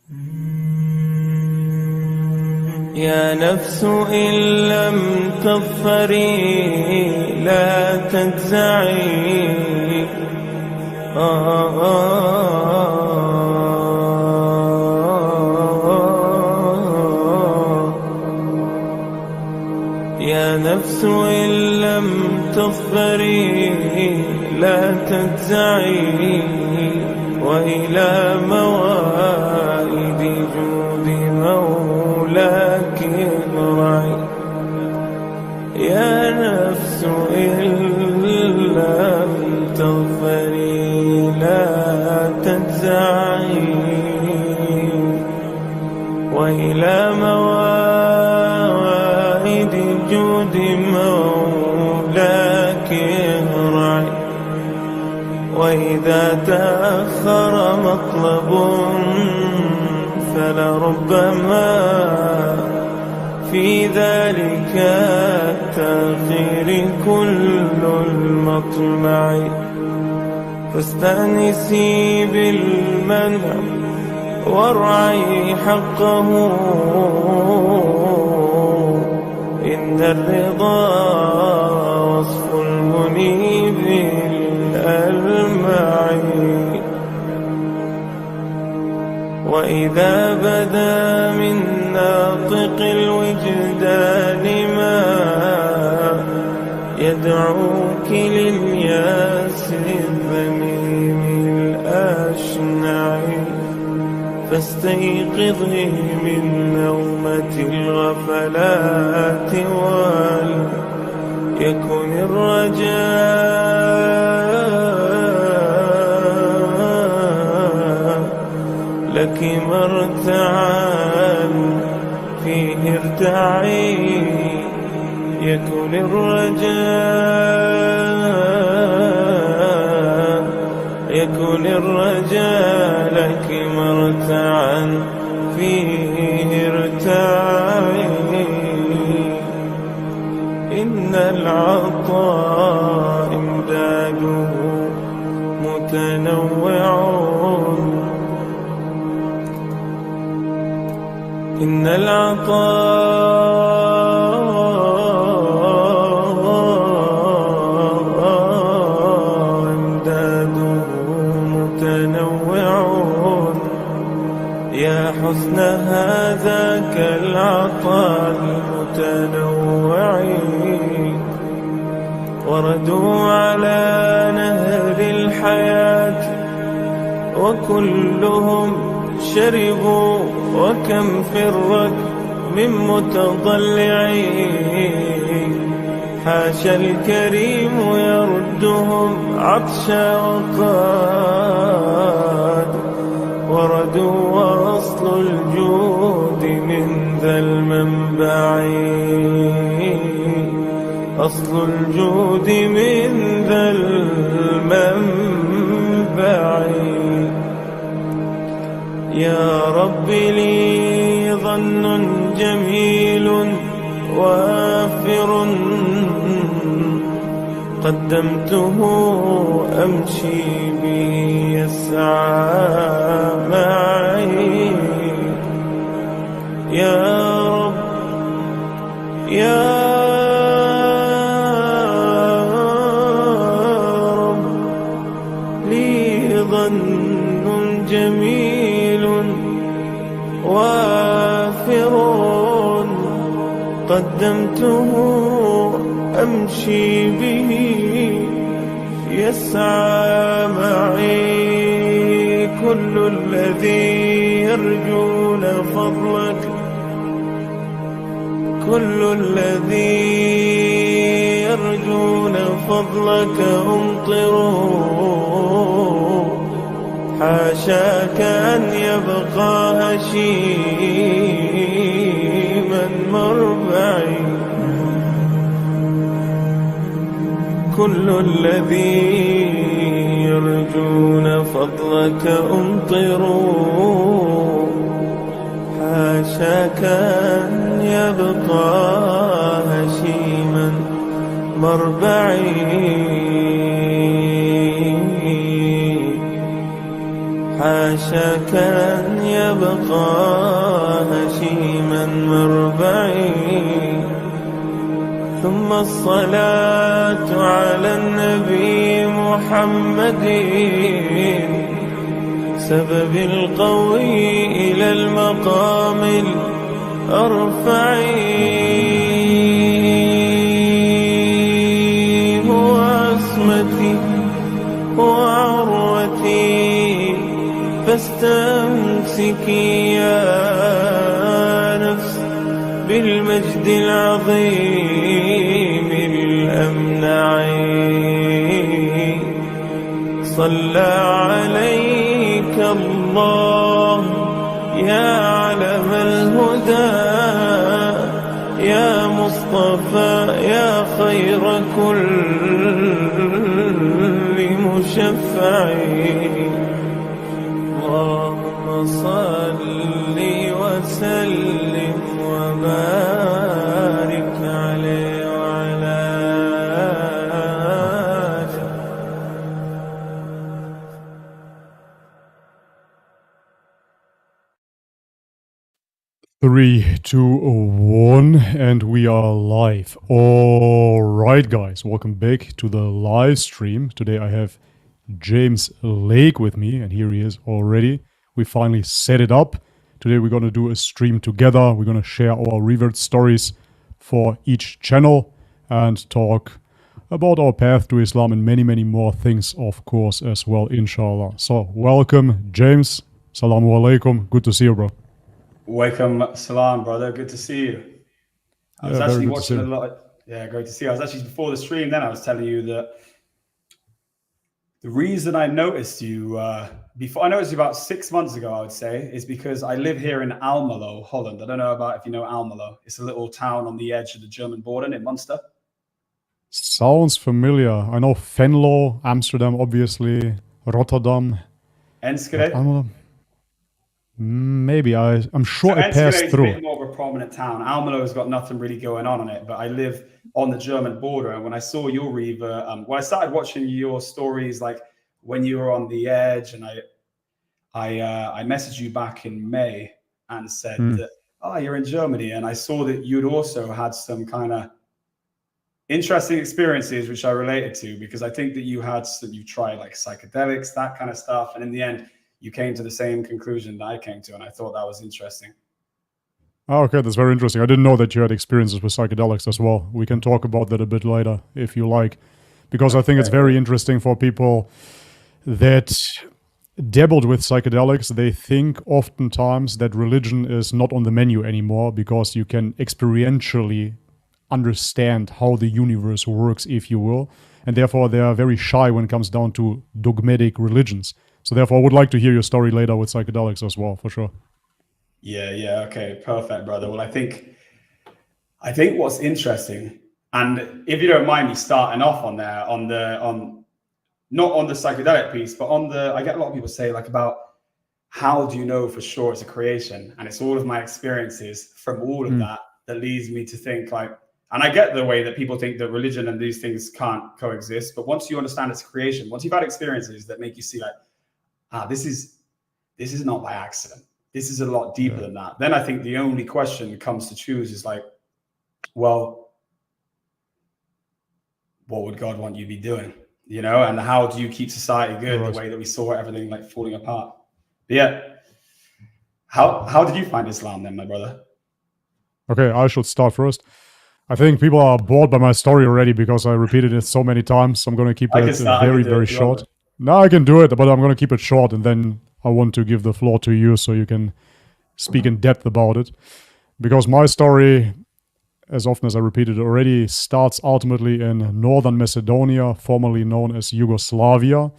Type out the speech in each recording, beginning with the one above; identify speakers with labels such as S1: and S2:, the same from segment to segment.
S1: يا نفس إن لم تظفري لا تجزعي يا نفس إن لم تظفري لا تجزعي وإلى موائد جود مولاك ارجعي يا نفس إن لم تظفري لا تجزعي وإلى موائد جود مولاك ارجعي وإذا تأخر مطلب فلربما في ذلك التأخير كل المطمع فاستأنسي بالمنع وارعي حقه إن الرضا وصف المنيب الألمعي وإذا بدا من ناطق الوجدان ما يدعوك للياس الذميم الأشنع فاستيقظي من نومة الغفلات وليكن الرجاء لك مرتعا فيه ارتعي يكن الرجاء لك مرتعا فيه ارتعي إن العطاء امداده متنوع إن العطاء امداده متنوع يا حسن هذاك العطاء المتنوع وردوا على نهر الحياة وكلهم شربوا وكم فرت من متضلعين حاشا الكريم يردهم عطشا وقاد وردوا وأصل الجود من ذا المنبع أصل الجود من ذا المنبع يا رب لي ظن جميل وافر قدمته أمشي به يسعى معي يا رب يا رب لي ظن جميل وافر قدمته أمشي به يسعى معي كل الذي يرجون فضلك كل الذي يرجون فضلك امطروا حاشاك أن يبقى هشيما مربعي كل الذي يرجون فضلك امطروا حاشاك أن يبقى هشيما مربعي حاشاك أن يبقى يبقى هشيما مربعي ثم الصلاة على النبي محمد سبب القوي إلى المقام الأرفع هو عصمتي هو عروتي فاستمسكي يا نفس بالمجد العظيم الأمنعي صلى عليك الله يا علم الهدى يا مصطفى يا خير كل مشفع اللهم صل وسلم وبارك عليه وعلى آله.
S2: 3, 2, 1, and we are live. Alright guys, welcome back to the live stream. Today I have James Lake with me, and here he is already. We finally set it up. Today we're going to do a stream together. We're going to share our Revert stories for each channel and talk about our path to Islam and many, many more things, of course, as well, inshallah. So, welcome, James. Assalamu alaikum. Good to see you, bro.
S3: Welcome, salam, brother. Good to see you. I was actually watching a lot. Yeah, great to see you. I was actually before the stream. Then I was telling you that the reason I noticed you before I noticed you about 6 months ago, I would say, is because I live here in Almelo, Holland. I don't know if you know Almelo. It's a little town on the edge of the German border in Munster.
S2: Sounds familiar. I know Venlo, Amsterdam, obviously, Rotterdam.
S3: Enschede.
S2: Maybe I'm sure
S3: so
S2: I passed through.
S3: It's a bit more of a prominent town. Almelo has got nothing really going on it, but I live on the German border. And when I saw your Revert, I started watching your stories, like when you were on the edge, and I messaged you back in May and said that, you're in Germany, and I saw that you'd also had some kind of interesting experiences which I related to, because I think that you tried like psychedelics, that kind of stuff, and in the end you came to the same conclusion that I came to, and I thought that was interesting.
S2: Oh, okay, that's very interesting. I didn't know that you had experiences with psychedelics as well. We can talk about that a bit later if you like, because I think it's very interesting for people that dabbled with psychedelics. They think oftentimes that religion is not on the menu anymore because you can experientially understand how the universe works, if you will, and therefore they are very shy when it comes down to dogmatic religions. So therefore, I would like to hear your story later with psychedelics as well, for sure.
S3: Yeah, okay, perfect, brother. Well, I think what's interesting, and if you don't mind me starting off on there, not on the psychedelic piece, but I get a lot of people say like about how do you know for sure it's a creation, and it's all of my experiences from all of that leads me to think like, and I get the way that people think that religion and these things can't coexist, but once you understand it's a creation, once you've had experiences that make you see like, this is not by accident. This is a lot deeper than that. Then I think the only question that comes to choose is like, well, what would God want you to be doing? You know, and how do you keep society good the way that we saw everything like falling apart? But yeah. How did you find Islam then, my brother?
S2: Okay, I should start first. I think people are bored by my story already because I repeated it so many times. So I'm going to keep it very, very short. No, I can do it, but I'm going to keep it short, and then I want to give the floor to you so you can speak in depth about it. Because my story, as often as I repeated already, starts ultimately in northern Macedonia, formerly known as Yugoslavia.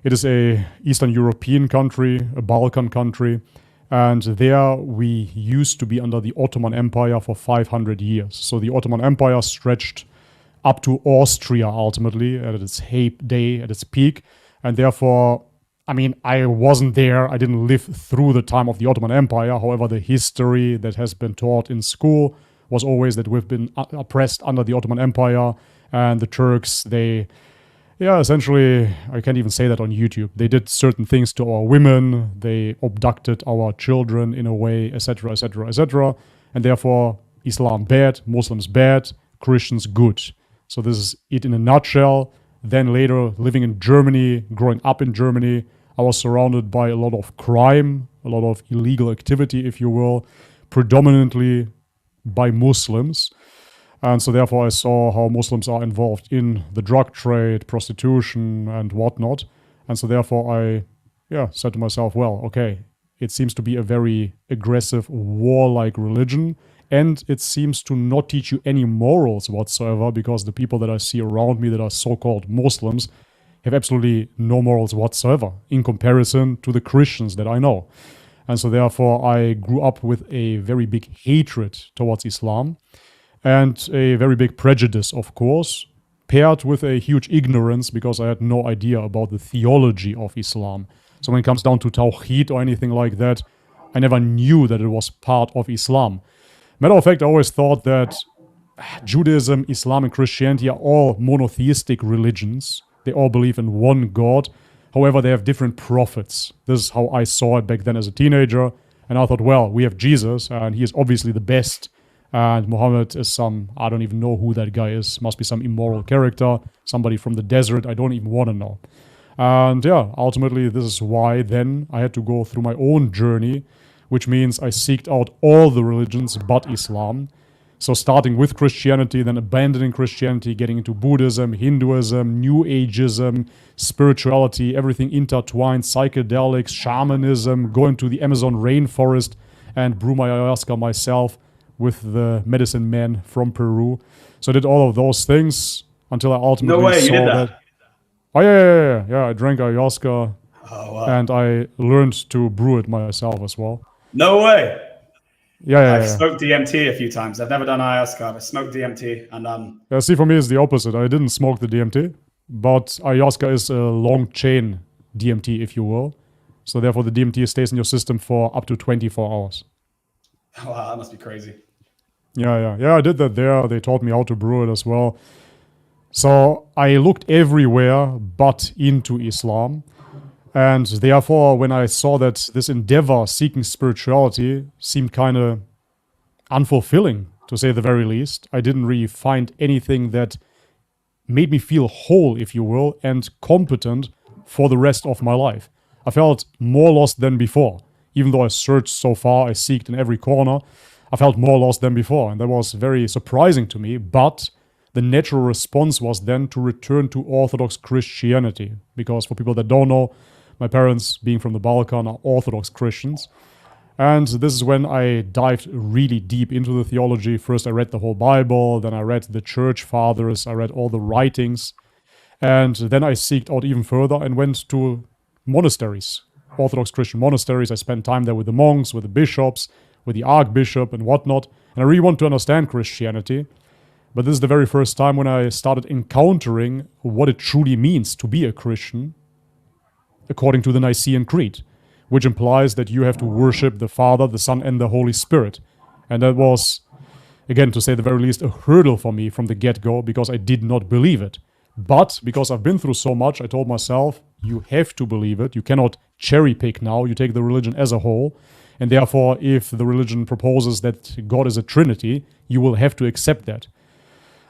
S2: It is a Eastern European country, a Balkan country, and there we used to be under the Ottoman Empire for 500 years. So the Ottoman Empire stretched up to Austria ultimately at its heyday, at its peak, and therefore, I mean, I wasn't there, I didn't live through the time of the Ottoman Empire. However, the history that has been taught in school was always that we've been oppressed under the Ottoman Empire, and the Turks, they Yeah, essentially, I can't even say that on YouTube. They did certain things to our women, they abducted our children in a way, etc., etc., etc. And therefore, Islam bad, Muslims bad, Christians good. So this is it in a nutshell. Then later, living in Germany, growing up in Germany, I was surrounded by a lot of crime, a lot of illegal activity, if you will, predominantly by Muslims. And so therefore I saw how Muslims are involved in the drug trade, prostitution, and whatnot. And so therefore I said to myself, well, okay, it seems to be a very aggressive, warlike religion. And it seems to not teach you any morals whatsoever, because the people that I see around me that are so-called Muslims have absolutely no morals whatsoever in comparison to the Christians that I know. And so therefore I grew up with a very big hatred towards Islam. And a very big prejudice, of course, paired with a huge ignorance because I had no idea about the theology of Islam. So when it comes down to Tawheed or anything like that, I never knew that it was part of Islam. Matter of fact, I always thought that Judaism, Islam, and Christianity are all monotheistic religions. They all believe in one God. However, they have different prophets. This is how I saw it back then as a teenager. And I thought, well, we have Jesus, and he is obviously the best. And Muhammad is I don't even know who that guy is. Must be some immoral character, somebody from the desert. I don't even want to know. And ultimately, this is why then I had to go through my own journey, which means I seeked out all the religions but Islam. So starting with Christianity, then abandoning Christianity, getting into Buddhism, Hinduism, New Ageism, spirituality, everything intertwined, psychedelics, shamanism, going to the Amazon rainforest and brew my ayahuasca myself with the medicine man from Peru. So I did all of those things until I ultimately saw that. Oh, yeah. I drank ayahuasca and I learned to brew it myself as well.
S3: No way.
S2: Yeah.
S3: I've smoked DMT a few times. I've never done ayahuasca. I've smoked DMT and
S2: Yeah, see, for me it's the opposite. I didn't smoke the DMT, but ayahuasca is a long chain DMT, if you will. So therefore the DMT stays in your system for up to 24 hours.
S3: Wow, that must be crazy.
S2: Yeah, I did that there. They taught me how to brew it as well. So I looked everywhere but into Islam. And therefore, when I saw that this endeavor seeking spirituality seemed kind of unfulfilling, to say the very least, I didn't really find anything that made me feel whole, if you will, and competent for the rest of my life. I felt more lost than before. Even though I searched so far, I seeked in every corner, I felt more lost than before, and that was very surprising to me, but the natural response was then to return to Orthodox Christianity, because for people that don't know, my parents, being from the Balkan, are Orthodox Christians, and this is when I dived really deep into the theology. First I read the whole Bible, then I read the Church Fathers, I read all the writings, and then I seeked out even further and went to monasteries, Orthodox Christian monasteries. I spent time there with the monks, with the bishops, with the archbishop and whatnot, and I really want to understand Christianity. But this is the very first time when I started encountering what it truly means to be a Christian, according to the Nicene Creed, which implies that you have to worship the Father, the Son, and the Holy Spirit. And that was, again, to say the very least, a hurdle for me from the get-go, because I did not believe it. But because I've been through so much, I told myself, you have to believe it. You cannot cherry-pick now. You take the religion as a whole. And therefore, if the religion proposes that God is a Trinity, you will have to accept that.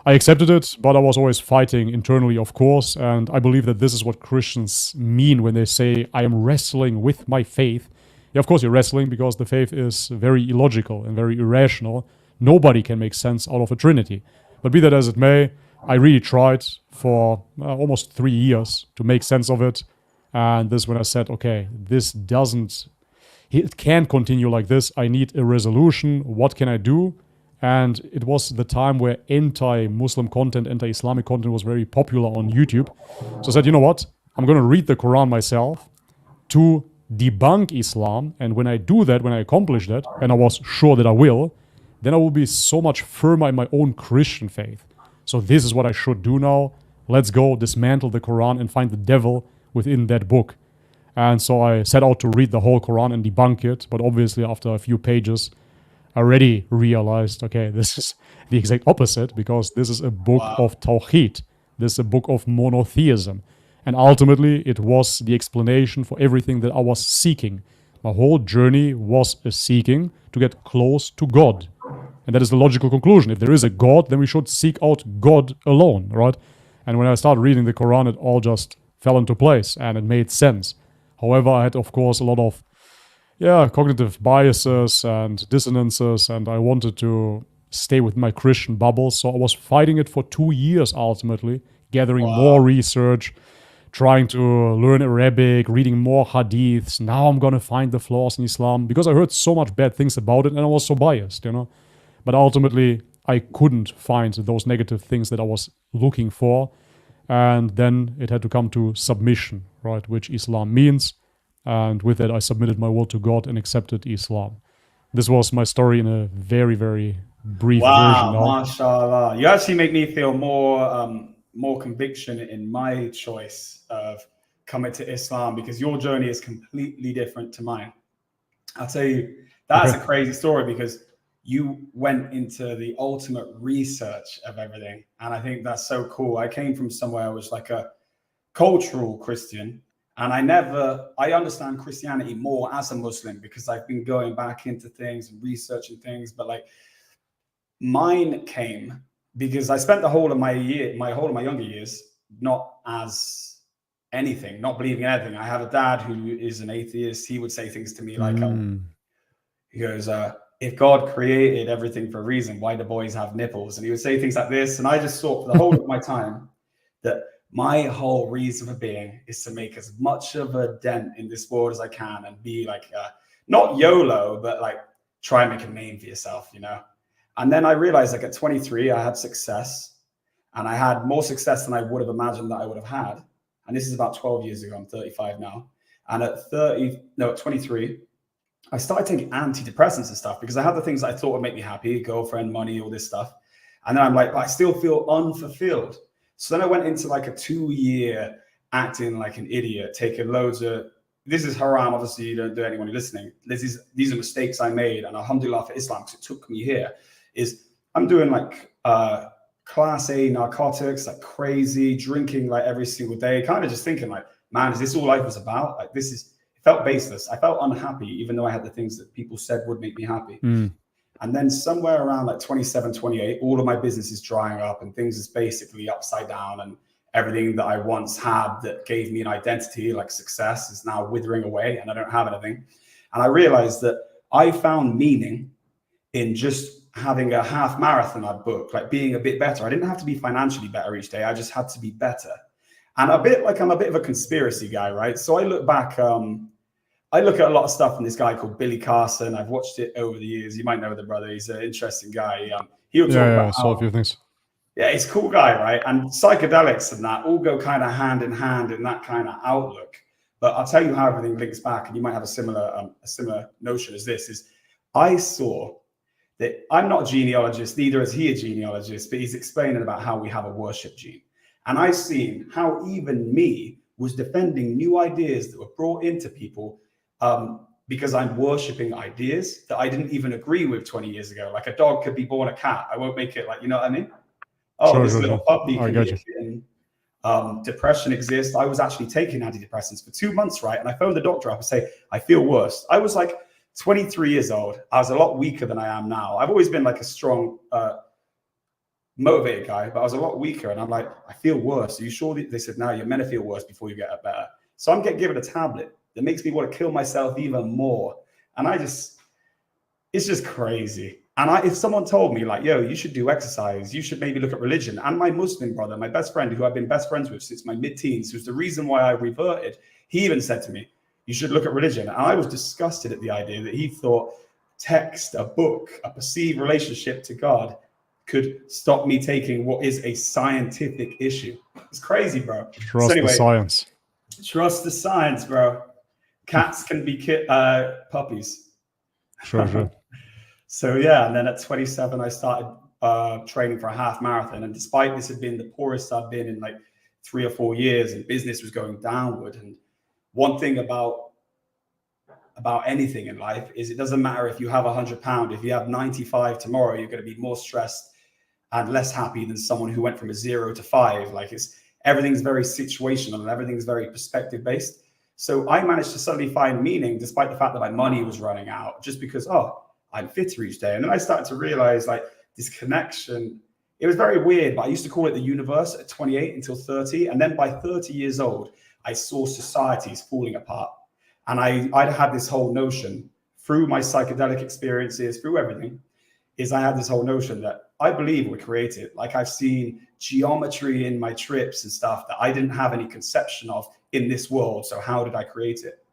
S2: I accepted it, but I was always fighting internally, of course, and I believe that this is what Christians mean when they say, I am wrestling with my faith. Yeah, of course you're wrestling, because the faith is very illogical and very irrational. Nobody can make sense out of a Trinity. But be that as it may, I really tried for almost 3 years to make sense of it, and this is when I said, okay, it can't continue like this. I need a resolution. What can I do? And it was the time where anti-Muslim content, anti-Islamic content was very popular on YouTube. So I said, you know what? I'm going to read the Quran myself to debunk Islam. And when I do that, when I accomplish that, and I was sure that I will, then I will be so much firmer in my own Christian faith. So this is what I should do now. Let's go dismantle the Quran and find the devil within that book. And so I set out to read the whole Quran and debunk it. But obviously after a few pages, I already realized, okay, this is the exact opposite, because this is a book of Tawheed. This is a book of monotheism. And ultimately, it was the explanation for everything that I was seeking. My whole journey was a seeking to get close to God. And that is the logical conclusion. If there is a God, then we should seek out God alone, right? And when I started reading the Quran, it all just fell into place and it made sense. However, I had, of course, a lot of cognitive biases and dissonances, and I wanted to stay with my Christian bubble. So I was fighting it for 2 years ultimately, gathering more research, trying to learn Arabic, reading more Hadiths. Now I'm going to find the flaws in Islam because I heard so much bad things about it and I was so biased, you know. But ultimately, I couldn't find those negative things that I was looking for. And then it had to come to submission, right, which Islam means. And with that, I submitted my will to God and accepted Islam. This was my story in a very, very brief version.
S3: Wow, mashallah. You actually make me feel more conviction in my choice of coming to Islam, because your journey is completely different to mine. I'll tell you, that's a crazy story, because you went into the ultimate research of everything. And I think that's so cool. I came from somewhere I was like a cultural Christian. And I understand Christianity more as a Muslim because I've been going back into things and researching things. But like mine came because I spent the whole of my younger years not as anything, not believing anything. I have a dad who is an atheist. He would say things to me like, he goes, if God created everything for a reason, why do boys have nipples? And he would say things like this. And I just thought for the whole of my time that my whole reason for being is to make as much of a dent in this world as I can and be like, not YOLO, but like try and make a name for yourself, you know? And then I realized like at 23, I had success, and I had more success than I would have imagined that I would have had. And this is about 12 years ago. I'm 35 now. And at 23, I started taking antidepressants and stuff because I had the things that I thought would make me happy, girlfriend, money, all this stuff. And then I'm like, but I still feel unfulfilled. So then I went into like a 2-year acting like an idiot, taking loads of, this is haram, obviously you don't do anyone listening. These are mistakes I made, and alhamdulillah for Islam, because it took me here, is I'm doing like class A narcotics, like crazy, drinking like every single day, kind of just thinking like, man, is this all life was about? Like it felt baseless. I felt unhappy, even though I had the things that people said would make me happy. And then somewhere around like 27, 28, all of my business is drying up and things is basically upside down, and everything that I once had that gave me an identity like success is now withering away and I don't have anything. And I realized that I found meaning in just having a half marathon I'd booked, like being a bit better. I didn't have to be financially better each day. I just had to be better. And I'm a bit of a conspiracy guy, right? So I look back, I look at a lot of stuff from this guy called Billy Carson. I've watched it over the years. You might know the brother. He's an interesting guy. He'll talk about
S2: I saw a few things.
S3: Yeah, he's a cool guy, right? And psychedelics and that all go kind of hand in hand in that kind of outlook. But I'll tell you how everything links back, and you might have a similar notion as this. Is I saw that I'm not a genealogist, neither is he a genealogist, but he's explaining about how we have a worship gene. And I've seen how even me was defending new ideas that were brought into people because I'm worshipping ideas that I didn't even agree with 20 years ago. Like a dog could be born a cat. I won't make it like, you know what I mean? Oh, this little puppy can be a kitten. Depression exists. I was actually taking antidepressants for 2 months, right? And I phoned the doctor up and say, I feel worse. I was like 23 years old. I was a lot weaker than I am now. I've always been like a strong, motivated guy, but I was a lot weaker. And I'm like, I feel worse. Are you sure? They said, no, you're meant to feel worse before you get better. So I'm getting given a tablet that makes me want to kill myself even more. And it's just crazy. And if someone told me like, yo, you should do exercise, you should maybe look at religion. And my Muslim brother, my best friend, who I've been best friends with since my mid-teens, who's the reason why I reverted, he even said to me, you should look at religion. And I was disgusted at the idea that he thought text, a book, a perceived relationship to God could stop me taking what is a scientific issue. It's crazy, bro.
S2: Trust the science.
S3: Trust the science, bro. Cats can be puppies.
S2: Sure.
S3: So yeah, and then at 27, I started training for a half marathon. And despite this had been the poorest I'd been in like 3 or 4 years, and business was going downward. And one thing about anything in life is it doesn't matter if you have £100. If you have 95 tomorrow, you're going to be more stressed and less happy than someone who went from a 0 to 5. Like everything's very situational and everything's very perspective based. So I managed to suddenly find meaning despite the fact that my money was running out, just because, I'm fitter each day. And then I started to realize like this connection. It was very weird, but I used to call it the universe at 28 until 30. And then by 30 years old, I saw societies falling apart. And I'd had this whole notion through my psychedelic experiences, through everything, is I had this whole notion that I believe we're created. Like I've seen geometry in my trips and stuff that I didn't have any conception of in this world. So how did I create it?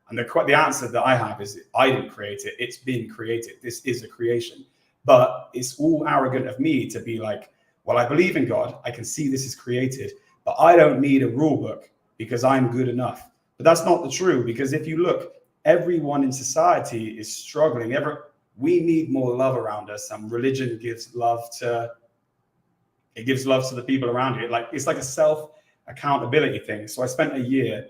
S3: And the answer that I have is I didn't create it. It's been created. This is a creation. But it's all arrogant of me to be like, well, I believe in God. I can see this is created, but I don't need a rule book because I'm good enough. But that's not the true, because if you look, everyone in society is struggling. We need more love around us, and religion gives love to the people around you. It's like a self-accountability thing. So I spent a year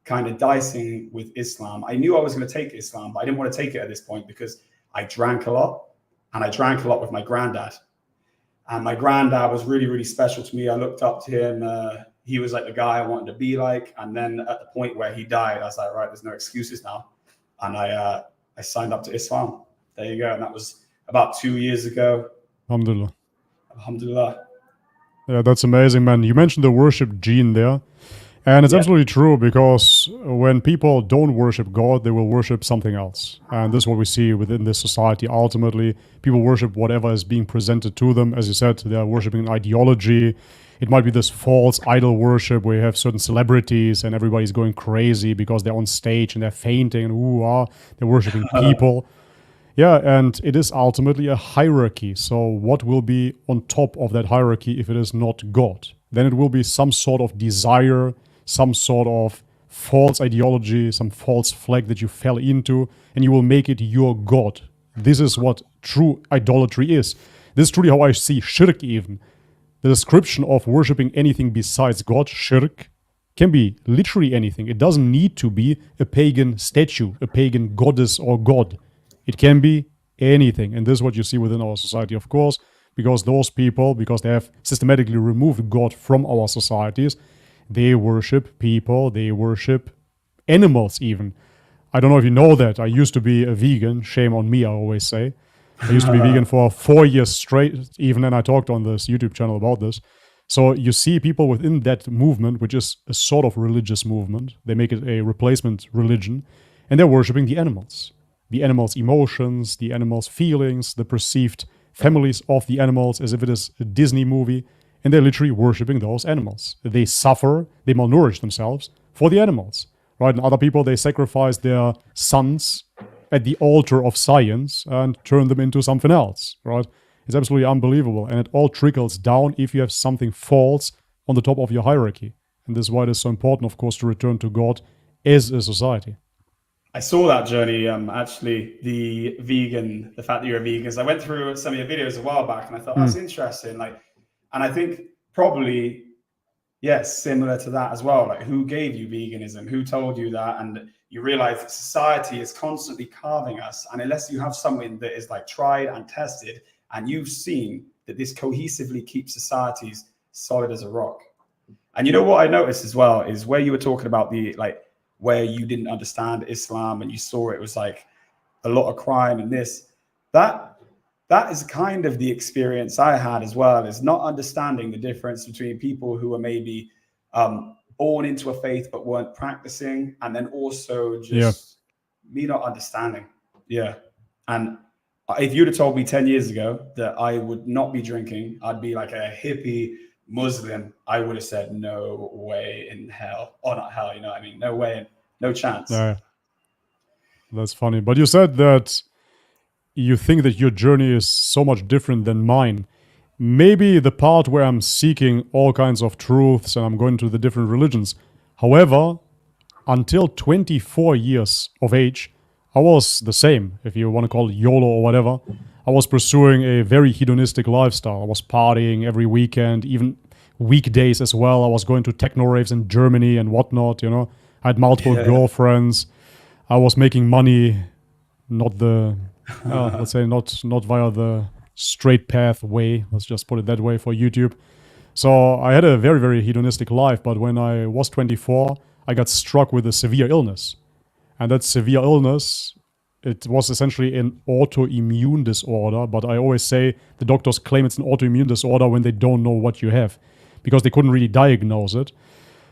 S3: kind of dicing with Islam. I knew I was going to take Islam, but I didn't want to take it at this point because I drank a lot, and I drank a lot with my granddad. And my granddad was really, really special to me. I looked up to him. He was like the guy I wanted to be like. And then at the point where he died, I was like, right, there's no excuses now. And I signed up to Islam. There you go. And that was about 2 years ago.
S2: Alhamdulillah.
S3: Alhamdulillah.
S2: Yeah, that's amazing, man. You mentioned the worship gene there. And it's absolutely true, because when people don't worship God, they will worship something else. And this is what we see within this society. Ultimately, people worship whatever is being presented to them. As you said, they are worshiping an ideology. It might be this false idol worship where you have certain celebrities and everybody's going crazy because they're on stage and they're fainting and they're worshiping people. Yeah, and it is ultimately a hierarchy. So what will be on top of that hierarchy if it is not God? Then it will be some sort of desire, some sort of false ideology, some false flag that you fell into, and you will make it your God. This is what true idolatry is. This is truly how I see shirk even. The description of worshipping anything besides God, shirk, can be literally anything. It doesn't need to be a pagan statue, a pagan goddess or god. It can be anything. And this is what you see within our society, of course, because those people, because they have systematically removed God from our societies, they worship people, they worship animals even. I don't know if you know that. I used to be a vegan. Shame on me, I always say. I used to be vegan for 4 years straight, even, and I talked on this YouTube channel about this. So you see people within that movement, which is a sort of religious movement. They make it a replacement religion, and they're worshiping the animals. The animals' emotions, the animals' feelings, the perceived families of the animals, as if it is a Disney movie. And they're literally worshipping those animals. They suffer, they malnourish themselves for the animals, right? And other people, they sacrifice their sons at the altar of science and turn them into something else, right? It's absolutely unbelievable. And it all trickles down if you have something false on the top of your hierarchy. And this is why it is so important, of course, to return to God as a society.
S3: I saw that journey, actually, the fact that you're a vegan. Because I went through some of your videos a while back, and I thought, that's interesting. And I think probably, yes, similar to that as well. Like, who gave you veganism? Who told you that? And you realize that society is constantly carving us. And unless you have something that is like tried and tested, and you've seen that this cohesively keeps societies solid as a rock. And you know what I noticed as well is where you were talking about where you didn't understand Islam and you saw it was like a lot of crime and this, that is kind of the experience I had as well, is not understanding the difference between people who are maybe born into a faith but weren't practicing, and then also just me not understanding. Yeah. And if you'd have told me 10 years ago that I would not be drinking, I'd be like a hippie Muslim, I would have said no way in hell. Or not hell, you know what I mean? No way, no chance.
S2: Yeah. That's funny. But you said that you think that your journey is so much different than mine. Maybe the part where I'm seeking all kinds of truths and I'm going to the different religions. However, until 24 years of age, I was the same, if you want to call it YOLO or whatever. I was pursuing a very hedonistic lifestyle. I was partying every weekend, even weekdays as well. I was going to techno raves in Germany and whatnot, you know. I had multiple girlfriends. I was making money, not the, let's say not via the straight path way, let's just put it that way, for YouTube. So I had a very, very hedonistic life, but when I was 24, I got struck with a severe illness. And that severe illness, it was essentially an autoimmune disorder, but I always say the doctors claim it's an autoimmune disorder when they don't know what you have, because they couldn't really diagnose it.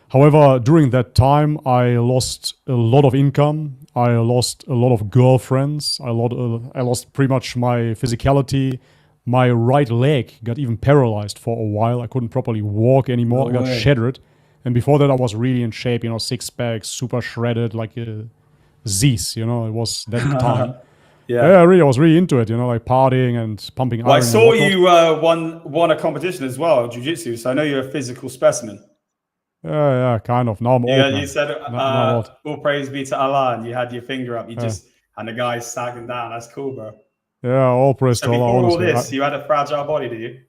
S2: However, during that time, I lost a lot of income. I lost a lot of girlfriends. I lost pretty much my physicality. My right leg got even paralyzed for a while. I couldn't properly walk anymore. I got shattered. And before that, I was really in shape, six-pack, super shredded, like a Zeus, it was that time. I was really into it, like partying and pumping iron.
S3: I saw you won a competition as well, jiu-jitsu, so I know you're a physical specimen.
S2: Yeah, kind of. Now I'm old.
S3: Yeah, you said, all praise be to Allah, and you had your finger up. And the guy's sagging down. That's cool, bro.
S2: Yeah, all praise to Allah.
S3: Before all this, you had a fragile body, did you?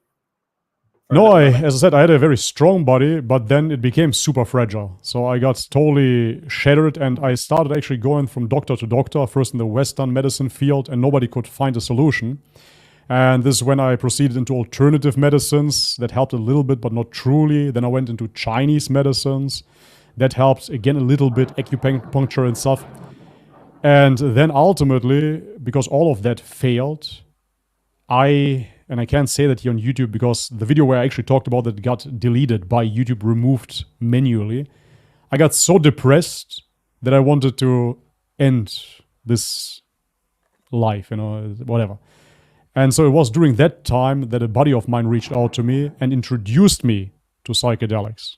S2: No, as I said, I had a very strong body, but then it became super fragile. So I got totally shattered, and I started actually going from doctor to doctor, first in the Western medicine field, and nobody could find a solution. And this is when I proceeded into alternative medicines. That helped a little bit, but not truly. Then I went into Chinese medicines. That helped, again, a little bit, acupuncture and stuff. And then ultimately, because all of that failed, and I can't say that here on YouTube because the video where I actually talked about it got deleted by YouTube, removed manually. I got so depressed that I wanted to end this life, whatever. And so it was during that time that a buddy of mine reached out to me and introduced me to psychedelics.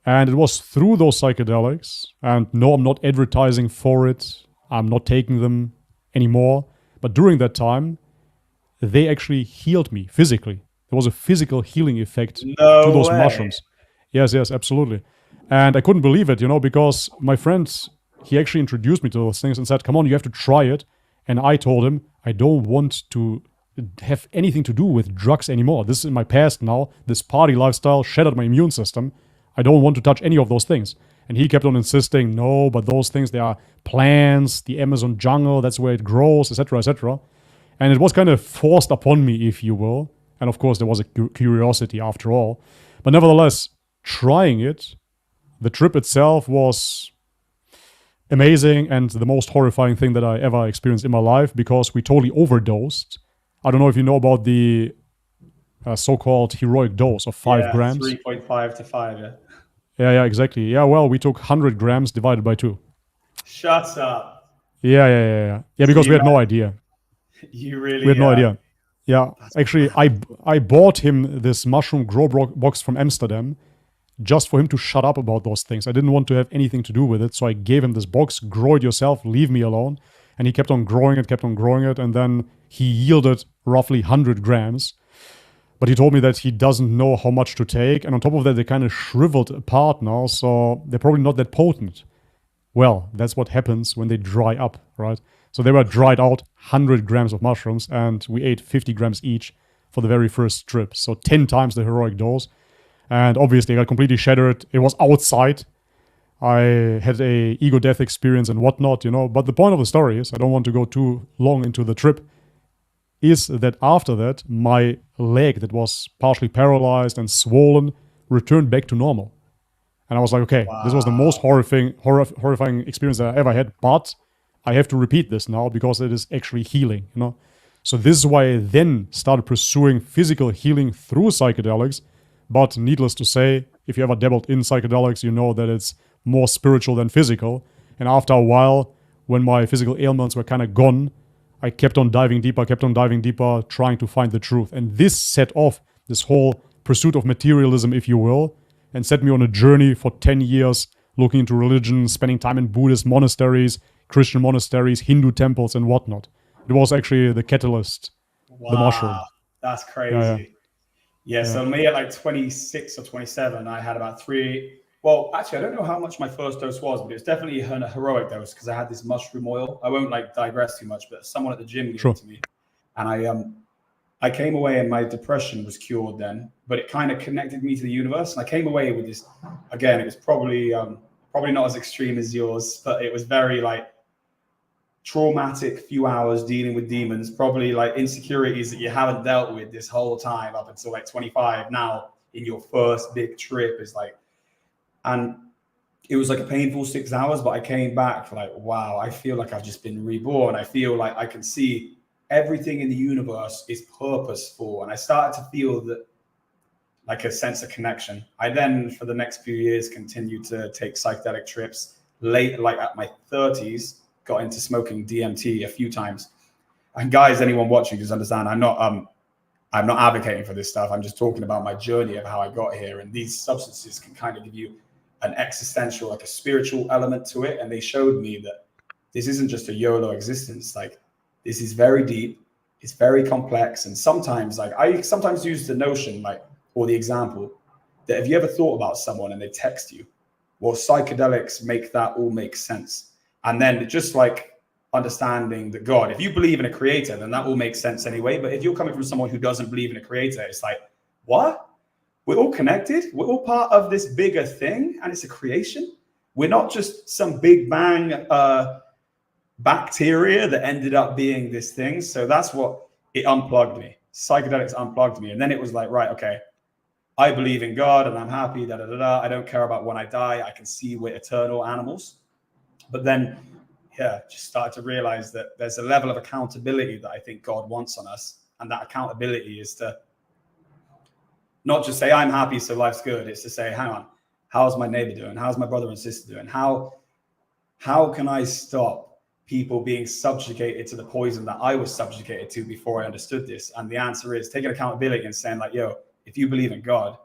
S2: And it was through those psychedelics, and no, I'm not advertising for it. I'm not taking them anymore. But during that time, they actually healed me physically. There was a physical healing effect to those mushrooms. Yes, absolutely. And I couldn't believe it, because my friend, he actually introduced me to those things and said, come on, you have to try it. And I told him, I don't want to have anything to do with drugs anymore. This is in my past now. This party lifestyle shattered my immune system. I don't want to touch any of those things. And he kept on insisting, no, but those things, they are plants, the Amazon jungle, that's where it grows, etc., etc. And it was kind of forced upon me, if you will. And of course, there was a curiosity after all. But nevertheless, trying it, the trip itself was amazing and the most horrifying thing that I ever experienced in my life, because we totally overdosed. I don't know if you know about the so-called heroic dose of 5 grams.
S3: 3.5 to 5, yeah.
S2: Yeah, exactly. Yeah, well, we took 100 grams divided by 2.
S3: Shut up.
S2: Yeah, because we had no idea.
S3: You really...
S2: We had no idea. Yeah, actually, I bought him this mushroom grow box from Amsterdam just for him to shut up about those things. I didn't want to have anything to do with it, so I gave him this box, grow it yourself, leave me alone. And he kept on growing it, and then he yielded roughly 100 grams. But he told me that he doesn't know how much to take, and on top of that, they kind of shriveled apart now, so they're probably not that potent. Well, that's what happens when they dry up, right? So they were dried out, 100 grams of mushrooms, and we ate 50 grams each for the very first trip. So 10 times the heroic dose. And obviously, I got completely shattered. It was outside. I had a ego death experience and whatnot, But the point of the story is, I don't want to go too long into the trip, is that after that, my leg that was partially paralyzed and swollen returned back to normal. And I was like, okay, This was the most horrifying experience that I ever had, but I have to repeat this now because it is actually healing, So this is why I then started pursuing physical healing through psychedelics. But needless to say, if you ever dabbled in psychedelics, you know that it's more spiritual than physical. And after a while, when my physical ailments were kind of gone, I kept on diving deeper, trying to find the truth. And this set off this whole pursuit of materialism, if you will, and set me on a journey for 10 years, looking into religion, spending time in Buddhist monasteries, Christian monasteries, Hindu temples, and whatnot. It was actually the catalyst, the mushroom.
S3: That's crazy. Yeah, so me at like 26 or 27, I had about 3... Well, actually, I don't know how much my first dose was, but it was definitely a heroic dose because I had this mushroom oil. I won't digress too much, but someone at the gym gave it to me. And I came away and my depression was cured then, but it kind of connected me to the universe. And I came away with this, again, it was probably not as extreme as yours, but it was very traumatic few hours dealing with demons, probably like insecurities that you haven't dealt with this whole time up until like 25. Now in your first big trip is like, and it was like a painful 6 hours, but I came back like, wow, I feel like I've just been reborn. I feel like I can see everything in the universe is purposeful. And I started to feel that, like a sense of connection. I then, for the next few years, continued to take psychedelic trips. Late, like at my 30s, got into smoking DMT a few times. And guys, anyone watching, just understand, I'm not advocating for this stuff. I'm just talking about my journey of how I got here. And these substances can kind of give you an existential, like a spiritual element to it. And they showed me that this isn't just a YOLO existence. Like, this is very deep. It's very complex. And sometimes, like, I sometimes use the notion, like, or the example, that if you ever thought about someone and they text you, well, psychedelics make that all make sense. And then just like understanding that God, if you believe in a creator, then that all makes sense anyway. But if you're coming from someone who doesn't believe in a creator, it's like, what? We're all connected. We're all part of this bigger thing, and it's a creation. We're not just some big bang bacteria that ended up being this thing. So that's what it unplugged me. Psychedelics unplugged me. And then it was like, right, okay, I believe in God and I'm happy, da, da, da, da. I don't care about when I die. I can see we're eternal animals. But then, yeah, just started to realize that there's a level of accountability that I think God wants on us. And that accountability is to not just say, I'm happy, so life's good. It's to say, hang on, how's my neighbor doing? How's my brother and sister doing? How can I stop people being subjugated to the poison that I was subjugated to before I understood this? And the answer is taking accountability and saying like, yo, if you believe in God,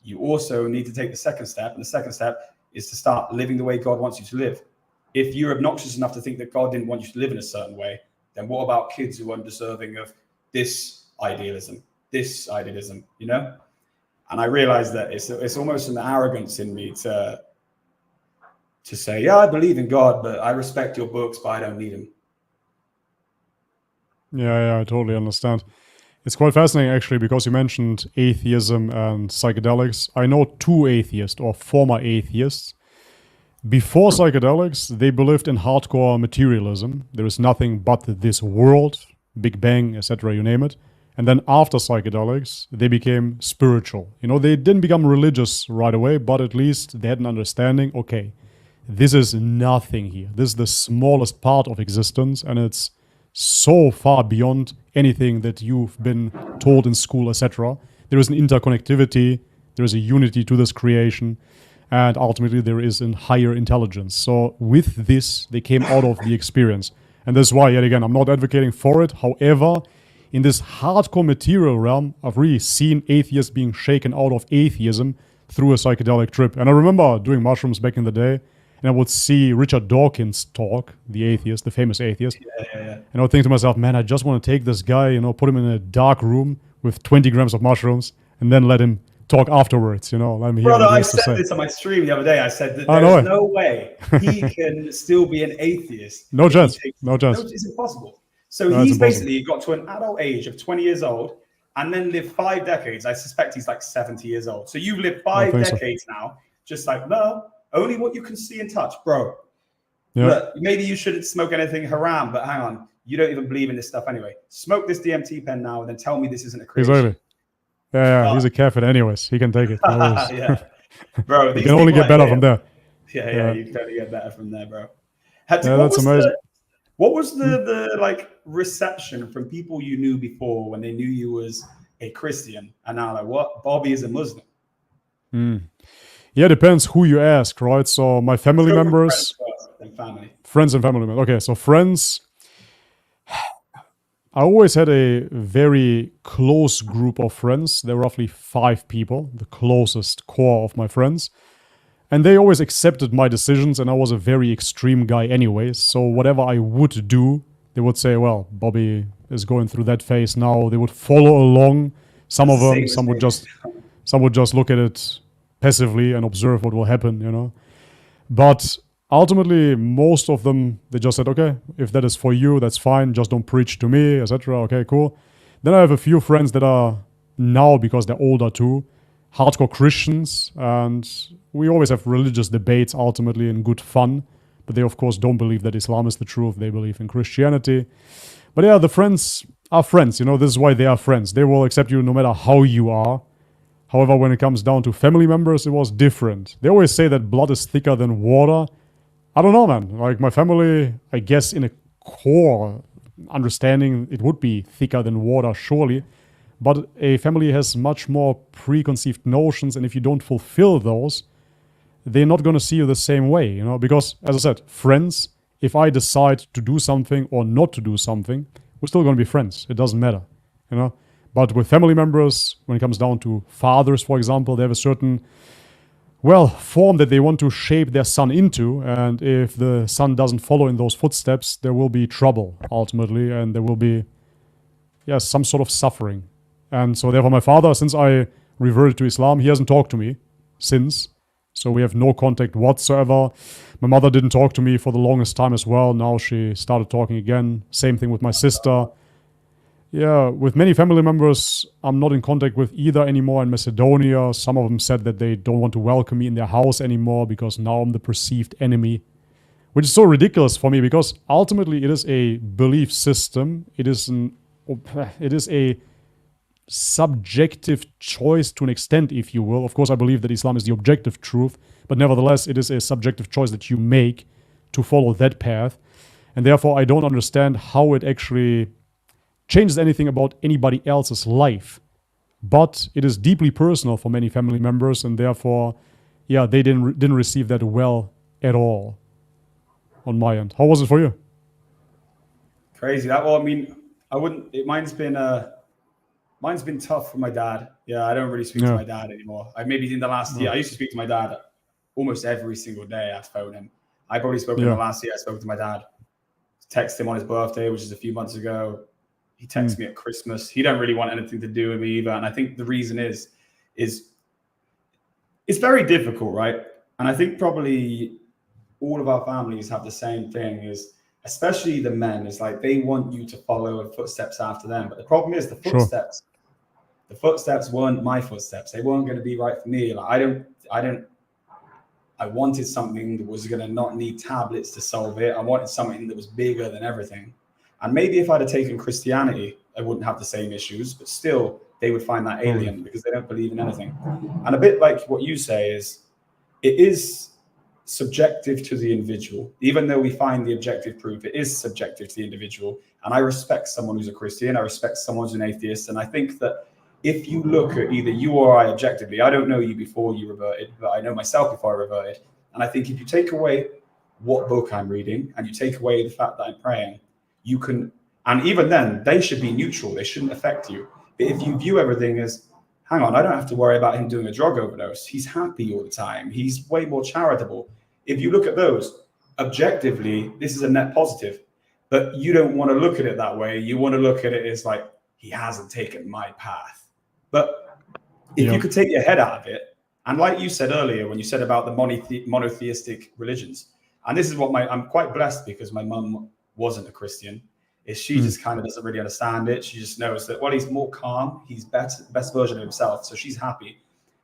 S3: you also need to take the second step. And the second step is to start living the way God wants you to live. If you're obnoxious enough to think that God didn't want you to live in a certain way, then what about kids who are undeserving of this idealism, you know? And I realized that it's almost an arrogance in me to say, yeah, I believe in God, but I respect your books, but I don't need them.
S2: Yeah, I totally understand. It's quite fascinating, actually, because you mentioned atheism and psychedelics. I know two atheists or former atheists. Before psychedelics, they believed in hardcore materialism. There is nothing but this world, Big Bang, etc., you name it. And then after psychedelics, they became spiritual. You know, they didn't become religious right away, but at least they had an understanding, okay, this is nothing here. This is the smallest part of existence, and it's so far beyond anything that you've been told in school, etc. There is an interconnectivity, there is a unity to this creation, and ultimately there is a higher intelligence. So with this, they came out of the experience. And that's why, yet again, I'm not advocating for it. However, in this hardcore material realm, I've really seen atheists being shaken out of atheism through a psychedelic trip. And I remember doing mushrooms back in the day, and I would see Richard Dawkins talk, the atheist, the famous atheist.
S3: Yeah.
S2: And I would think to myself, man, I just want to take this guy, you know, put him in a dark room with 20 grams of mushrooms, and then let him talk afterwards, you know. Let me hear
S3: Brother,
S2: what he
S3: I
S2: has to
S3: said
S2: say.
S3: this on my stream the other day. I said that there's no way he can still be an atheist.
S2: No chance. No chance.
S3: It's impossible. So
S2: No,
S3: he's
S2: it's impossible.
S3: basically got to an adult age of 20 years old and then lived 5 decades. I suspect he's like 70 years old. So you've lived 5 decades now, just like, no, only what you can see and touch, bro.
S2: Yeah.
S3: Look, maybe you shouldn't smoke anything haram, but hang on. You don't even believe in this stuff anyway. Smoke this DMT pen now and then tell me this isn't a creation.
S2: Exactly. Yeah, he's a kafir anyways. He can take it. No worries.
S3: Yeah. Bro,
S2: you can only get better from there.
S3: Yeah, you can only get better from there, bro.
S2: That's amazing.
S3: What was the like reception from people you knew before when they knew you was a Christian and now like, what? Bobby is a Muslim.
S2: Yeah, depends who you ask, right? So my family members, friends and family members. Okay, so friends. I always had a very close group of friends. There were roughly 5 people, the closest core of my friends. And they always accepted my decisions, and I was a very extreme guy anyway. So whatever I would do, they would say, well, Bobby is going through that phase now. They would follow along. Some of them, some would just look at it passively and observe what will happen, you know. But ultimately, most of them, they just said, okay, if that is for you, that's fine. Just don't preach to me, etc. Okay, cool. Then I have a few friends that are now, because they're older too, hardcore Christians. And we always have religious debates ultimately and good fun. But they, of course, don't believe that Islam is the truth. They believe in Christianity. But yeah, the friends are friends. You know, this is why they are friends. They will accept you no matter how you are. However, when it comes down to family members, it was different. They always say that blood is thicker than water. I don't know, man. Like, my family, I guess in a core understanding, it would be thicker than water, surely. But a family has much more preconceived notions, and if you don't fulfill those, they're not going to see you the same way, you know? Because, as I said, friends, if I decide to do something or not to do something, we're still going to be friends. It doesn't matter, you know? But with family members, when it comes down to fathers, for example, they have a certain, well, form that they want to shape their son into. And if the son doesn't follow in those footsteps, there will be trouble, ultimately. And there will be, yeah, some sort of suffering. And so therefore my father, since I reverted to Islam, he hasn't talked to me since. So we have no contact whatsoever. My mother didn't talk to me for the longest time as well. Now she started talking again. Same thing with my sister. Yeah, with many family members, I'm not in contact with either anymore in Macedonia. Some of them said that they don't want to welcome me in their house anymore because now I'm the perceived enemy. Which is so ridiculous for me because ultimately it is a belief system. It is a subjective choice to an extent, if you will. Of course, I believe that Islam is the objective truth, but nevertheless, it is a subjective choice that you make to follow that path. And therefore, I don't understand how it actually changes anything about anybody else's life. But it is deeply personal for many family members, and therefore, yeah, they didn't receive that well at all on my end. How was it for you?
S3: Crazy. Well, I mean, I wouldn't. Mine's been tough for my dad. Yeah, I don't really speak to my dad anymore. Maybe in the last year, I used to speak to my dad almost every single day. I phone him. I probably spoke in the last year. I spoke to my dad. Texted him on his birthday, which is a few months ago. He texted me at Christmas. He don't really want anything to do with me either. And I think the reason is it's very difficult, right? And I think probably all of our families have the same thing, is especially the men, is like they want you to follow in footsteps after them. But the problem is the footsteps weren't my footsteps. They weren't going to be right for me. Like I wanted something that was going to not need tablets to solve it. I wanted something that was bigger than everything. And maybe if I'd have taken Christianity, I wouldn't have the same issues, but still they would find that alien because they don't believe in anything. And a bit like what you say is, it is subjective to the individual. Even though we find the objective proof, it is subjective to the individual. And I respect someone who's a Christian. I respect someone who's an atheist. And I think that if you look at either you or I objectively, I don't know you before you reverted, but I know myself before I reverted. And I think if you take away what book I'm reading and you take away the fact that I'm praying, you can, and even then, they should be neutral. They shouldn't affect you. But if you view everything as, hang on, I don't have to worry about him doing a drug overdose. He's happy all the time. He's way more charitable. If you look at those, objectively, this is a net positive. But you don't want to look at it that way. You want to look at it as like, he hasn't taken my path. But if you could take your head out of it, and like you said earlier, when you said about the monotheistic religions, and this is what I'm quite blessed because my mum wasn't a Christian, is she just kind of doesn't really understand it. She just knows that, well, he's more calm, he's best version of himself, so she's happy.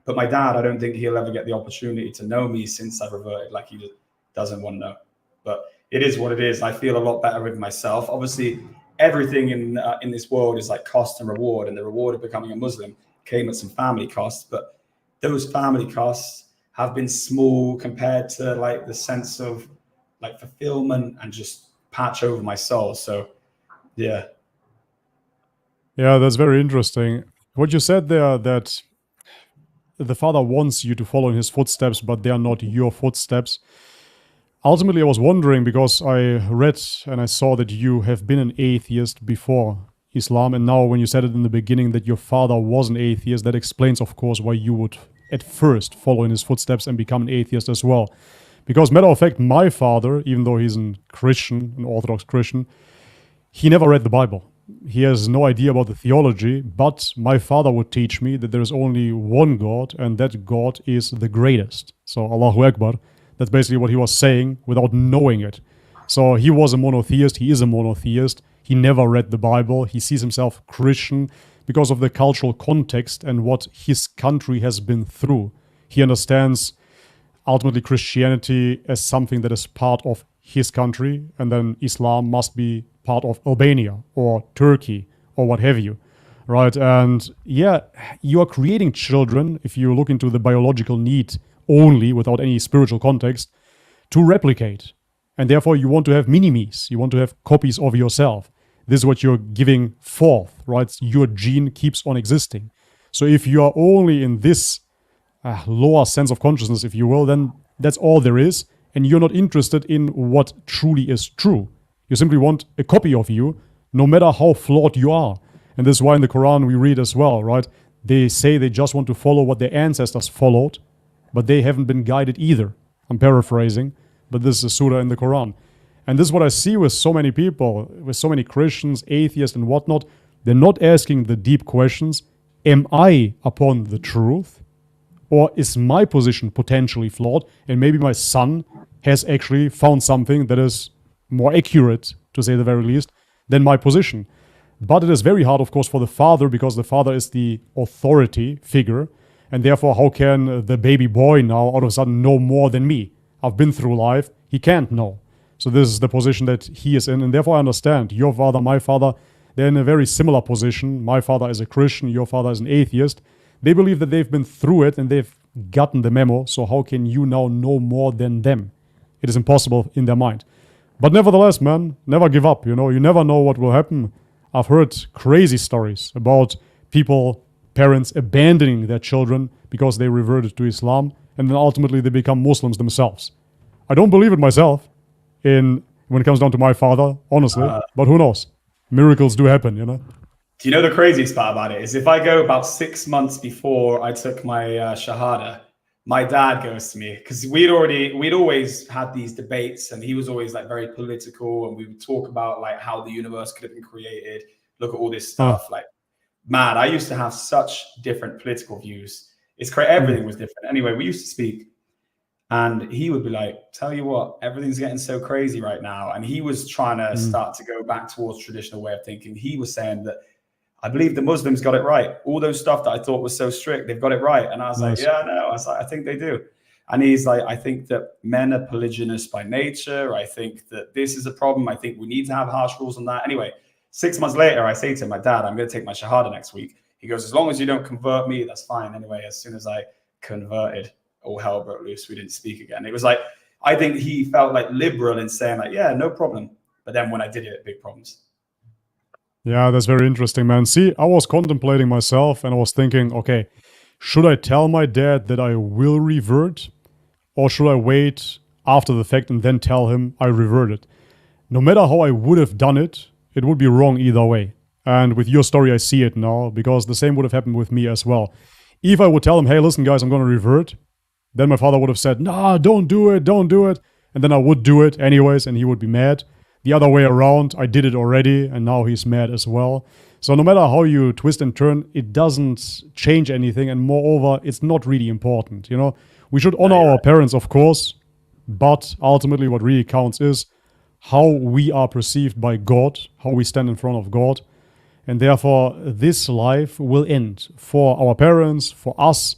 S3: But my dad, I don't think he'll ever get the opportunity to know me since I've reverted. Like, he just doesn't want to know. But it is what it is. I feel a lot better with myself. Obviously, everything in this world is like cost and reward, and the reward of becoming a Muslim came at some family costs, but those family costs have been small compared to like the sense of like fulfillment and just patch over my soul. So yeah, that's very interesting what you said there, that the Father wants you to follow in his footsteps, but they are not your footsteps. Ultimately, I was wondering, because I read and I saw that you have been an atheist before Islam, and now when you said it in the beginning that your father was an atheist, that explains, of course, why you would at first follow in his footsteps and become an atheist as well. Because, matter of fact, my father, even though he's a Christian, an Orthodox Christian, he never read the Bible. He has no idea about the theology, but my father would teach me that there is only one God, and that God is the greatest. So, Allahu Akbar. That's basically what he was saying without knowing it. So he was a monotheist, he is a monotheist, he never read the Bible, he sees himself Christian because of the cultural context and what his country has been through. He understands
S2: ultimately Christianity as something that is part of his country, and then Islam must be part of Albania or Turkey or what have you, right? And yeah, you are creating children, if you look into the biological need only without any spiritual context, to replicate. And therefore you want to have mini-me's, you want to have copies of yourself. This is what you're giving forth, right? Your gene keeps on existing. So if you are only in this lower sense of consciousness, if you will, then that's all there is. And you're not interested in what truly is true. You simply want a copy of you, no matter how flawed you are. And this is why in the Quran we read as well, right? They say they just want to follow what their ancestors followed, but they haven't been guided either. I'm paraphrasing, but this is a surah in the Quran. And this is what I see with so many people, with so many Christians, atheists and whatnot. They're not asking the deep questions. Am I upon the truth? Or is my position potentially flawed? And maybe my son has actually found something that is more accurate, to say the very least, than my position. But it is very hard, of course, for the father, because the father is the authority figure. And therefore, how can the baby boy now all of a sudden know more than me? I've been through life. He can't know. So this is the position that he is in. And therefore, I understand your father, my father, they're in a very similar position. My father is a Christian. Your father is an atheist. They believe that they've been through it and they've gotten the memo. So how can you now know more than them? It is impossible in their mind. But nevertheless, man, never give up. You know, you never know what will happen. I've heard crazy stories about people, parents abandoning their children because they reverted to Islam, and then ultimately they become Muslims themselves. I don't believe it myself when it comes down to my father, honestly, but who knows? Miracles do happen, you know?
S3: Do you know the craziest part about it is if I go about 6 months before I took my Shahada, my dad goes to me, because we'd always had these debates, and he was always like very political, and we would talk about like how the universe could have been created, look at all this stuff. Like, man, I used to have such different political views. It's crazy. Everything was different. Anyway, we used to speak, and he would be like, tell you what, everything's getting so crazy right now. And he was trying to start to go back towards traditional way of thinking. He was saying that I believe the Muslims got it right. All those stuff that I thought was so strict, they've got it right. And I was like, yeah, no. I was like, I think they do. And he's like, I think that men are polygynous by nature. I think that this is a problem. I think we need to have harsh rules on that. Anyway, 6 months later, I say to my dad, I'm going to take my Shahada next week. He goes, as long as you don't convert me, that's fine. Anyway, as soon as I converted, all hell broke loose. We didn't speak again. It was like, I think he felt like liberal in saying like, yeah, no problem. But then when I did it, big problems.
S2: Yeah, that's very interesting, man. See, I was contemplating myself and I was thinking, okay, should I tell my dad that I will revert? Or should I wait after the fact and then tell him I reverted? No matter how I would have done it, it would be wrong either way. And with your story, I see it now, because the same would have happened with me as well. If I would tell him, hey, listen, guys, I'm going to revert, then my father would have said, nah, don't do it. And then I would do it anyways, and he would be mad. The other way around, I did it already, and now he's mad as well. So no matter how you twist and turn, it doesn't change anything, and moreover, it's not really important, you know? We should honor our parents, of course, but ultimately what really counts is how we are perceived by God, how we stand in front of God, and therefore this life will end. For our parents, for us,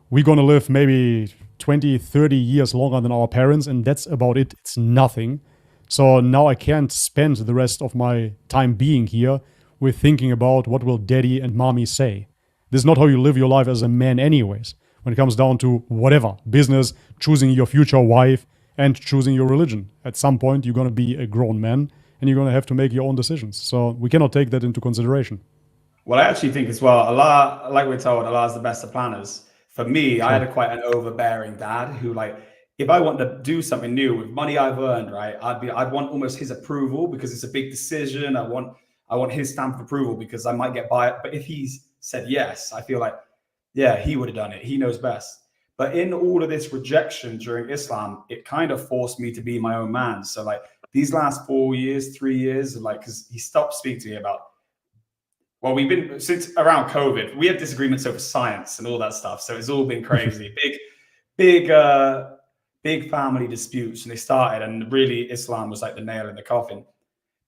S2: we're going to live maybe 20, 30 years longer than our parents, and that's about it. It's nothing. So now I can't spend the rest of my time being here with thinking about what will daddy and mommy say. This is not how you live your life as a man anyways. When it comes down to whatever, business, choosing your future wife, and choosing your religion. At some point, you're going to be a grown man, and you're going to have to make your own decisions. So we cannot take that into consideration.
S3: Well, I actually think as well, Allah, like we're told, Allah is the best of planners. For me, I had quite an overbearing dad who, like, if I want to do something new with money I've earned, right, I'd want almost his approval because it's a big decision. I want his stamp of approval because I might get by it. But if he's said yes, I feel like, yeah, he would have done it. He knows best. But in all of this rejection during Islam, it kind of forced me to be my own man. So like these last 4 years, 3 years, like, because he stopped speaking to me about, well, we've been, since around COVID, we had disagreements over science and all that stuff. So it's all been crazy. big family disputes, and they started, and really Islam was like the nail in the coffin.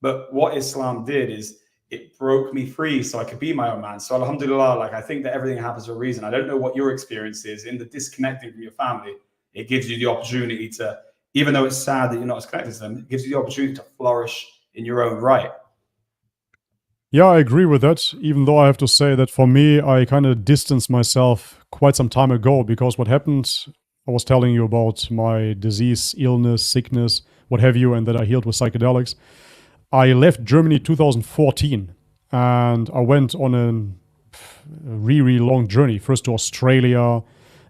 S3: But what Islam did is it broke me free so I could be my own man. So alhamdulillah, like I think that everything happens for a reason. I don't know what your experience is in the disconnecting from your family, it gives you the opportunity to, even though it's sad that you're not as connected to them, it gives you the opportunity to flourish in your own right.
S2: Yeah, I agree with that, even though I have to say that for me, I kind of distanced myself quite some time ago, because what happened, I was telling you about my disease, illness, sickness, what have you, and that I healed with psychedelics. I left Germany 2014, and I went on a really long journey, first to Australia,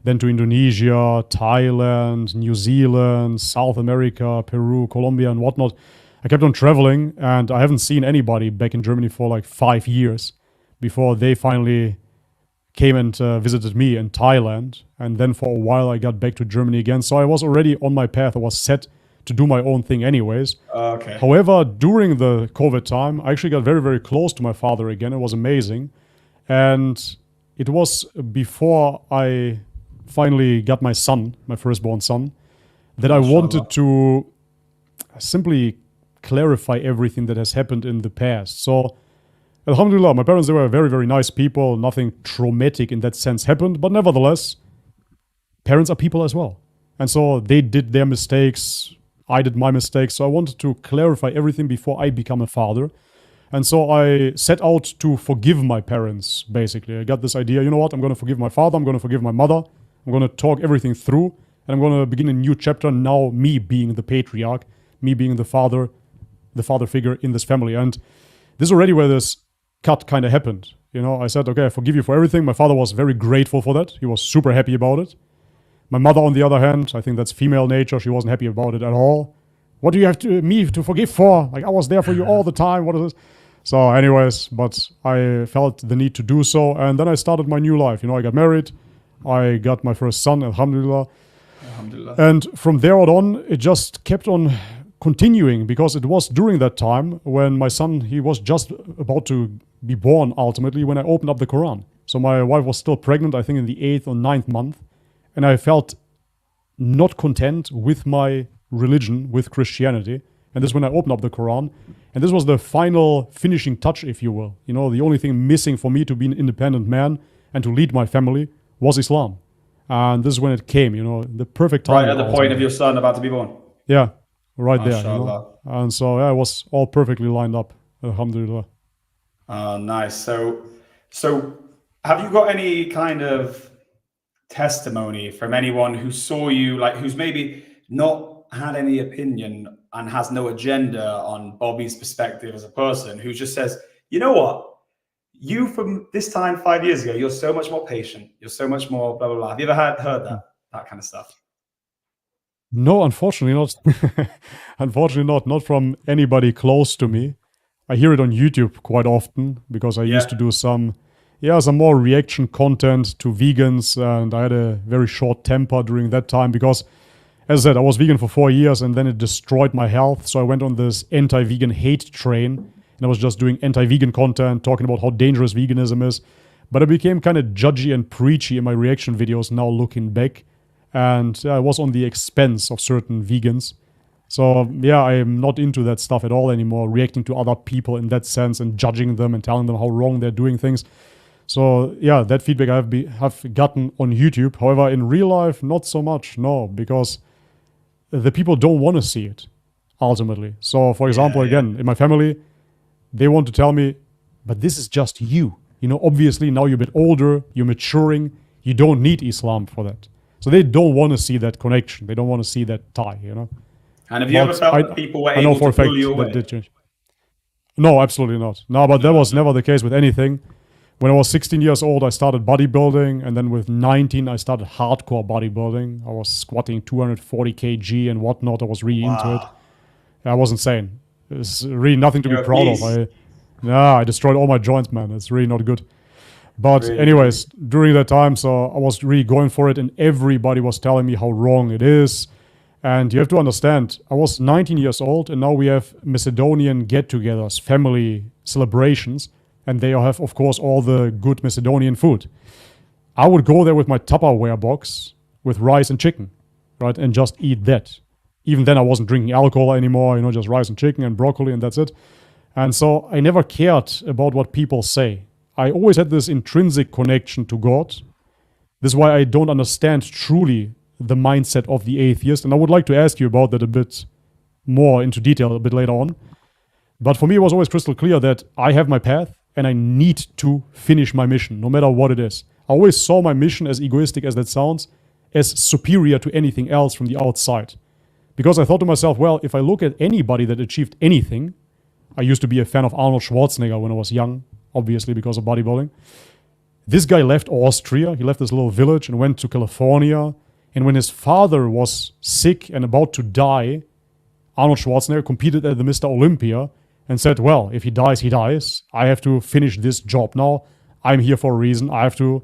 S2: then to Indonesia, Thailand, New Zealand, South America, Peru, Colombia, and whatnot. I kept on traveling, and I haven't seen anybody back in Germany for like 5 years before they finally came and visited me in Thailand. And then for a while I got back to Germany again. So I was already on my path. I was set to do my own thing anyways.
S3: Okay.
S2: However, during the COVID time, I actually got very, very close to my father again. It was amazing. And it was before I finally got my son, my firstborn son, that I wanted to simply clarify everything that has happened in the past. So, alhamdulillah, my parents, they were very, very nice people. Nothing traumatic in that sense happened. But nevertheless, parents are people as well. And so they did their mistakes. I did my mistakes. So I wanted to clarify everything before I become a father. And so I set out to forgive my parents, basically. I got this idea, you know what, I'm going to forgive my father, I'm going to forgive my mother, I'm going to talk everything through, and I'm going to begin a new chapter, now me being the patriarch, me being the father figure in this family. And this is already where this cut kind of happened. You know, I said, okay, I forgive you for everything. My father was very grateful for that. He was super happy about it. My mother, on the other hand, I think that's female nature. She wasn't happy about it at all. What do you have me to forgive for? Like, I was there for you all the time. What is this? So anyways, but I felt the need to do so. And then I started my new life. You know, I got married. I got my first son, alhamdulillah.
S3: Alhamdulillah.
S2: And from there on, it just kept on continuing, because it was during that time when my son, he was just about to be born ultimately, when I opened up the Quran. So my wife was still pregnant, I think in the 8th or 9th month. And I felt not content with my religion, with Christianity. And this is when I opened up the Quran. And this was the final finishing touch, if you will. You know, the only thing missing for me to be an independent man and to lead my family was Islam. And this is when it came, you know, the perfect time.
S3: Right at the point of your son about to be born.
S2: Yeah, right there. You know? And so yeah, it was all perfectly lined up, alhamdulillah.
S3: Nice. So have you got any kind of testimony from anyone who saw you, like who's maybe not had any opinion and has no agenda on Bobby's perspective as a person, who just says, you know what, you from this time 5 years ago, you're so much more patient, you're so much more blah, blah, blah. Have you ever heard that kind of stuff?
S2: No, unfortunately not. Unfortunately not from anybody close to me. I hear it on YouTube quite often, because I used to do some more reaction content to vegans, and I had a very short temper during that time, because as I said, I was vegan for 4 years and then it destroyed my health. So I went on this anti-vegan hate train, and I was just doing anti-vegan content, talking about how dangerous veganism is. But I became kind of judgy and preachy in my reaction videos now looking back. And I was on the expense of certain vegans. So yeah, I am not into that stuff at all anymore, reacting to other people in that sense and judging them and telling them how wrong they're doing things. So yeah, that feedback I have gotten on YouTube. However, in real life, not so much, no, because the people don't want to see it, ultimately. So for example, again, in my family, they want to tell me, but this is just you. You know, obviously now you're a bit older, you're maturing, you don't need Islam for that. So they don't want to see that connection. They don't want to see that tie, you know.
S3: And have you ever felt that people were able to pull you away?
S2: That did change. No, absolutely not. No, but that was never the case with anything. When I was 16 years old, I started bodybuilding, and then with 19, I started hardcore bodybuilding. I was squatting 240 kg and whatnot. I was really into it. I was insane. It's really nothing to be proud of. I destroyed all my joints, man. It's really not good. But really? Anyways, during that time, so I was really going for it, and everybody was telling me how wrong it is. And you have to understand, I was 19 years old, and now we have Macedonian get-togethers, family celebrations, and they have, of course, all the good Macedonian food. I would go there with my Tupperware box with rice and chicken, right, and just eat that. Even then, I wasn't drinking alcohol anymore, you know, just rice and chicken and broccoli, and that's it. And so I never cared about what people say. I always had this intrinsic connection to God. This is why I don't understand truly the mindset of the atheist. And I would like to ask you about that a bit more into detail a bit later on. But for me, it was always crystal clear that I have my path and I need to finish my mission, no matter what it is. I always saw my mission, as egoistic as that sounds, as superior to anything else from the outside. Because I thought to myself, well, if I look at anybody that achieved anything, I used to be a fan of Arnold Schwarzenegger when I was young, obviously because of bodybuilding. This guy left Austria, he left this little village and went to California. And when his father was sick and about to die, Arnold Schwarzenegger competed at the Mr. Olympia and said, well, if he dies, he dies. I have to finish this job now. I'm here for a reason. I have to,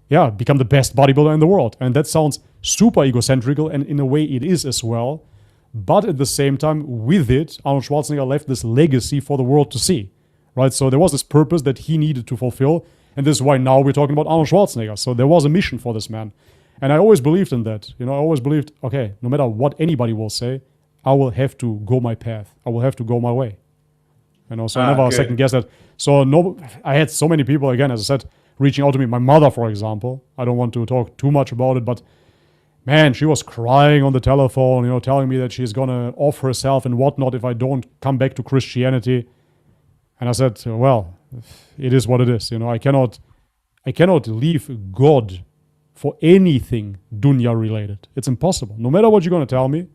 S2: become the best bodybuilder in the world. And that sounds super egocentrical, and in a way it is as well. But at the same time, with it, Arnold Schwarzenegger left this legacy for the world to see, right? So there was this purpose that he needed to fulfill. And this is why now we're talking about Arnold Schwarzenegger. So there was a mission for this man. And I always believed in that. I always believed, okay, no matter what anybody will say, I will have to go my path. I will have to go my way. So I never second guessed that. So I had so many people, again, as I said, reaching out to me. My mother, for example, I don't want to talk too much about it, but man, she was crying on the telephone, telling me that she's going to off herself and whatnot if I don't come back to Christianity. And I said, well, it is what it is. I cannot leave God for anything dunya related. It's impossible. No matter what you're going to tell me,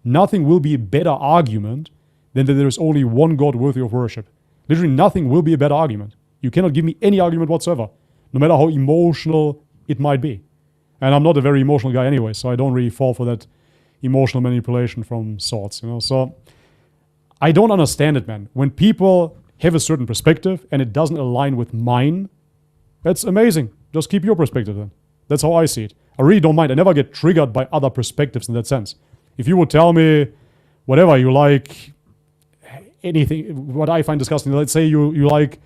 S2: nothing will be a better argument than that there is only one God worthy of worship. Literally nothing will be a better argument. You cannot give me any argument whatsoever, no matter how emotional it might be. And I'm not a very emotional guy anyway, so I don't really fall for that emotional manipulation from sorts, So I don't understand it, man. When people have a certain perspective and it doesn't align with mine, that's amazing. Just keep your perspective then. That's how I see it. I really don't mind. I never get triggered by other perspectives in that sense. If you would tell me whatever you like, anything, what I find disgusting, let's say you like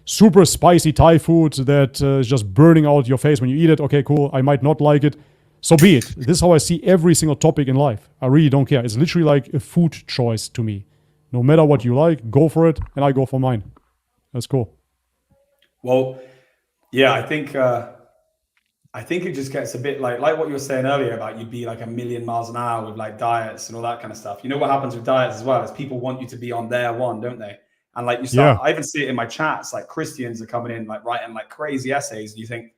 S2: super spicy Thai food that is just burning out your face when you eat it. Okay, cool. I might not like it. So be it. This is how I see every single topic in life. I really don't care. It's literally like a food choice to me. No matter what you like, go for it, and I go for mine. That's cool.
S3: Well, yeah, I think it just gets a bit like what you were saying earlier about you'd be like a million miles an hour with like diets and all that kind of stuff. You know what happens with diets as well is people want you to be on their one, don't they? And like you start, I even see it in my chats, like Christians are coming in, like writing like crazy essays. And you think,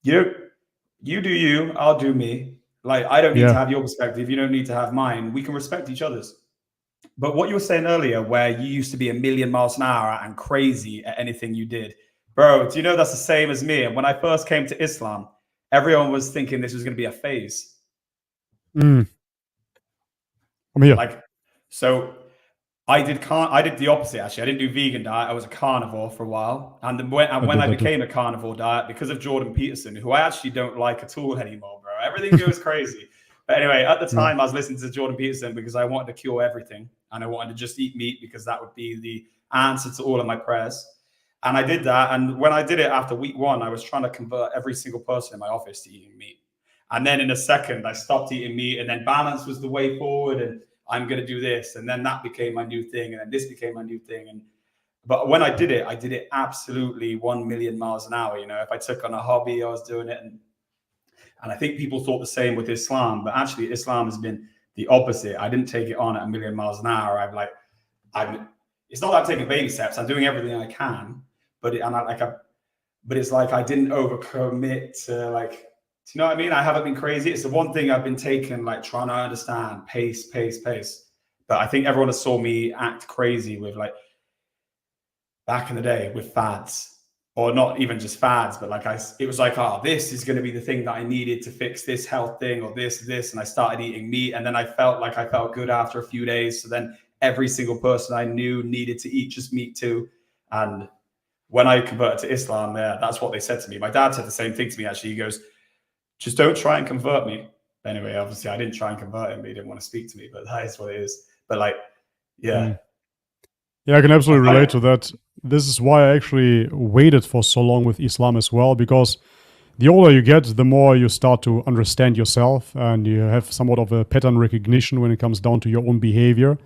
S3: you do you, I'll do me. Like, I don't need to have your perspective. You don't need to have mine. We can respect each other's. But what you were saying earlier, where you used to be a million miles an hour and crazy at anything you did, bro, do you know that's the same as me? And when I first came to Islam, everyone was thinking this was going to be a phase.
S2: I'm here.
S3: So I did the opposite, actually. I didn't do vegan diet. I was a carnivore for a while. And then when I became a carnivore diet, because of Jordan Peterson, who I actually don't like at all anymore, bro. Everything goes crazy. But anyway, at the time, I was listening to Jordan Peterson because I wanted to cure everything. And I wanted to just eat meat because that would be the answer to all of my prayers. And I did that. And when I did it after week 1, I was trying to convert every single person in my office to eating meat. And then in a second, I stopped eating meat. And then balance was the way forward. And I'm going to do this. And then that became my new thing. And then this became my new thing. But when I did it absolutely 1 million miles an hour. If I took on a hobby, I was doing it. And I think people thought the same with Islam. But actually, Islam has been the opposite. I didn't take it on at 1 million miles an hour. It's not that I'm taking baby steps. I'm doing everything I can. But it's like I didn't overcommit to like, do you know what I mean? I haven't been crazy. It's the one thing I've been taking, like trying to understand pace. But I think everyone saw me act crazy with like back in the day with fads, or not even just fads, but like it was like, this is going to be the thing that I needed to fix this health thing or this. And I started eating meat, and then I felt good after a few days. So then every single person I knew needed to eat just meat too. And when I converted to Islam, that's what they said to me. My dad said the same thing to me, actually. He goes, just don't try and convert me. Anyway, obviously, I didn't try and convert him. He didn't want to speak to me, but that is what it is. But like, yeah.
S2: Yeah, I can absolutely relate to that. This is why I actually waited for so long with Islam as well, because the older you get, the more you start to understand yourself, and you have somewhat of a pattern recognition when it comes down to your own behavior.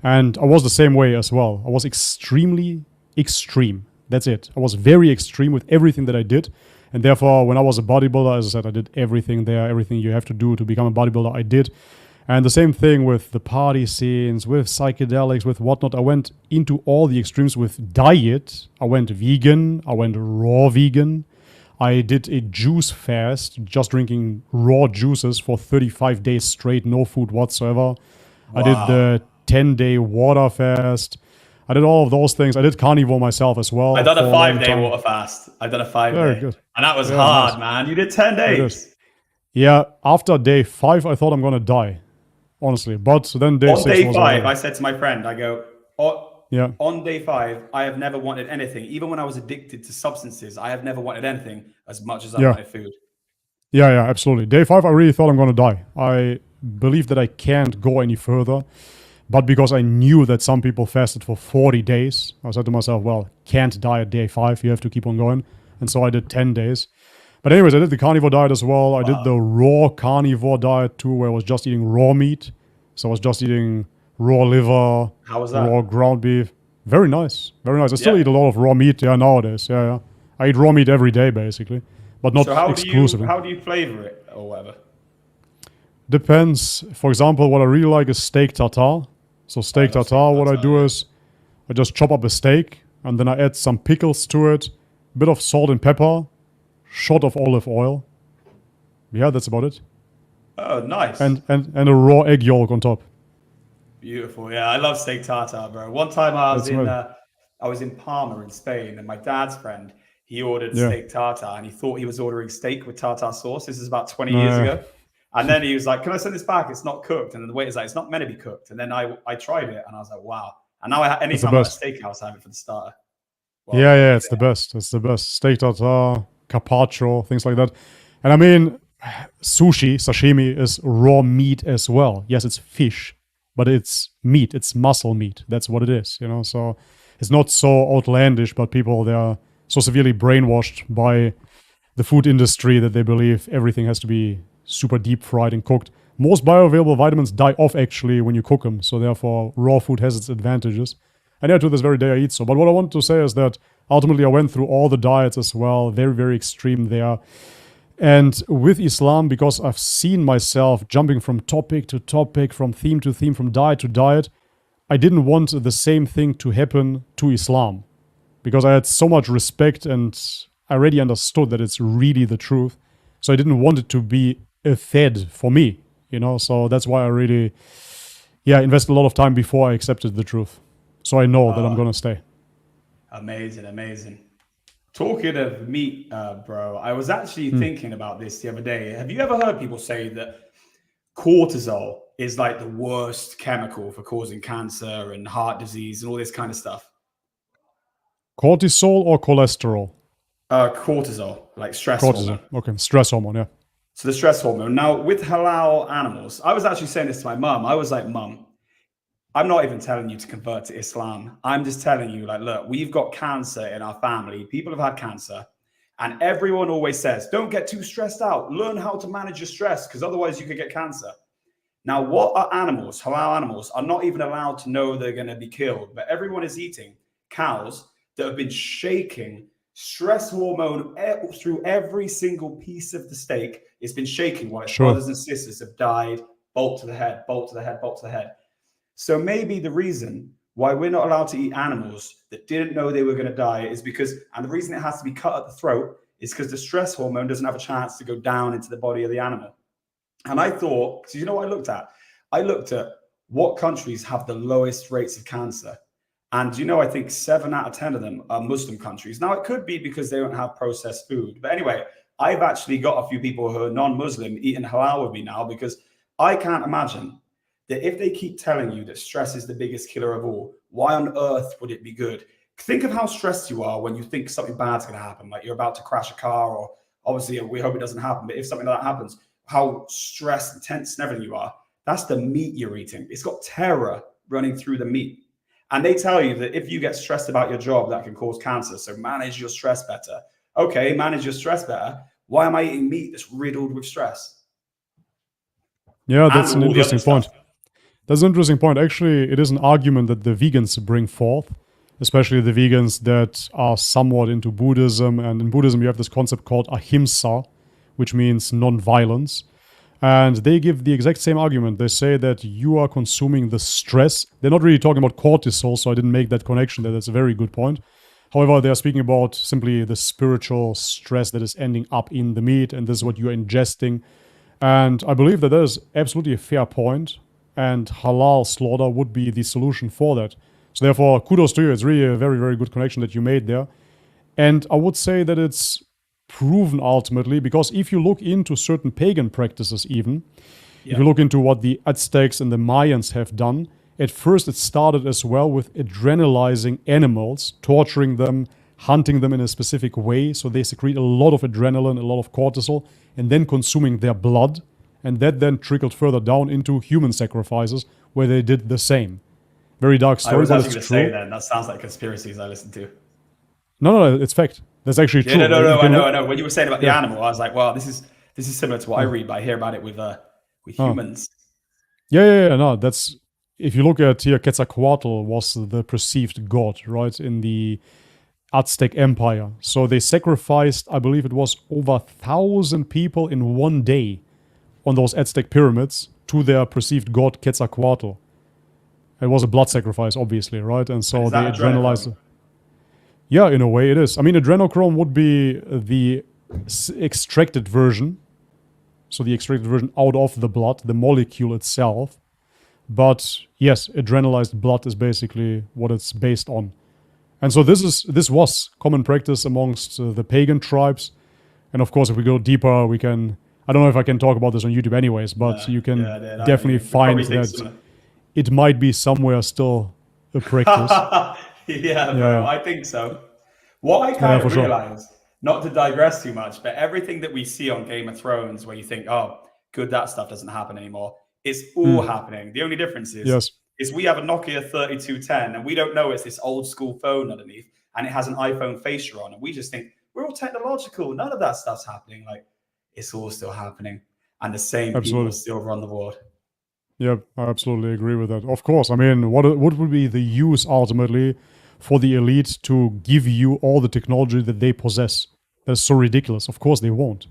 S2: And I was the same way as well. I was extremely extreme. That's it. I was very extreme with everything that I did. And therefore, when I was a bodybuilder, as I said, I did everything there, everything you have to do to become a bodybuilder, I did. And the same thing with the party scenes, with psychedelics, with whatnot. I went into all the extremes with diet. I went vegan. I went raw vegan. I did a juice fast, just drinking raw juices for 35 days straight, no food whatsoever. Wow. I did the 10-day water fast. I did all of those things. I did carnivore myself as well.
S3: I done a 5-day water fast. I done a 5-day.
S2: Very good.
S3: And that was hard, man. You did 10 days.
S2: Yeah, after day 5, I thought I'm going to die. Honestly, but then day 6
S3: day
S2: was
S3: 5, I said to my friend, I go,
S2: yeah.
S3: On day 5, I have never wanted anything. Even when I was addicted to substances, I have never wanted anything as much as I wanted food.
S2: Yeah, absolutely. Day 5, I really thought I'm going to die. I believe that I can't go any further. But because I knew that some people fasted for 40 days, I said to myself, well, can't die at day 5. You have to keep on going. And so I did 10 days. But anyways, I did the carnivore diet as well. I did the raw carnivore diet too, where I was just eating raw meat. So I was just eating raw liver,
S3: how was that?
S2: Raw ground beef. Very nice. Very nice. I still eat a lot of raw meat nowadays. Yeah. I eat raw meat every day, basically. But not exclusively.
S3: How do you flavor it or whatever?
S2: Depends. For example, what I really like is steak tartare. So steak tartare, what I do is I just chop up a steak and then I add some pickles to it, a bit of salt and pepper, shot of olive oil. Yeah, that's about it.
S3: Oh, nice.
S2: And a raw egg yolk on top.
S3: Beautiful. Yeah, I love steak tartare, bro. One time I was in Palma in Spain, and my dad's friend, he ordered steak tartare, and he thought he was ordering steak with tartare sauce. This is about 20 years ago. And then he was like, "Can I send this back? It's not cooked." And then the waiter's like, "It's not meant to be cooked." And then I tried it, and I was like, "Wow!" And now anytime I'm at a steakhouse, I have it for the starter.
S2: Well, yeah, it's the best. It's the best. Steak tartare, carpaccio, things like that. And I mean, sashimi is raw meat as well. Yes, it's fish, but it's meat. It's muscle meat. That's what it is, So it's not so outlandish, but people, they are so severely brainwashed by the food industry that they believe everything has to be super deep fried and cooked. Most bioavailable vitamins die off actually when you cook them. So therefore, raw food has its advantages. And to this very day I eat so. But what I want to say is that ultimately I went through all the diets as well. Very, very extreme there. And with Islam, because I've seen myself jumping from topic to topic, from theme to theme, from diet to diet, I didn't want the same thing to happen to Islam. Because I had so much respect and I already understood that it's really the truth. So I didn't want it to be a fad for me, So that's why I really, invested a lot of time before I accepted the truth. So I know that I'm going to stay.
S3: Amazing. Talking of meat, bro, I was actually thinking about this the other day. Have you ever heard people say that cortisol is like the worst chemical for causing cancer and heart disease and all this kind of stuff?
S2: Cortisol or cholesterol?
S3: Cortisol, like stress hormone.
S2: Okay, stress hormone, yeah.
S3: So the stress hormone. Now, with halal animals, I was actually saying this to my mum. I was like, "Mum, I'm not even telling you to convert to Islam. I'm just telling you, like, look, we've got cancer in our family. People have had cancer. And everyone always says, don't get too stressed out. Learn how to manage your stress, because otherwise you could get cancer." Now, what are animals? Halal animals are not even allowed to know they're going to be killed. But everyone is eating cows that have been shaking stress hormone through every single piece of the steak. It's been shaking while its brothers and sisters have died. Bolt to the head, bolt to the head, bolt to the head. So maybe the reason why we're not allowed to eat animals that didn't know they were going to die is because, and the reason it has to be cut at the throat is because the stress hormone doesn't have a chance to go down into the body of the animal. And I thought, so you know what I looked at? I looked at what countries have the lowest rates of cancer. And I think 7 out of 10 of them are Muslim countries. Now, it could be because they don't have processed food. But anyway, I've actually got a few people who are non-Muslim eating halal with me now, because I can't imagine that if they keep telling you that stress is the biggest killer of all, why on earth would it be good? Think of how stressed you are when you think something bad's going to happen, like you're about to crash a car, or obviously we hope it doesn't happen, but if something like that happens, how stressed and tense and everything you are. That's the meat you're eating. It's got terror running through the meat. And they tell you that if you get stressed about your job, that can cause cancer. So manage your stress better. Okay, manage your stress better. Why am I eating meat that's riddled with stress?
S2: Yeah, that's an interesting point. That's an interesting point. Actually, it is an argument that the vegans bring forth. especially the vegans that are somewhat into Buddhism. And in Buddhism, you have this concept called ahimsa, which means non-violence. And they give the exact same argument. They say that you are consuming the stress. They're not really talking about cortisol, so I didn't make that connection there. That's a very good point. However, they are speaking about simply the spiritual stress that is ending up in the meat, and this is what you are ingesting. And I believe that is absolutely a fair point, and halal slaughter would be the solution for that. So therefore, kudos to you. It's really a very, very good connection that you made there. And I would say that it's proven ultimately, because if you look into certain pagan practices even, if you look into what the Aztecs and the Mayans have done, at first it started as well with adrenalizing animals, torturing them, hunting them in a specific way, so they secrete a lot of adrenaline, a lot of cortisol, and then consuming their blood, and that then trickled further down into human sacrifices, where they did the same. Very dark story, but it's true. I was actually going to say then,
S3: that sounds like conspiracies I listened to.
S2: No, it's fact. That's actually true.
S3: No, I know. When you were saying about the animal, I was like, well, this is similar to what I read, but I hear about it with humans.
S2: No, that's, if you look at here, Quetzalcoatl was the perceived god, right, in the Aztec Empire. So they sacrificed, I believe it was over 1,000 people in one day on those Aztec pyramids to their perceived god Quetzalcoatl. It was a blood sacrifice, obviously, right? And so they adrenalized. Yeah, in a way it is. I mean, adrenochrome would be the extracted version. So the extracted version out of the blood, the molecule itself. But yes, adrenalized blood is basically what it's based on. And so this was common practice amongst the pagan tribes. And of course, if we go deeper, we can, I don't know if I can talk about this on YouTube anyways, but you can definitely find that it might be somewhere still a practice.
S3: Bro, I think so. What I kind of realize, not to digress too much, but everything that we see on Game of Thrones, where you think, oh, good, that stuff doesn't happen anymore, it's all happening. The only difference is we have a Nokia 3210 and we don't know it's this old school phone underneath and it has an iPhone facial on, and we just think we're all technological. None of that stuff's happening. Like, it's all still happening, and the same people still run the world.
S2: Yep, I absolutely agree with that. Of course, I mean, what would be the use ultimately for the elite to give you all the technology that they possess? That's so ridiculous. Of course they won't.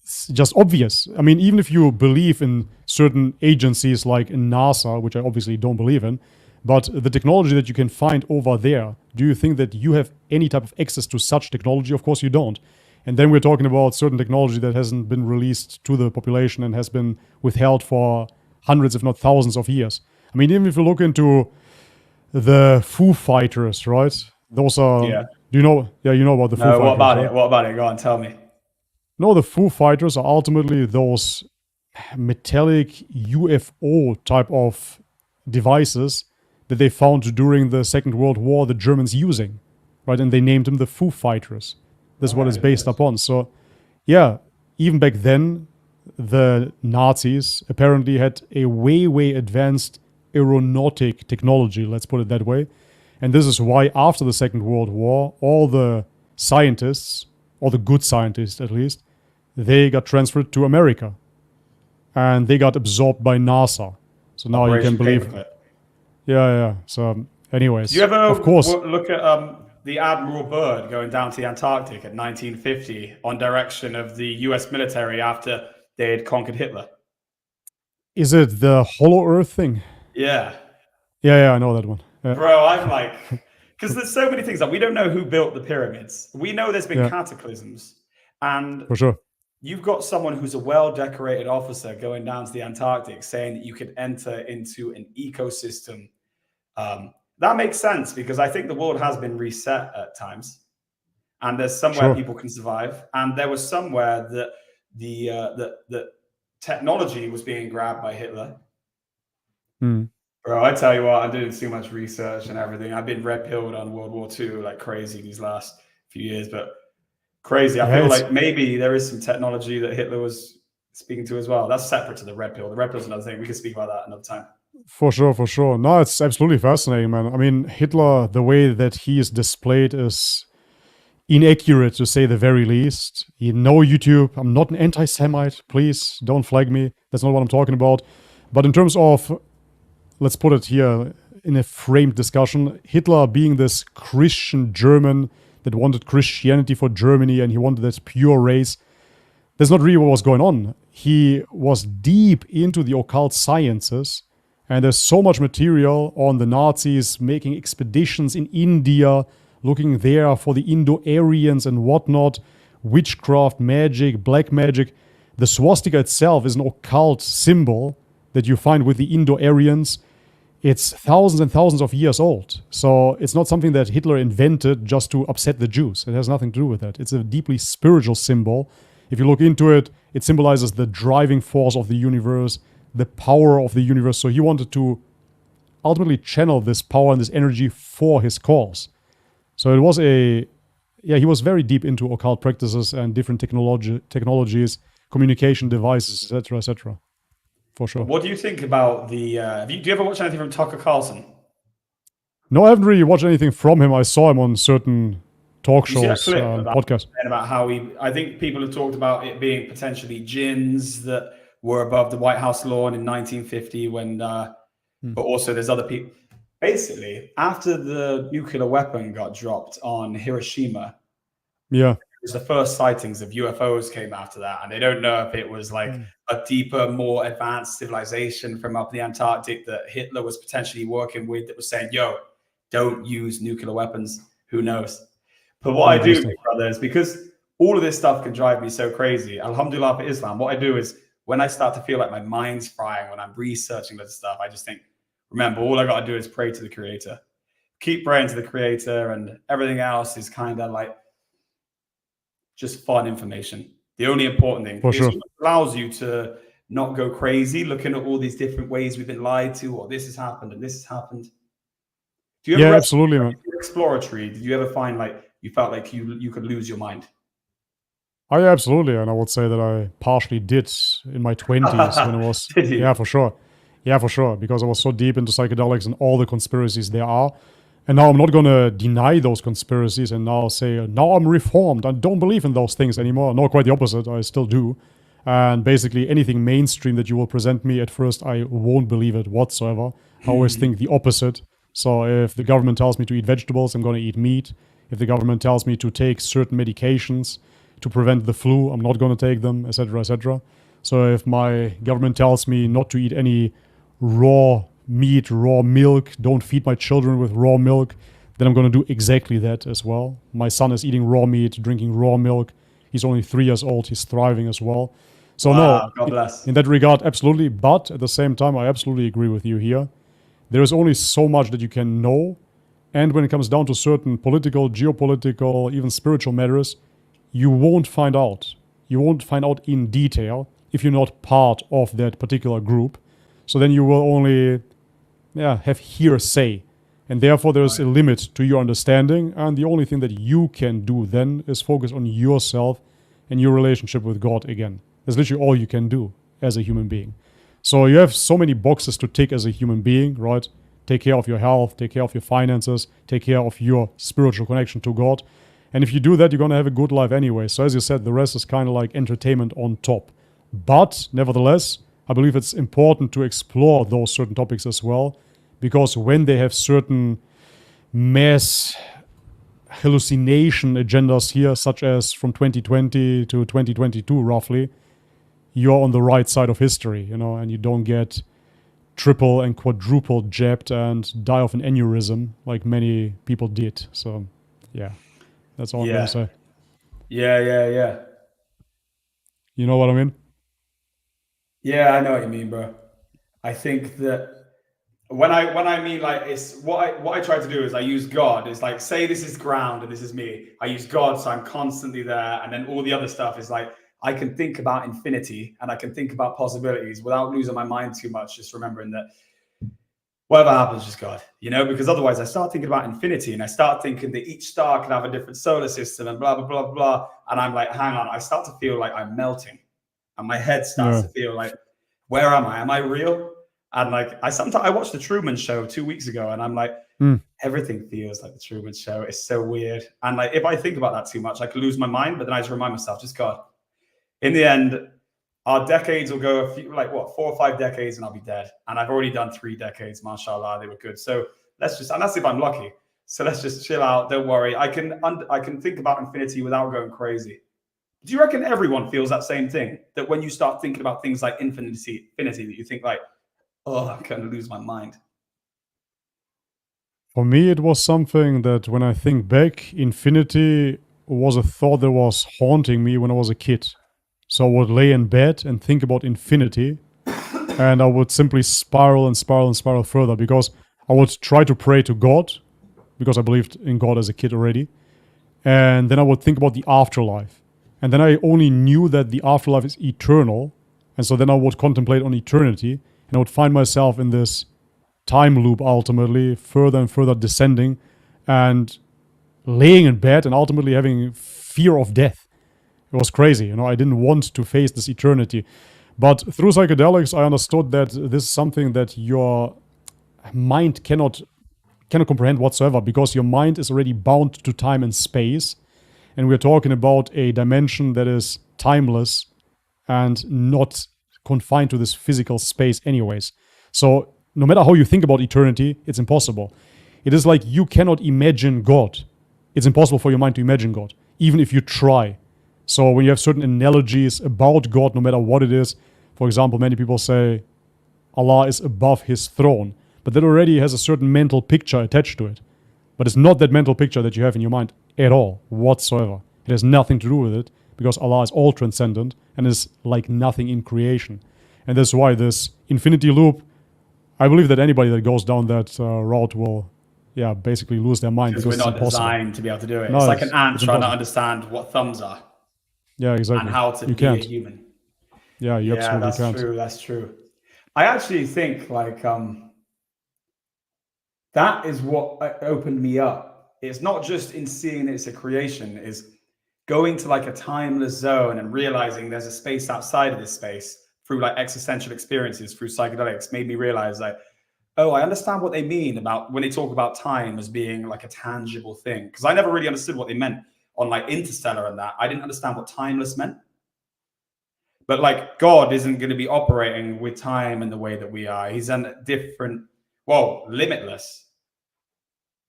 S2: It's just obvious. I mean, even if you believe in certain agencies like in NASA, which I obviously don't believe in, but the technology that you can find over there, do you think that you have any type of access to such technology? Of course you don't. And then we're talking about certain technology that hasn't been released to the population and has been withheld for hundreds, if not thousands of years. I mean, even if you look into the Foo Fighters, right? Those are, do you know? Yeah, you know about the Foo Fighters.
S3: What about
S2: right?
S3: it? What about it? Go on, tell me.
S2: No, the Foo Fighters are ultimately those metallic UFO type of devices that they found during the Second World War, the Germans using, right? And they named them the Foo Fighters. That's what it's based upon. So, yeah, even back then, the Nazis apparently had a way advanced aeronautic technology, let's put it that way. And this is why after the Second World War, all the scientists, or the good scientists at least, they got transferred to America. And they got absorbed by NASA. So now you can believe... Yeah. So anyways,
S3: do you ever
S2: of course,
S3: look at the Admiral Byrd going down to the Antarctic at 1950 on direction of the US military after they had conquered Hitler?
S2: Is it the Hollow Earth thing?
S3: Yeah,
S2: I know that one. Yeah.
S3: Bro, I'm like, because there's so many things that we don't know who built the pyramids. We know there's been cataclysms, and
S2: for sure,
S3: you've got someone who's a well-decorated officer going down to the Antarctic saying that you could enter into an ecosystem. That makes sense, because I think the world has been reset at times, and there's somewhere people can survive, and there was somewhere that the technology was being grabbed by Hitler. Bro, I tell you what, I'm doing too much research and everything. I've been red-pilled on World War II like crazy these last few years, but crazy. I feel like maybe there is some technology that Hitler was speaking to as well. That's separate to the red pill. The red pill is another thing. We can speak about that another time.
S2: For sure. No, it's absolutely fascinating, man. I mean, Hitler, the way that he is displayed is inaccurate, to say the very least. You know, YouTube, I'm not an anti-Semite. Please don't flag me. That's not what I'm talking about. But in terms of, let's put it here, in a framed discussion. Hitler being this Christian German that wanted Christianity for Germany and he wanted that pure race. That's not really what was going on. He was deep into the occult sciences, and there's so much material on the Nazis making expeditions in India, looking there for the Indo-Aryans and whatnot, witchcraft, magic, black magic. The swastika itself is an occult symbol that you find with the Indo-Aryans. It's thousands and thousands of years old. So it's not something that Hitler invented just to upset the Jews. It has nothing to do with that. It's a deeply spiritual symbol. If you look into it, it symbolizes the driving force of the universe, the power of the universe. So he wanted to ultimately channel this power and this energy for his cause. So it was he was very deep into occult practices and different technologies, communication devices, etc., etc. For sure.
S3: What do you think about the... do you ever watch anything from Tucker Carlson?
S2: No, I haven't really watched anything from him. I saw him on certain talk shows, podcasts.
S3: About how I think people have talked about it being potentially jinns that were above the White House lawn in 1950 when... But also there's other people... Basically, after the nuclear weapon got dropped on Hiroshima...
S2: Yeah.
S3: It was the first sightings of UFOs came after that, and they don't know if it was like a deeper, more advanced civilization from up the Antarctic that Hitler was potentially working with that was saying, yo, don't use nuclear weapons. Who knows? But what I do, brother, is because all of this stuff can drive me so crazy. Alhamdulillah for Islam. What I do is when I start to feel like my mind's frying, when I'm researching this stuff, I just think, remember, all I got to do is pray to the Creator. Keep praying to the Creator, and everything else is kind of like just fun information. The only important thing is it allows you to not go crazy looking at all these different ways we've been lied to, or this has happened and this has happened. Do you ever
S2: absolutely, man.
S3: Exploratory? Did you ever find like you felt like you could lose your mind?
S2: Oh, yeah, absolutely. And I would say that I partially did in my 20s when it was... Yeah, for sure. Yeah, for sure. Because I was so deep into psychedelics and all the conspiracies there are. And now I'm not going to deny those conspiracies and now say, now I'm reformed. I don't believe in those things anymore. No, quite the opposite. I still do. And basically anything mainstream that you will present me at first, I won't believe it whatsoever. I always think the opposite. So if the government tells me to eat vegetables, I'm going to eat meat. If the government tells me to take certain medications to prevent the flu, I'm not going to take them, etc., etc. So if my government tells me not to eat any raw meat, raw milk, don't feed my children with raw milk, then I'm going to do exactly that as well. My son is eating raw meat, drinking raw milk. He's only 3 years old. He's thriving as well. So
S3: wow, God bless.
S2: In that regard, absolutely. But at the same time, I absolutely agree with you here. There is only so much that you can know. And when it comes down to certain political, geopolitical, even spiritual matters, you won't find out. You won't find out in detail if you're not part of that particular group. So then you will only have hearsay. And therefore there's a limit to your understanding. And the only thing that you can do then is focus on yourself and your relationship with God again. That's literally all you can do as a human being. So you have so many boxes to tick as a human being, right? Take care of your health, take care of your finances, take care of your spiritual connection to God. And if you do that, you're going to have a good life anyway. So as you said, the rest is kind of like entertainment on top. But nevertheless, I believe it's important to explore those certain topics as well, because when they have certain mass hallucination agendas here, such as from 2020 to 2022 roughly, you're on the right side of history, and you don't get triple and quadruple jabbed and die of an aneurysm like many people did. So, yeah, that's all I'm going to say.
S3: Yeah.
S2: You know what I mean?
S3: Yeah, I know what you mean, bro. I think that when I mean like it's what I try to do is I use God. It's like, say this is ground and this is me. I use God, so I'm constantly there, and then all the other stuff is like I can think about infinity and I can think about possibilities without losing my mind too much. Just remembering that whatever happens, just God, because otherwise I start thinking about infinity and I start thinking that each star can have a different solar system and blah blah blah blah. And I'm like, hang on, I start to feel like I'm melting. And my head starts to feel like, where am I? Am I real? And like, I watched the Truman Show 2 weeks ago, and I'm like, everything feels like the Truman Show. It's so weird. And like, if I think about that too much, I could lose my mind. But then I just remind myself, just God. In the end, our decades will go a few, like what, 4 or 5 decades and I'll be dead. And I've already done 3 decades, mashallah, they were good. So let's just, and that's if I'm lucky. So let's just chill out. Don't worry. I can think about infinity without going crazy. Do you reckon everyone feels that same thing? That when you start thinking about things like infinity, that you think like, oh, I'm going to lose my mind.
S2: For me, it was something that when I think back, infinity was a thought that was haunting me when I was a kid. So I would lay in bed and think about infinity, and I would simply spiral and spiral and spiral further, because I would try to pray to God, because I believed in God as a kid already. And then I would think about the afterlife. And then I only knew that the afterlife is eternal. And so then I would contemplate on eternity, and I would find myself in this time loop, ultimately, further and further descending, and laying in bed and ultimately having fear of death. It was crazy. I didn't want to face this eternity. But through psychedelics, I understood that this is something that your mind cannot comprehend whatsoever, because your mind is already bound to time and space. And we're talking about a dimension that is timeless and not confined to this physical space anyways. So no matter how you think about eternity, it's impossible. It is like you cannot imagine God. It's impossible for your mind to imagine God, even if you try. So when you have certain analogies about God, no matter what it is, for example, many people say Allah is above his throne, but that already has a certain mental picture attached to it. But it's not that mental picture that you have in your mind at all, whatsoever. It has nothing to do with it, because Allah is all transcendent and is like nothing in creation. And that's why this infinity loop, I believe that anybody that goes down that route will, basically lose their mind.
S3: Because we're not designed to be able to do it. No, it's like an ant trying to understand what thumbs are.
S2: Yeah, exactly.
S3: And how to be a human.
S2: Yeah, you absolutely can't.
S3: True. That's true. I actually think like that is what opened me up. It's not just in seeing it's a creation, is going to like a timeless zone and realizing there's a space outside of this space through like existential experiences, through psychedelics, made me realize like, oh, I understand what they mean about when they talk about time as being like a tangible thing. Because I never really understood what they meant on like Interstellar and that. I didn't understand what timeless meant. But like God isn't going to be operating with time in the way that we are. He's a different, limitless.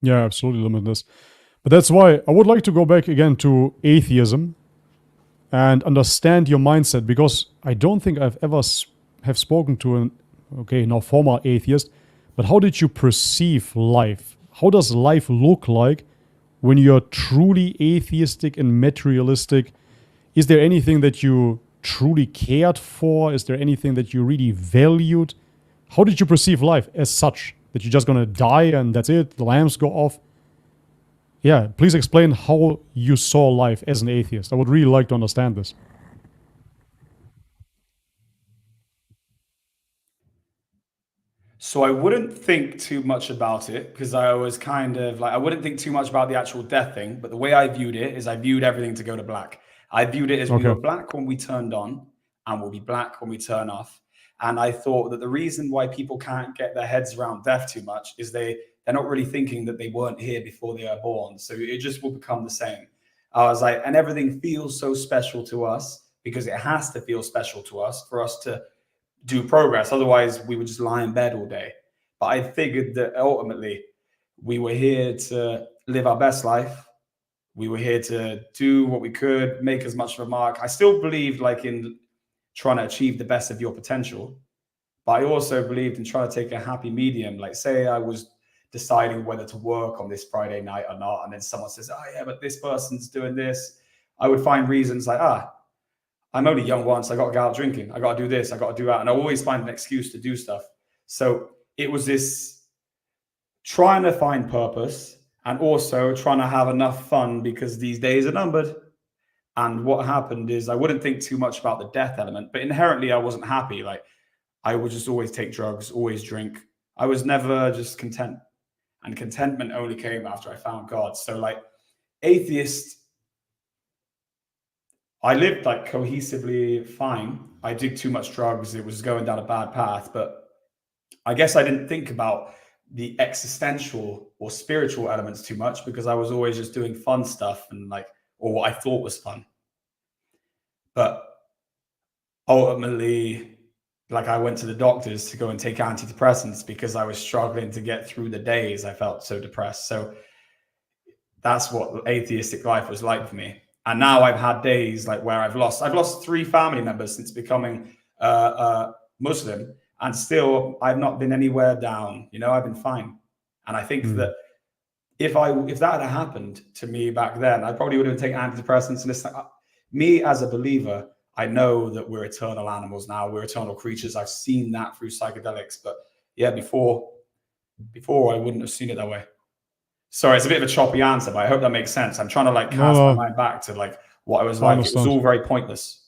S2: Yeah, absolutely limitless. But that's why I would like to go back again to atheism and understand your mindset, because I don't think I've ever have spoken to an former atheist. But how did you perceive life? How does life look like when you're truly atheistic and materialistic? Is there anything that you truly cared for? Is there anything that you really valued? How did you perceive life as such? That you're just going to die and that's it, the lamps go off? Yeah, please explain how you saw life as an atheist. I would really like to understand this.
S3: So I wouldn't think too much about it, because I was kind of like, I wouldn't think too much about the actual death thing. But the way I viewed it is I viewed everything to go to black. I viewed it as we were black when we turned on and we'll be black when we turn off. And I thought that the reason why people can't get their heads around death too much is they're not really thinking that they weren't here before they were born. So it just will become the same. I was like, and everything feels so special to us because it has to feel special to us for us to do progress. Otherwise, we would just lie in bed all day. But I figured that ultimately we were here to live our best life. We were here to do what we could, make as much of a mark. I still believed like in trying to achieve the best of your potential, but I also believed in trying to take a happy medium. Like say I was deciding whether to work on this Friday night or not, and then someone says, oh yeah, but this person's doing this. I would find reasons like, I'm only young once, I got to go out drinking, I got to do this, I got to do that. And I always find an excuse to do stuff. So it was this trying to find purpose and also trying to have enough fun, because these days are numbered. And what happened is I wouldn't think too much about the death element, but inherently I wasn't happy. Like I would just always take drugs, always drink. I was never just content. And contentment only came after I found God. So like atheist, I lived like cohesively fine. I did too much drugs. It was going down a bad path. But I guess I didn't think about the existential or spiritual elements too much, because I was always just doing fun stuff and like, or what I thought was fun. But ultimately, like, I went to the doctors to go and take antidepressants because I was struggling to get through the days. I felt so depressed. So that's what atheistic life was like for me. And now I've had days like where I've lost 3 family members since becoming Muslim, and still I've not been anywhere down. You know, I've been fine. And I think that if that had happened to me back then, I probably would have taken antidepressants. And it's like, me as a believer, I know that we're eternal animals now. We're eternal creatures. I've seen that through psychedelics. But yeah, before I wouldn't have seen it that way. Sorry, it's a bit of a choppy answer, but I hope that makes sense. I'm trying to like cast my mind back to like what I was like. It was all very pointless.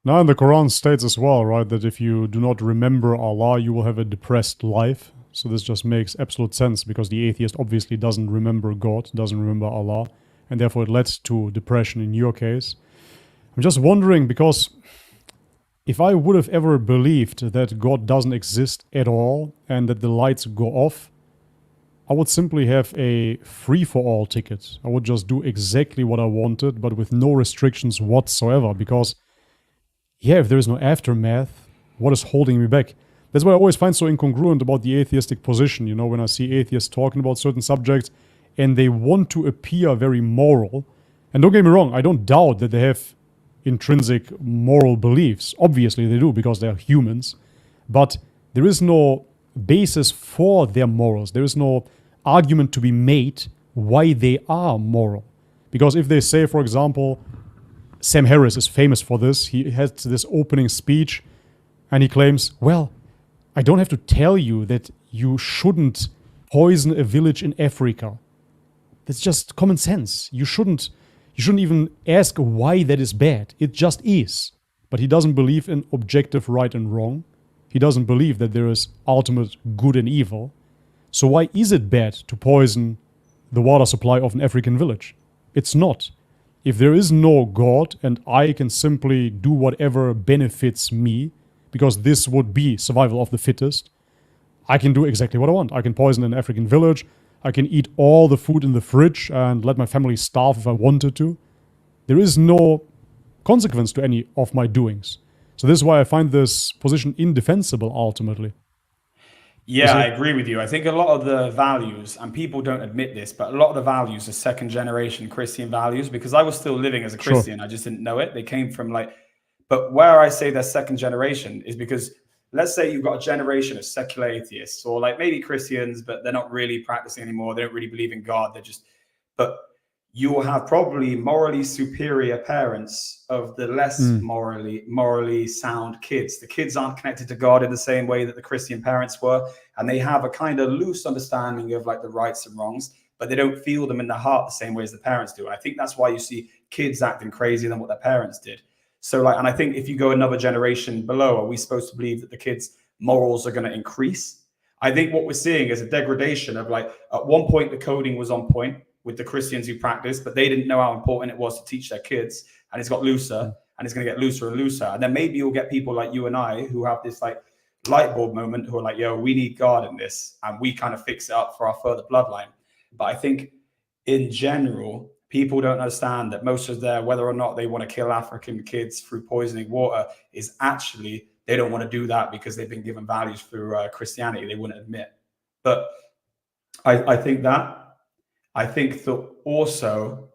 S2: Now, in the Quran states as well, right, that if you do not remember Allah, you will have a depressed life. So this just makes absolute sense, because the atheist obviously doesn't remember God, doesn't remember Allah, and therefore it led to depression in your case. I'm just wondering, because if I would have ever believed that God doesn't exist at all and that the lights go off, I would simply have a free-for-all ticket. I would just do exactly what I wanted, but with no restrictions whatsoever, because, yeah, if there is no aftermath, what is holding me back? That's what I always find so incongruent about the atheistic position, you know, when I see atheists talking about certain subjects and they want to appear very moral. And don't get me wrong, I don't doubt that they have intrinsic moral beliefs. Obviously they do, because they are humans. But there is no basis for their morals. There is no argument to be made why they are moral. Because if they say, for example, Sam Harris is famous for this, he has this opening speech and he claims, well, I don't have to tell you that you shouldn't poison a village in Africa. That's just common sense. You shouldn't even ask why that is bad. It just is. But he doesn't believe in objective right and wrong. He doesn't believe that there is ultimate good and evil. So why is it bad to poison the water supply of an African village? It's not. If there is no God and I can simply do whatever benefits me, because this would be survival of the fittest, I can do exactly what I want. I can poison an African village. I can eat all the food in the fridge and let my family starve if I wanted to. There is no consequence to any of my doings. So this is why I find this position indefensible ultimately.
S3: Yeah, I agree with you. I think a lot of the values, and people don't admit this, but a lot of the values are second generation Christian values, because I was still living as a Christian. Sure. I just didn't know it. They came from like, but where I say they're second generation is because let's say you've got a generation of secular atheists, or like maybe Christians, but they're not really practicing anymore. They don't really believe in God. They're just, but you will have probably morally superior parents of the less morally sound kids. The kids aren't connected to God in the same way that the Christian parents were. And they have a kind of loose understanding of like the rights and wrongs, but they don't feel them in their heart the same way as the parents do. And I think that's why you see kids acting crazier than what their parents did. So like, and I think if you go another generation below, are we supposed to believe that the kids' morals are going to increase? I think what we're seeing is a degradation of like, at one point, the coding was on point with the Christians who practiced, but they didn't know how important it was to teach their kids. And it's got looser and it's going to get looser and looser. And then maybe you'll get people like you and I who have this like light bulb moment who are like, yo, we need God in this. And we kind of fix it up for our further bloodline. But I think in general, people don't understand that most of their, whether or not they want to kill African kids through poisoning water, is actually, they don't want to do that because they've been given values through Christianity they wouldn't admit. But I think that also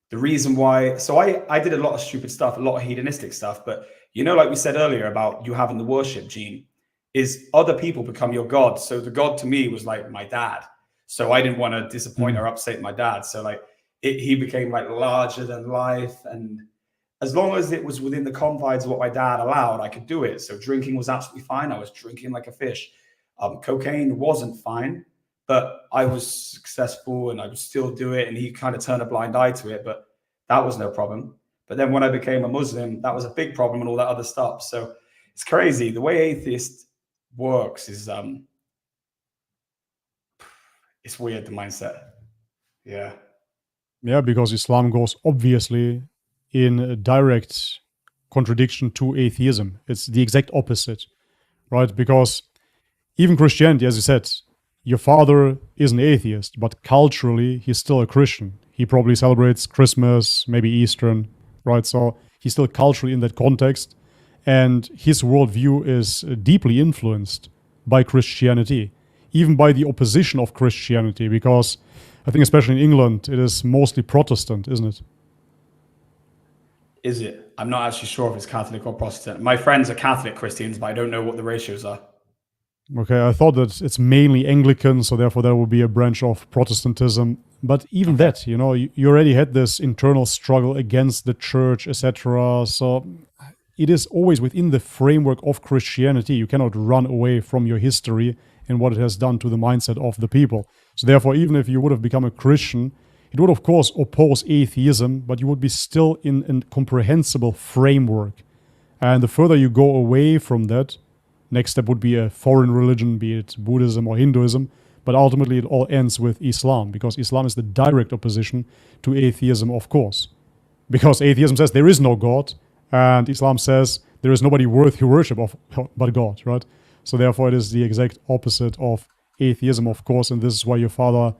S3: the reason why, so I did a lot of stupid stuff, a lot of hedonistic stuff, but you know, like we said earlier about you having the worship gene, is other people become your God. So the God to me was like my dad. So I didn't want to disappoint or upset my dad. So like he became like larger than life. And as long as it was within the confines of what my dad allowed, I could do it. So drinking was absolutely fine. I was drinking like a fish. Cocaine wasn't fine, but I was successful and I would still do it. And he kind of turned a blind eye to it, but that was no problem. But then when I became a Muslim, that was a big problem and all that other stuff. So it's crazy. The way atheist works is, it's weird, the mindset. Yeah.
S2: Yeah, because Islam goes obviously in a direct contradiction to atheism. It's the exact opposite, right? Because even Christianity, as you said, your father is an atheist, but culturally, he's still a Christian. He probably celebrates Christmas, maybe Easter, right? So he's still culturally in that context. And his worldview is deeply influenced by Christianity, even by the opposition of Christianity, because I think especially in England, it is mostly Protestant, isn't it?
S3: Is it? I'm not actually sure if it's Catholic or Protestant. My friends are Catholic Christians, but I don't know what the ratios are.
S2: Okay, I thought that it's mainly Anglican, so therefore there will be a branch of Protestantism. But even that, you know, you already had this internal struggle against the church, etc. So it is always within the framework of Christianity. You cannot run away from your history and what it has done to the mindset of the people. So therefore, even if you would have become a Christian, it would of course oppose atheism, but you would be still in a comprehensible framework. And the further you go away from that, next step would be a foreign religion, be it Buddhism or Hinduism, but ultimately it all ends with Islam, because Islam is the direct opposition to atheism, of course. Because atheism says there is no God, and Islam says there is nobody worthy of worship but God, right? So therefore it is the exact opposite of atheism, of course, and this is why your father,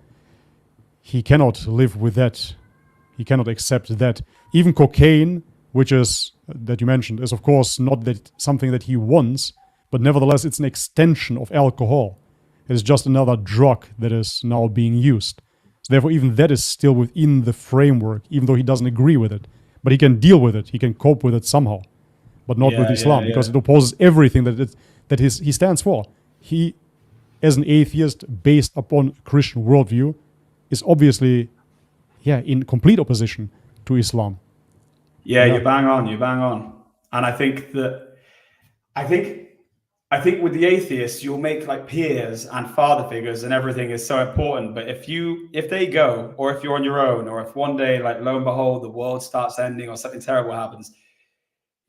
S2: he cannot live with that. He cannot accept that. Even cocaine, which is, that you mentioned, is of course not that something that he wants, but nevertheless it's an extension of alcohol. It is just another drug that is now being used. So therefore even that is still within the framework, even though he doesn't agree with it. But he can deal with it, he can cope with it somehow. But not with Islam, because it opposes everything that he stands for. He, as an atheist based upon Christian worldview, is obviously, in complete opposition to Islam.
S3: Yeah, you bang on. And I think with the atheists, you'll make like peers and father figures, and everything is so important. But if they go, or if you're on your own, or if one day, like lo and behold, the world starts ending or something terrible happens,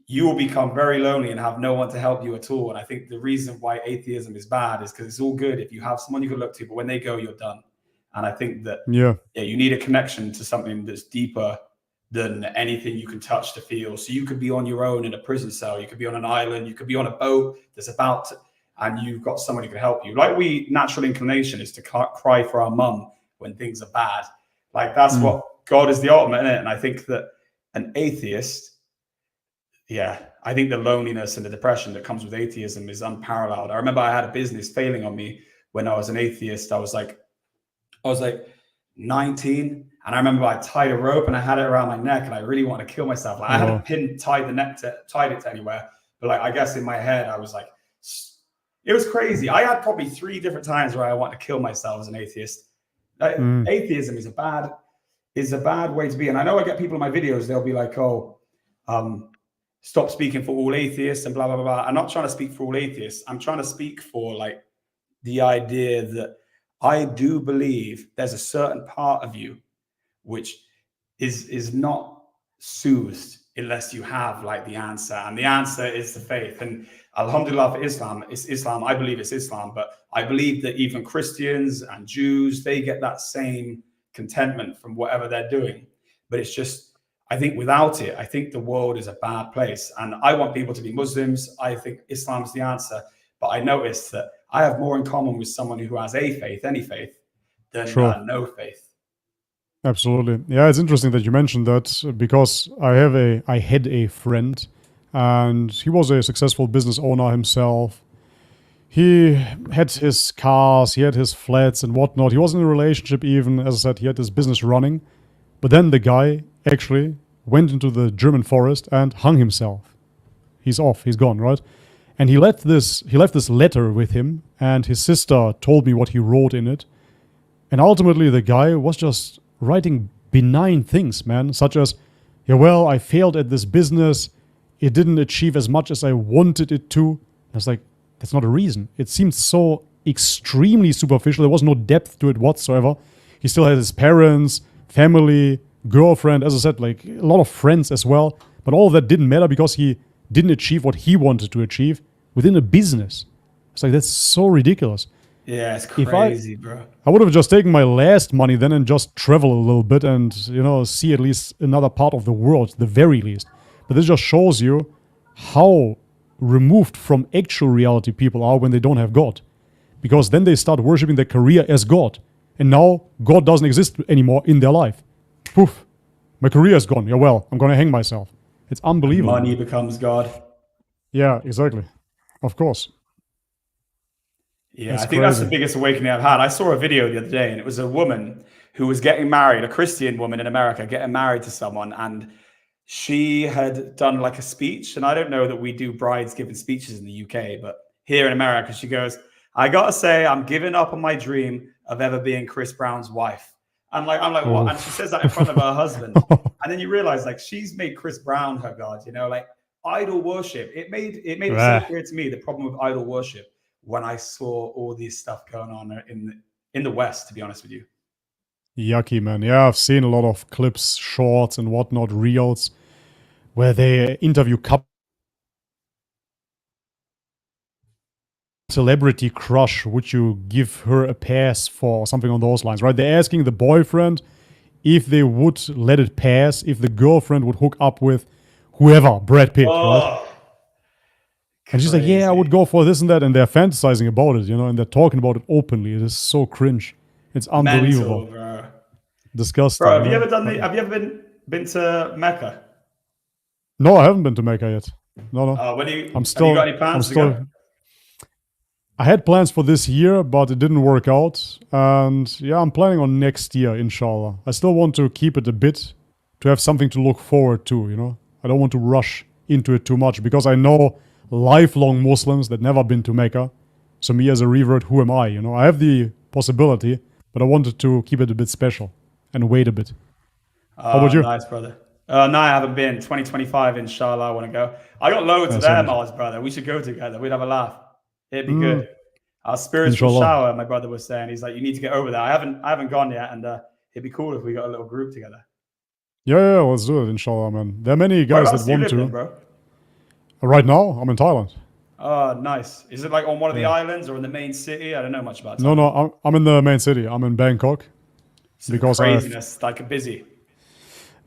S3: you will become very lonely and have no one to help you at all. And I think the reason why atheism is bad is because it's all good if you have someone you can look to, but when they go, you're done. And I think that you need a connection to something that's deeper than anything you can touch to feel. So you could be on your own in a prison cell, you could be on an island, you could be on a boat that's about to, and you've got someone who can help you. Like natural inclination is to cry for our mum when things are bad. Like that's what God is, the ultimate, isn't it? And I think that an atheist, I think the loneliness and the depression that comes with atheism is unparalleled. I remember I had a business failing on me when I was an atheist. I was like 19, and I remember I tied a rope and I had it around my neck, and I really wanted to kill myself. Like I had a pin tied it to anywhere, but like I guess in my head I was like, it was crazy. I had probably 3 different times where I wanted to kill myself as an atheist. Atheism is a bad way to be. And I know I get people in my videos, they'll be like, stop speaking for all atheists and blah, blah, blah. I'm not trying to speak for all atheists. I'm trying to speak for like the idea that I do believe there's a certain part of you which is not soothed unless you have like the answer. And the answer is the faith. And alhamdulillah for Islam, it's Islam. I believe it's Islam, but I believe that even Christians and Jews, they get that same contentment from whatever they're doing. But it's just, I think without it, I think the world is a bad place. And I want people to be Muslims. I think Islam is the answer. But I noticed that I have more in common with someone who has a faith, any faith, than no faith.
S2: Absolutely. Yeah, it's interesting that you mentioned that, because I had a friend, and he was a successful business owner himself. He had his cars, he had his flats and whatnot. He was in a relationship even, as I said, he had his business running. But then the guy actually went into the German forest and hung himself. He's off, he's gone, right? And he left this letter with him, and his sister told me what he wrote in it. And ultimately the guy was just writing benign things, man, such as, I failed at this business, it didn't achieve as much as I wanted it to. And I was like, that's not a reason. It seemed so extremely superficial. There was no depth to it whatsoever. He still had his parents, family, girlfriend, as I said, like a lot of friends as well. But all of that didn't matter because he didn't achieve what he wanted to achieve within a business. It's like, that's so ridiculous.
S3: Yeah, it's crazy, bro.
S2: I would have just taken my last money then and just travel a little bit and, see at least another part of the world, the very least. But this just shows you how removed from actual reality people are when they don't have God. Because then they start worshipping their career as God. And now God doesn't exist anymore in their life. Poof, my career is gone. I'm going to hang myself. It's unbelievable.
S3: Money becomes God.
S2: Yeah, exactly. Of course.
S3: Yeah,
S2: That's
S3: I think that's the
S2: crazy.
S3: biggest awakening I've had. I saw a video the other day, and it was a woman who was getting married, a Christian woman in America getting married to someone, and she had done like a speech. And I don't know that we do brides giving speeches in the UK, but here in America, she goes, "I gotta say, I'm giving up on my dream of ever being Chris Brown's wife." I'm like, what? And she says that in front of her husband, and then you realize like she's made Chris Brown her god. You know, like idol worship. It so clear to me the problem with idol worship when I saw all this stuff going on in the West, to be honest with you.
S2: Yucky, man. Yeah, I've seen a lot of clips, shorts, and whatnot, reels, where they interview celebrity crush. Would you give her a pass for something on those lines, right? They're asking the boyfriend if they would let it pass if the girlfriend would hook up with whoever, Brad Pitt, right? And she's like, yeah, I would go for this and that. And they're fantasizing about it, you know, and they're talking about it openly. It is so cringe. It's unbelievable.
S3: Mental, bro.
S2: Disgusting.
S3: Bro, have you ever have you ever been to Mecca?
S2: No, I haven't been to Mecca yet. No.
S3: Have you got any plans to go?
S2: I had plans for this year, but it didn't work out. And yeah, I'm planning on next year, inshallah. I still want to keep it a bit to have something to look forward to, you know. I don't want to rush into it too much because I know lifelong Muslims that never been to Mecca. So me as a revert, who am I? You know, I have the possibility, but I wanted to keep it a bit special and wait a bit. How about you?
S3: Nice, brother. No, I haven't been. 2025, inshallah, I want to go. I got loads of air miles, brother. We should go together. We'd have a laugh. It'd be good. Our spiritual shower, my brother was saying. He's like, you need to get over there. I haven't gone yet, and it'd be cool if we got a little group together.
S2: Yeah, let's do it, inshallah, man. There are many guys that want to.
S3: Bro?
S2: Right now, I'm in Thailand.
S3: Oh, nice. Is it like on one of the islands or in the main city? I don't know much about Thailand.
S2: No, I'm in the main city. I'm in Bangkok.
S3: Because craziness, like busy.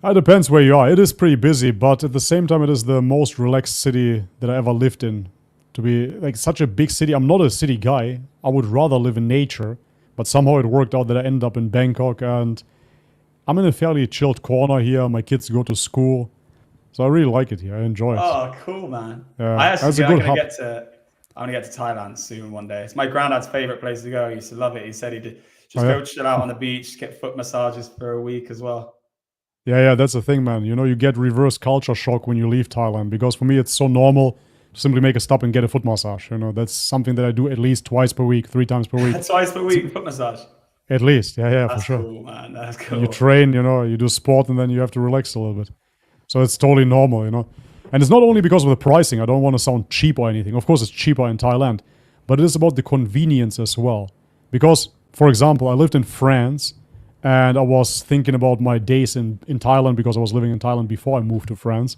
S2: It depends where you are. It is pretty busy, but at the same time, it is the most relaxed city that I ever lived in. To be like such a big city, I'm not a city guy. I would rather live in nature, but somehow it worked out that I ended up in Bangkok, and I'm in a fairly chilled corner here. My kids go to school. So I really like it here. I enjoy it.
S3: Oh, cool, man.
S2: Yeah,
S3: I'm gonna get to Thailand soon one day. It's my granddad's favorite place to go. He used to love it. He said he'd just go chill out on the beach, get foot massages for a week as well.
S2: Yeah, that's the thing, man. You know, you get reverse culture shock when you leave Thailand, because for me it's so normal to simply make a stop and get a foot massage. You know, that's something that I do at least twice per week, 3 times per week.
S3: Twice per week, foot massage.
S2: At least, yeah,
S3: that's
S2: for sure.
S3: Cool, man. That's cool.
S2: You train, you know, you do sport, and then you have to relax a little bit. So it's totally normal, you know. And it's not only because of the pricing. I don't want to sound cheap or anything. Of course, it's cheaper in Thailand, but it is about the convenience as well. Because, for example, I lived in France, and I was thinking about my days in Thailand because I was living in Thailand before I moved to France.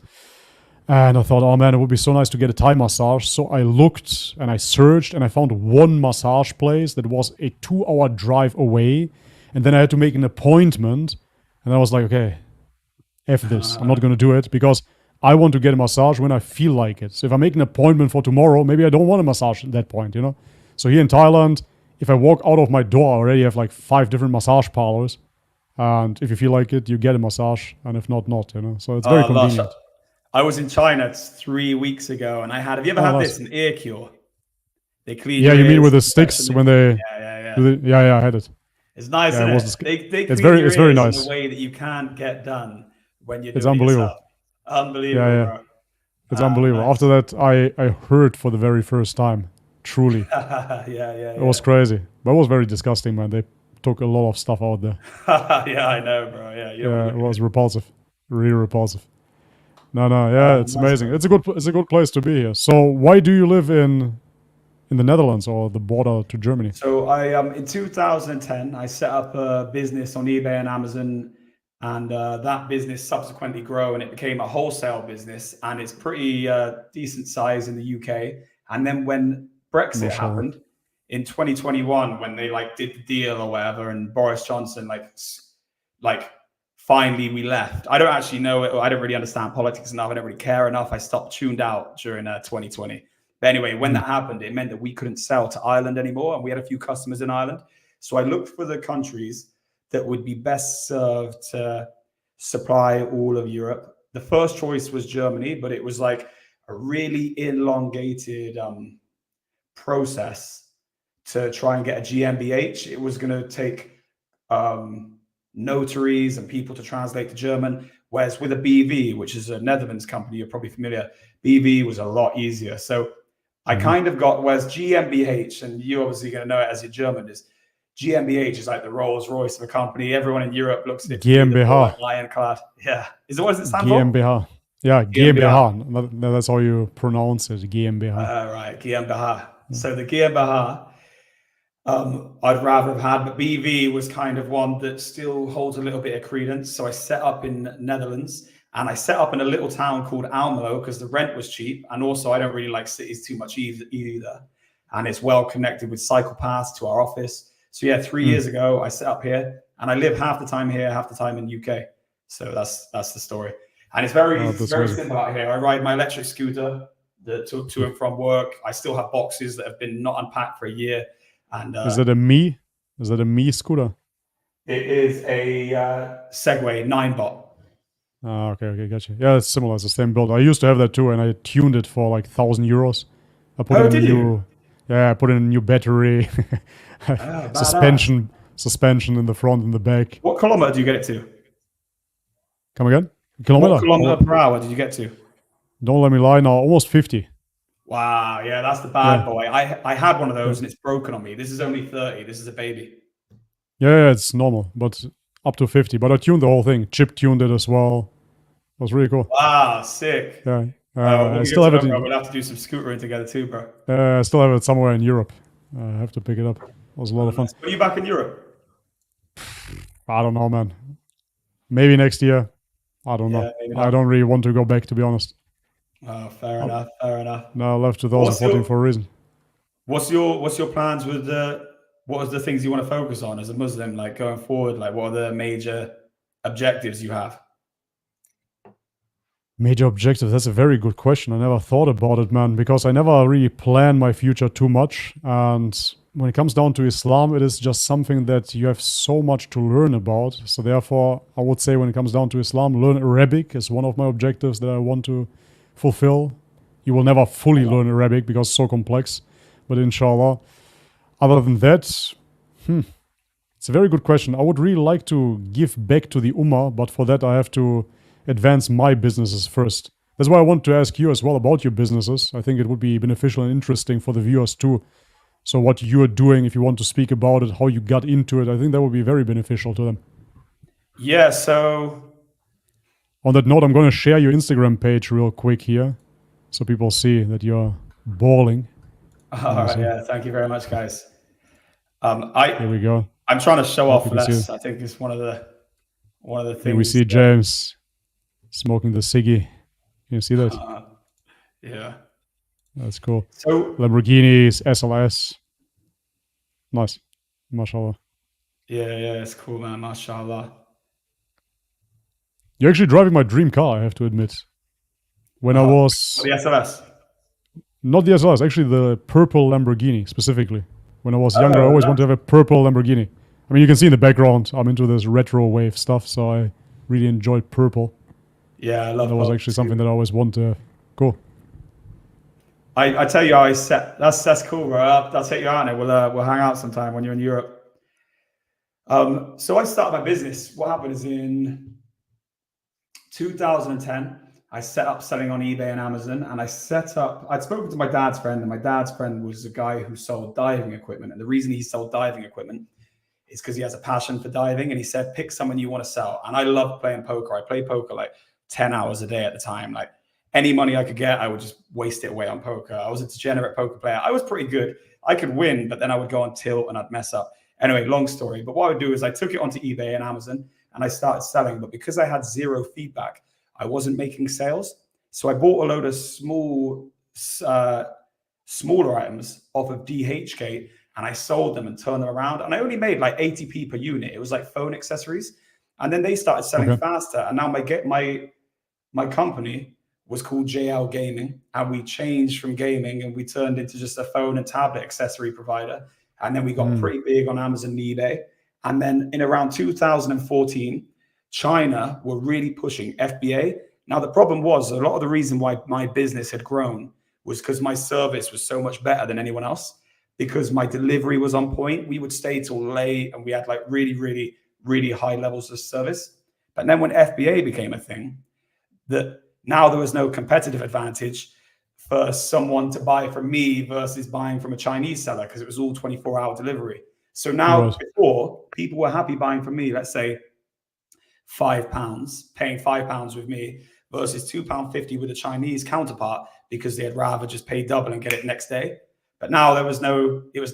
S2: And I thought, oh man, it would be so nice to get a Thai massage. So I looked and I searched and I found one massage place that was a 2-hour drive away. And then I had to make an appointment. And I was like, okay, F this. I'm not going to do it because I want to get a massage when I feel like it. So if I make an appointment for tomorrow, maybe I don't want a massage at that point, you know? So here in Thailand, if I walk out of my door, I already have like 5 different massage parlors. And if you feel like it, you get a massage. And if not, not, you know? So it's very convenient.
S3: I was in China 3 weeks ago, and have you ever had this, an ear cure? They clean your
S2: you mean
S3: ears
S2: with the sticks when they... Yeah, I had it.
S3: It's nice,
S2: yeah,
S3: isn't it? They clean your ears
S2: very nice.
S3: in a way that you can't get done when you're doing
S2: it's unbelievable.
S3: Yourself. Unbelievable, bro.
S2: It's unbelievable. Nice. After that, I heard for the very first time. Truly. It was crazy. But it was very disgusting, man. They took a lot of stuff out there.
S3: Yeah, I know, bro. Yeah,
S2: it was repulsive. Really repulsive. No, it's amazing. It's a good place to be here. So why do you live in the Netherlands or the border to Germany?
S3: So I in 2010 I set up a business on eBay and Amazon, and that business subsequently grew and it became a wholesale business, and it's pretty decent size in the UK. And then when Brexit happened in 2021, when they did the deal or whatever, and Boris Johnson finally we left. I don't actually know it. I don't really understand politics enough. I don't really care enough. I stopped, tuned out during 2020. But anyway, when that happened, it meant that we couldn't sell to Ireland anymore. And we had a few customers in Ireland. So I looked for the countries that would be best served to supply all of Europe. The first choice was Germany, but it was like a really elongated process to try and get a GmbH. It was going to take notaries and people to translate to German, whereas with a BV, which is a Netherlands company, you're probably familiar, BV was a lot easier. So I kind of got, whereas GmbH, and you're obviously going to know it as your German, is GmbH is like the Rolls Royce of a company. Everyone in Europe looks at it
S2: GmbH.
S3: like ironclad. Yeah. What does it stand
S2: GmbH.
S3: for?
S2: Yeah, GmbH. That's how you pronounce it, GmbH.
S3: Right, GmbH. So the GmbH, I'd rather have had, but BV was kind of one that still holds a little bit of credence. So I set up in Netherlands, and I set up in a little town called Almelo because the rent was cheap. And also I don't really like cities too much either. And it's well connected with cycle paths to our office. So yeah, 3 years ago, I set up here, and I live half the time here, half the time in UK. So that's the story. And it's very simple out here. I ride my electric scooter to and from work. I still have boxes that have been not unpacked for a year. And
S2: is that a Me? Is that a Me scooter?
S3: It is a Segway 9-bot.
S2: Okay, gotcha. Yeah, it's similar. It's the same build. I used to have that too, and I tuned it for like €1,000. I put I put in a new battery, suspension in the front and the back.
S3: What kilometer do you get it to?
S2: Come again?
S3: What kilometer per hour did you get to?
S2: Don't let me lie now. Almost 50.
S3: Wow, yeah, that's the bad boy. I had one of those and it's broken on me. This is only 30. This is a baby.
S2: Yeah, it's normal, but up to 50. But I tuned the whole thing. Chip tuned it as well. It was really cool.
S3: Wow, sick.
S2: Yeah. I still have it.
S3: We'll have to do some scootering together too, bro.
S2: I still have it somewhere in Europe. I have to pick it up. It was a lot of fun.
S3: Are you back in Europe?
S2: I don't know, man. Maybe next year. I don't know. I don't really want to go back, to be honest.
S3: Oh, fair enough.
S2: No, I left 2014 for a reason.
S3: What's your plans with what are the things you want to focus on as a Muslim, like going forward? Like, what are the major objectives you have?
S2: Major objectives? That's a very good question. I never thought about it, man, because I never really plan my future too much. And when it comes down to Islam, it is just something that you have so much to learn about. So therefore, I would say when it comes down to Islam, learn Arabic is one of my objectives that I want to fulfill. You will never fully learn Arabic because it's so complex, but inshallah. Other than that, it's a very good question. I would really like to give back to the Ummah, but for that I have to advance my businesses first. That's why I want to ask you as well about your businesses. I think it would be beneficial and interesting for the viewers too. So what you're doing, if you want to speak about it, how you got into it, I think that would be very beneficial to them.
S3: Yeah, so...
S2: On that note, I'm going to share your Instagram page real quick here so people see that you're balling.
S3: All right, yeah, thank you very much, guys. Here
S2: we go.
S3: I'm trying to show off less. I think it's one of the things.
S2: Here we see James smoking the ciggy. Can you see that?
S3: Yeah.
S2: That's cool.
S3: So
S2: Lamborghinis, SLS. Nice. MashaAllah.
S3: Yeah, it's cool, man. MashaAllah.
S2: You're actually driving my dream car, I have to admit. When I was...
S3: The SLS?
S2: Not the SLS, actually the purple Lamborghini, specifically. When I was younger, I always wanted to have a purple Lamborghini. I mean, you can see in the background, I'm into this retro wave stuff, so I really enjoyed purple.
S3: Yeah, I love
S2: that. That was actually something that I always wanted to... Cool.
S3: I tell you, that's cool, bro. I'll take you out and we'll hang out sometime when you're in Europe. So I started my business. What happened is in 2010, I set up selling on eBay and Amazon, and I'd spoken to my dad's friend, and my dad's friend was a guy who sold diving equipment. And the reason he sold diving equipment is because he has a passion for diving, and he said, pick someone you want to sell. And I love playing poker. I played poker like 10 hours a day at the time. Like any money I could get, I would just waste it away on poker. I was a degenerate poker player. I was pretty good. I could win, but then I would go on tilt and I'd mess up. Anyway, long story. But what I would do is I took it onto eBay and Amazon, and I started selling. But because I had zero feedback, I wasn't making sales. So I bought a load of smaller items off of DHgate, and I sold them and turned them around. And I only made like 80p per unit. It was like phone accessories. And then they started selling faster. And now my company was called JL Gaming. And we changed from gaming and we turned into just a phone and tablet accessory provider. And then we got pretty big on Amazon and eBay. And then in around 2014, China were really pushing FBA, Now, the problem was a lot of the reason why my business had grown was because my service was so much better than anyone else, because my delivery was on point. We would stay till late and we had like really, really, really high levels of service. But then when FBA became a thing, that now there was no competitive advantage for someone to buy from me versus buying from a Chinese seller, because it was all 24-hour delivery. So now before, people were happy buying from me, let's say £5, paying £5 with me versus £2.50 with a Chinese counterpart, because they'd rather just pay double and get it next day. But now it was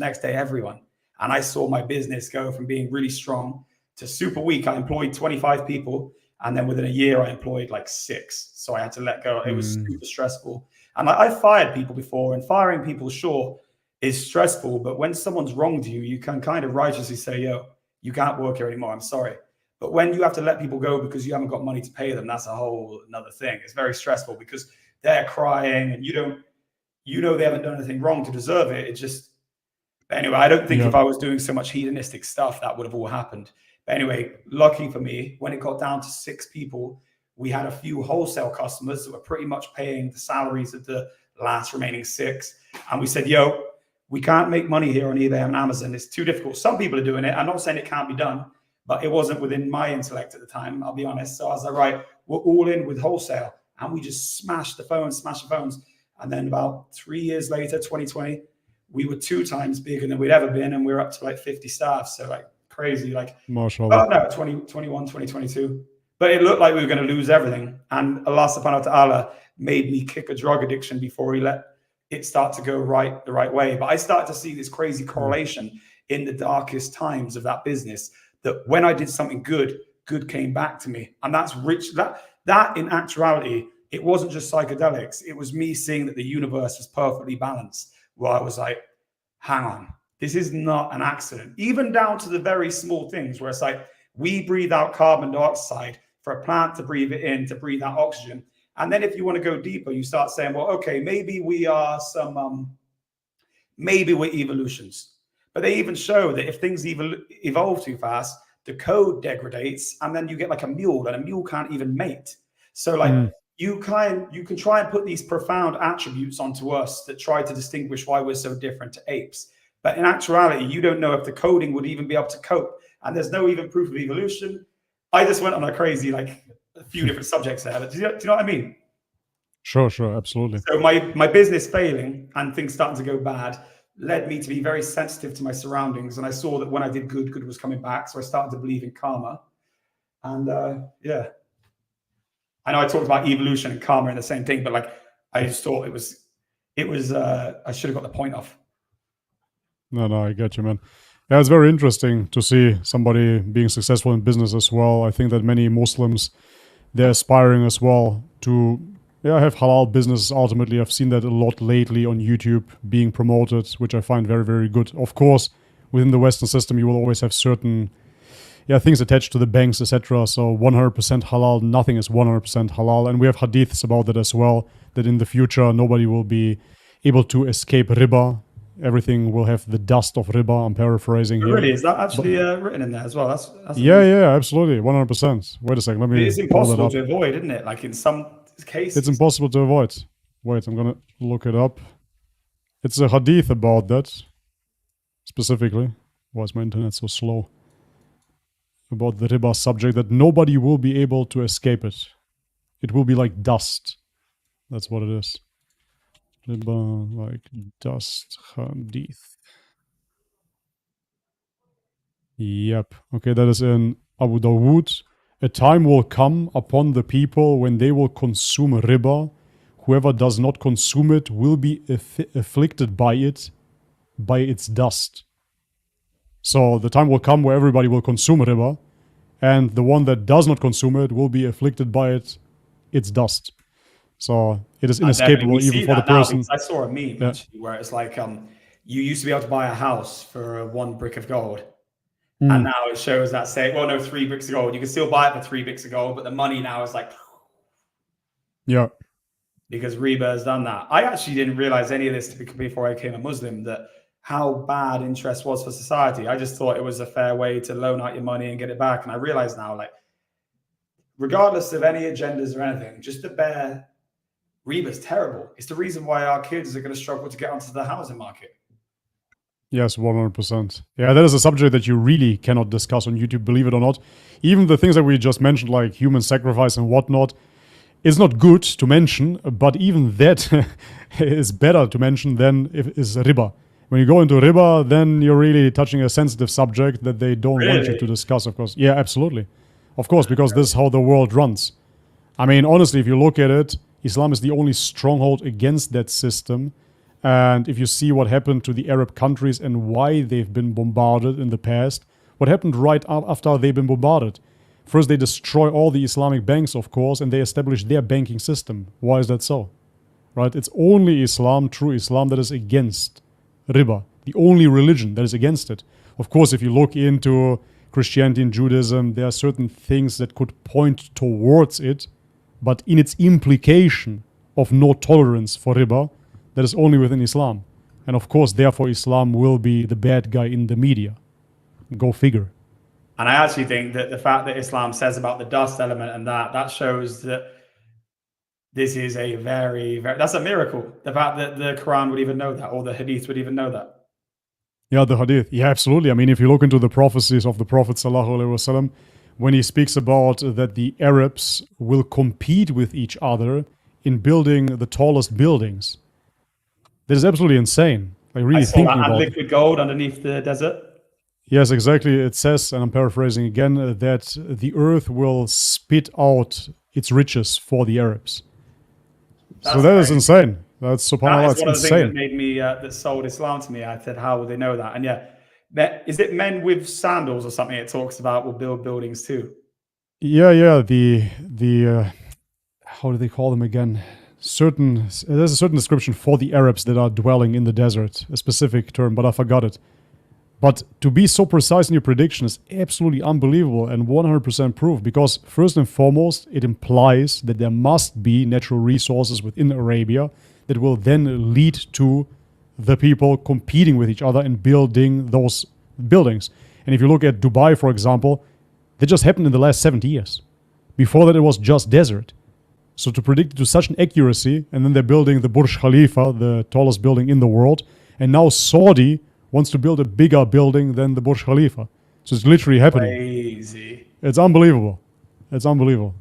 S3: next day everyone. And I saw my business go from being really strong to super weak. I employed 25 people. And then within a year, I employed like 6. So I had to let go. It was super stressful. And I fired people before, and firing people, sure, is stressful. But when someone's wronged you, you can kind of righteously say, yo, you can't work here anymore. I'm sorry. But when you have to let people go because you haven't got money to pay them, that's a whole another thing. It's very stressful because they're crying and you know they haven't done anything wrong to deserve it. It just, anyway, I don't think if I was doing so much hedonistic stuff, that would have all happened. But anyway, lucky for me, when it got down to 6 people, we had a few wholesale customers that were pretty much paying the salaries of the last remaining 6. And we said, yo, we can't make money here on eBay and Amazon. It's too difficult. Some people are doing it. I'm not saying it can't be done, but it wasn't within my intellect at the time, I'll be honest. So I was like, right, we're all in with wholesale. And we just smashed the phones. And then about 3 years later, 2020, we were 2 times bigger than we'd ever been. And we were up to like 50 staff. So like crazy, like,
S2: Mashallah.
S3: no, 2021, 2022. But it looked like we were going to lose everything. And Allah subhanahu wa ta'ala made me kick a drug addiction before he let it start to go the right way. But I started to see this crazy correlation in the darkest times of that business, that when I did something good, good came back to me. And that's rich. That in actuality, it wasn't just psychedelics. It was me seeing that the universe was perfectly balanced, where I was like, hang on, this is not an accident. Even down to the very small things where it's like, we breathe out carbon dioxide for a plant to breathe it in, to breathe out oxygen. And then if you want to go deeper, you start saying, well, okay, maybe we are maybe we're evolutions. But they even show that if things evolve too fast, the code degrades, and then you get like a mule, and a mule can't even mate. So like you can try and put these profound attributes onto us that try to distinguish why we're so different to apes. But in actuality, you don't know if the coding would even be able to cope. And there's no even proof of evolution. I just went on a crazy, like a few different subjects there. But do you know what I mean?
S2: Sure, absolutely.
S3: So my business failing and things starting to go bad led me to be very sensitive to my surroundings. And I saw that when I did good was coming back. So I started to believe in karma. And yeah, I know I talked about evolution and karma and the same thing, but like I just thought it was I should have got the point off.
S2: No, I get you, man. Yeah, it's very interesting to see somebody being successful in business as well. I think that many Muslims, they're aspiring as well to have halal business. Ultimately, I've seen that a lot lately on YouTube being promoted, which I find very, very good. Of course, within the Western system, you will always have certain things attached to the banks, etc. So 100% halal, nothing is 100% halal. And we have hadiths about that as well, that in the future, nobody will be able to escape Ribba. Everything will have the dust of Ribba. I'm paraphrasing here.
S3: Really? Is that actually written in there as well? That's
S2: yeah, absolutely. 100%. Wait a second. Let me.
S3: It's impossible to avoid, isn't it? Like in some cases.
S2: It's impossible to avoid. Wait, I'm going to look it up. It's a hadith about that, specifically. Why is my internet so slow? About the Ribba subject, that nobody will be able to escape it. It will be like dust. That's what it is. Ribba like dust hadith. Yep. Okay, that is in Abu Dawood. A time will come upon the people when they will consume Ribba. Whoever does not consume it will be afflicted by it, by its dust. So the time will come where everybody will consume Ribba, and the one that does not consume it will be afflicted by its dust. So it is inescapable even for the person.
S3: I saw a meme actually, where it's like you used to be able to buy a house for 1 brick of gold. And now it shows that 3 bricks of gold. You can still buy it for 3 bricks of gold, but the money now is like,
S2: yeah,
S3: because Ribba has done that. I actually didn't realize any of this before I became a Muslim, that how bad interest was for society. I just thought it was a fair way to loan out your money and get it back. And I realize now, like, regardless of any agendas or anything, just the bare Ribba is terrible. It's the reason why our kids are going to struggle to get onto the housing market.
S2: Yes, 100%. Yeah, that is a subject that you really cannot discuss on YouTube, believe it or not. Even the things that we just mentioned, like human sacrifice and whatnot, is not good to mention, but even that is better to mention than is Ribba. When you go into Ribba, then you're really touching a sensitive subject that they don't want you to discuss, of course. Yeah, absolutely. Of course, because this is how the world runs. I mean, honestly, if you look at it, Islam is the only stronghold against that system. And if you see what happened to the Arab countries and why they've been bombarded in the past, what happened right after they've been bombarded? First, they destroy all the Islamic banks, of course, and they establish their banking system. Why is that so? Right? It's only Islam, true Islam, that is against Ribba. The only religion that is against it. Of course, if you look into Christianity and Judaism, there are certain things that could point towards it, but in its implication of no tolerance for Ribba, that is only within Islam. And of course, therefore, Islam will be the bad guy in the media. Go figure.
S3: And I actually think that the fact that Islam says about the dust element and that shows that this is a very, that's a miracle. The fact that the Quran would even know that, or the Hadith would even know that.
S2: Yeah, the Hadith. Yeah, absolutely. I mean, if you look into the prophecies of the Prophet ﷺ, when he speaks about that the Arabs will compete with each other in building the tallest buildings, that is absolutely insane. Like really thinking about
S3: liquid gold underneath the desert.
S2: Yes, exactly. It says, and I'm paraphrasing again, that the earth will spit out its riches for the Arabs. So that is insane. That's subhanAllah, it's insane. That is one of the things that made me,
S3: that sold Islam to me. I said, how would they know that? And yeah, is it men with sandals or something it talks about will build buildings too?
S2: Yeah. The how do they call them again? There's a certain description for the Arabs that are dwelling in the desert, a specific term, but I forgot it. But to be so precise in your prediction is absolutely unbelievable and 100% proof, because first and foremost, it implies that there must be natural resources within Arabia that will then lead to the people competing with each other and building those buildings. And if you look at Dubai, for example, that just happened in the last 70 years. Before that, it was just desert. So to predict it to such an accuracy, and then they're building the Burj Khalifa, the tallest building in the world, and now Saudi wants to build a bigger building than the Burj Khalifa. So it's literally happening.
S3: Crazy.
S2: It's unbelievable. It's unbelievable.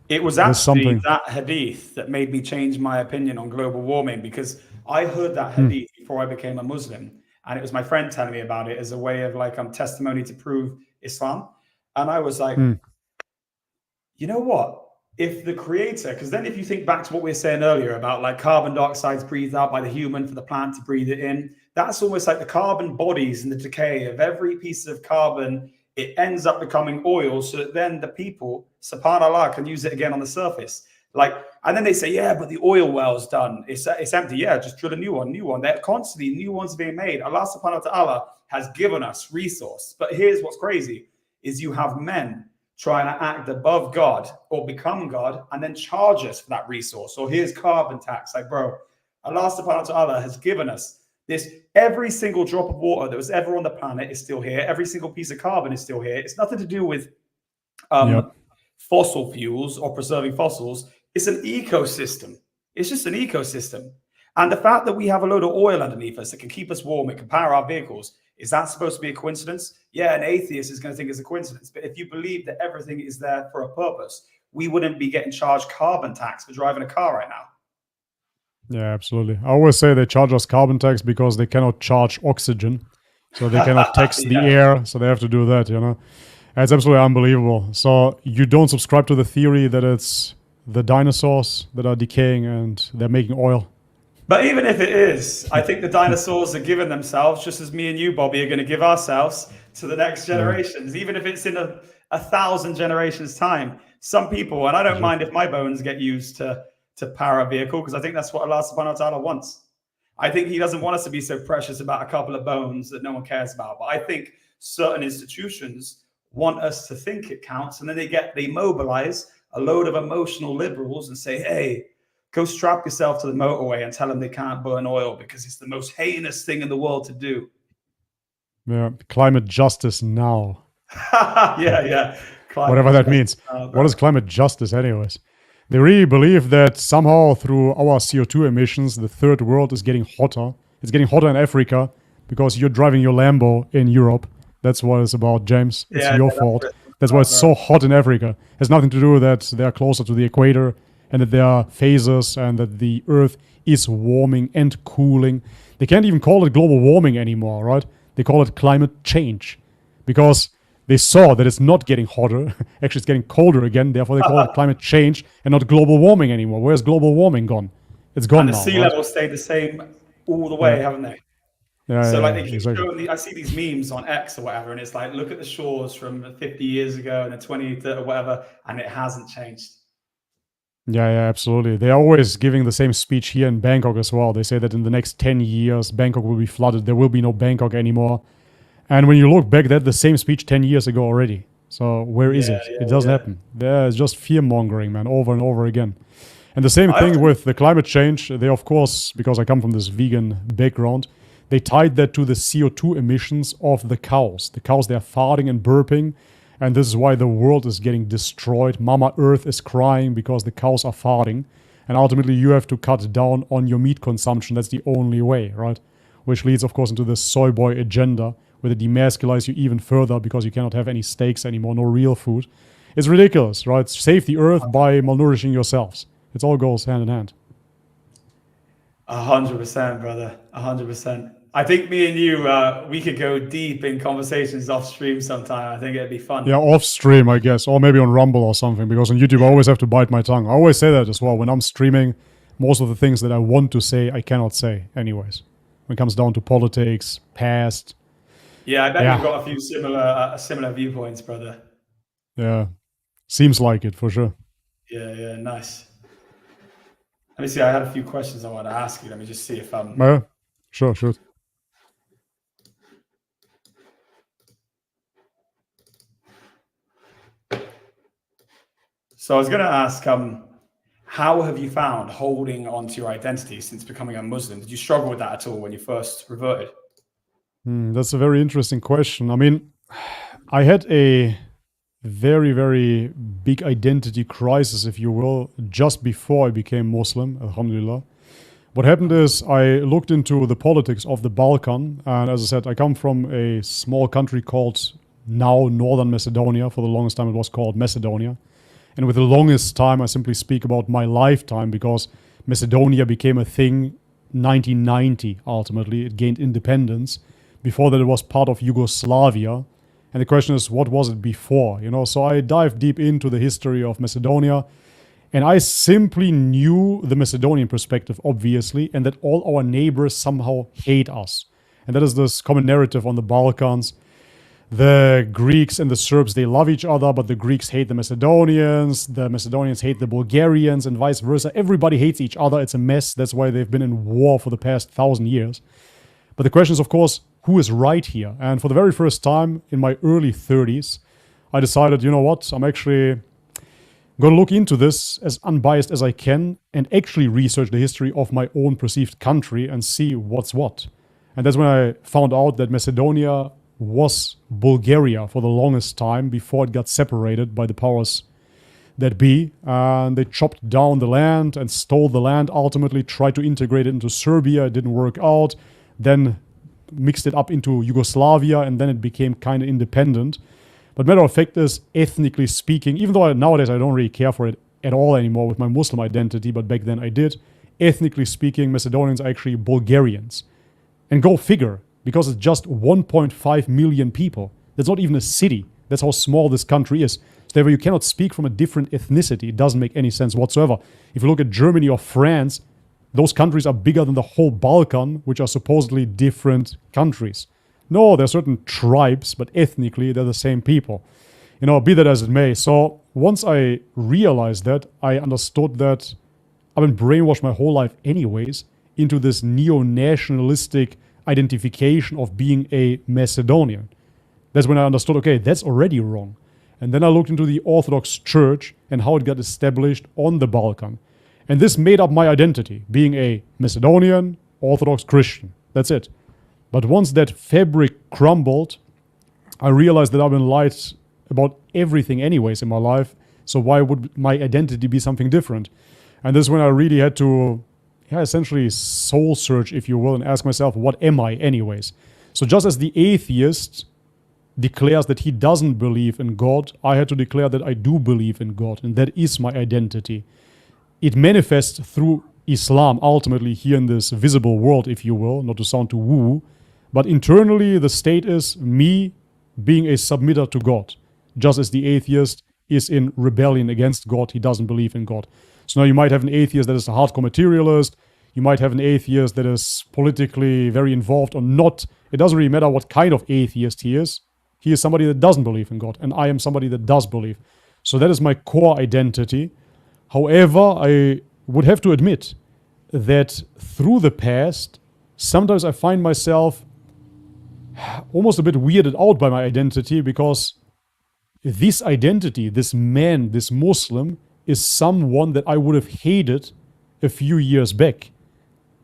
S3: It was actually that hadith that made me change my opinion on global warming, because I heard that hadith before I became a Muslim. And it was my friend telling me about it as a way of like, testimony to prove Islam. And I was like, you know what? If the creator, because then if you think back to what we were saying earlier about like carbon dioxide's breathed out by the human for the plant to breathe it in, that's almost like the carbon bodies and the decay of every piece of carbon. It ends up becoming oil, so that then the people, subhanAllah, can use it again on the surface. Like, and then they say, yeah, but the oil well's done. It's empty. Yeah, just drill a new one. They're constantly, new ones are being made. Allah subhanahu wa ta'ala has given us resource. But here's what's crazy, is you have men trying to act above God or become God and then charge us for that resource. Or here's carbon tax. Like, bro, Allah subhanahu wa ta'ala has given us this. Every single drop of water that was ever on the planet is still here. Every single piece of carbon is still here. It's nothing to do with fossil fuels or preserving fossils. It's an ecosystem. It's just an ecosystem. And the fact that we have a load of oil underneath us that can keep us warm, it can power our vehicles, is that supposed to be a coincidence? Yeah, an atheist is going to think it's a coincidence. But if you believe that everything is there for a purpose, we wouldn't be getting charged carbon tax for driving a car right now.
S2: Yeah, absolutely. I always say they charge us carbon tax because they cannot charge oxygen. So they cannot tax the air. So they have to do that, you know. It's absolutely unbelievable. So you don't subscribe to the theory that it's the dinosaurs that are decaying and they're making oil?
S3: But even if it is, I think the dinosaurs are giving themselves, just as me and you, Bobby, are going to give ourselves to the next generations. Even if it's in a 1,000 generations time, some people, and I don't mind if my bones get used to power a vehicle, because I think that's what Allah subhanahu wa ta'ala wants. I think he doesn't want us to be so precious about a couple of bones that no one cares about. But I think certain institutions want us to think it counts. And then they mobilize a load of emotional liberals and say, hey, go strap yourself to the motorway and tell them they can't burn oil because it's the most heinous thing in the world to do.
S2: Yeah, climate justice now.
S3: yeah.
S2: Whatever that means. What is climate justice anyways? They really believe that somehow through our CO2 emissions, the third world is getting hotter. It's getting hotter in Africa because you're driving your Lambo in Europe. That's what it's about, James. It's your fault. That's why it's so hot in Africa. It has nothing to do with that they are closer to the equator and that there are phases and that the Earth is warming and cooling. They can't even call it global warming anymore, right? They call it climate change because they saw that it's not getting hotter. Actually, it's getting colder again. Therefore, they call it climate change and not global warming anymore. Where's global warming gone? It's gone now.
S3: And the sea level stayed the same all the way, haven't they? So like they keep showing I see these memes on X or whatever, and it's like, look at the shores from 50 years ago and the 20, 30, or whatever, and it hasn't changed.
S2: Yeah, absolutely. They're always giving the same speech here in Bangkok as well. They say that in the next 10 years, Bangkok will be flooded. There will be no Bangkok anymore. And when you look back, that's the same speech 10 years ago already. So where is it? It doesn't happen. There's just fear-mongering, man, over and over again. And the same thing with the climate change. They, of course, because I come from this vegan background, they tied that to the CO2 emissions of the cows. The cows, they're farting and burping. And this is why the world is getting destroyed. Mama Earth is crying because the cows are farting. And ultimately, you have to cut down on your meat consumption. That's the only way, right? Which leads, of course, into the soy boy agenda, where they demasculize you even further because you cannot have any steaks anymore, no real food. It's ridiculous, right? Save the earth by malnourishing yourselves. It all goes hand in hand.
S3: 100%, brother. 100%. I think me and you, we could go deep in conversations off stream sometime. I think it'd be fun.
S2: Yeah, off stream, I guess. Or maybe on Rumble or something, because on YouTube I always have to bite my tongue. I always say that as well. When I'm streaming, most of the things that I want to say, I cannot say anyways. When it comes down to politics, past.
S3: Yeah, I bet we've got a few similar viewpoints, brother.
S2: Yeah, seems like it for sure.
S3: Yeah, nice. Let me see. I had a few questions I want to ask you. Let me just see if I'm.
S2: Yeah, sure.
S3: So I was going to ask, how have you found holding onto your identity since becoming a Muslim? Did you struggle with that at all when you first reverted?
S2: That's a very interesting question. I mean, I had a very, very big identity crisis, if you will, just before I became Muslim, alhamdulillah. What happened is I looked into the politics of the Balkan, and as I said, I come from a small country called now Northern Macedonia. For the longest time it was called Macedonia. And with the longest time, I simply speak about my lifetime because Macedonia became a thing 1990, ultimately. It gained independence. Before that, it was part of Yugoslavia. And the question is, what was it before? You know, so I dived deep into the history of Macedonia. And I simply knew the Macedonian perspective, obviously, and that all our neighbors somehow hate us. And that is this common narrative on the Balkans. The Greeks and the Serbs, they love each other, but the Greeks hate the Macedonians hate the Bulgarians, and vice versa. Everybody hates each other. It's a mess. That's why they've been in war for the past 1,000 years. But the question is, of course, who is right here? And for the very first time in my early 30s, I decided, you know what, I'm actually going to look into this as unbiased as I can and actually research the history of my own perceived country and see what's what. And that's when I found out that Macedonia was Bulgaria for the longest time before it got separated by the powers that be. And they chopped down the land and stole the land, ultimately tried to integrate it into Serbia. It didn't work out. Then mixed it up into Yugoslavia, and then it became kind of independent. But matter of fact is, ethnically speaking, even though nowadays I don't really care for it at all anymore with my Muslim identity, but back then I did, ethnically speaking, Macedonians are actually Bulgarians. And go figure, because it's just 1.5 million people. That's not even a city. That's how small this country is. So therefore, you cannot speak from a different ethnicity. It doesn't make any sense whatsoever. If you look at Germany or France, those countries are bigger than the whole Balkan, which are supposedly different countries. No, there are certain tribes, but ethnically, they're the same people. You know, be that as it may. So once I realized that, I understood that I've been brainwashed my whole life anyways into this neo-nationalistic identification of being a Macedonian. That's when I understood, okay, that's already wrong. And then I looked into the Orthodox Church and how it got established on the Balkan. And this made up my identity, being a Macedonian Orthodox Christian. That's it. But once that fabric crumbled, I realized that I've been lied about everything anyways in my life. So why would my identity be something different? And this is when I really had to, essentially soul search, if you will, and ask myself, what am I anyways? So just as the atheist declares that he doesn't believe in God, I had to declare that I do believe in God, and that is my identity. It manifests through Islam, ultimately here in this visible world, if you will, not to sound too woo, but internally the state is me being a submitter to God, just as the atheist is in rebellion against God. He doesn't believe in God. So now you might have an atheist that is a hardcore materialist. You might have an atheist that is politically very involved or not. It doesn't really matter what kind of atheist he is. He is somebody that doesn't believe in God, and I am somebody that does believe. So that is my core identity. However, I would have to admit that through the past, sometimes I find myself almost a bit weirded out by my identity, because this identity, this man, this Muslim, is someone that I would have hated a few years back.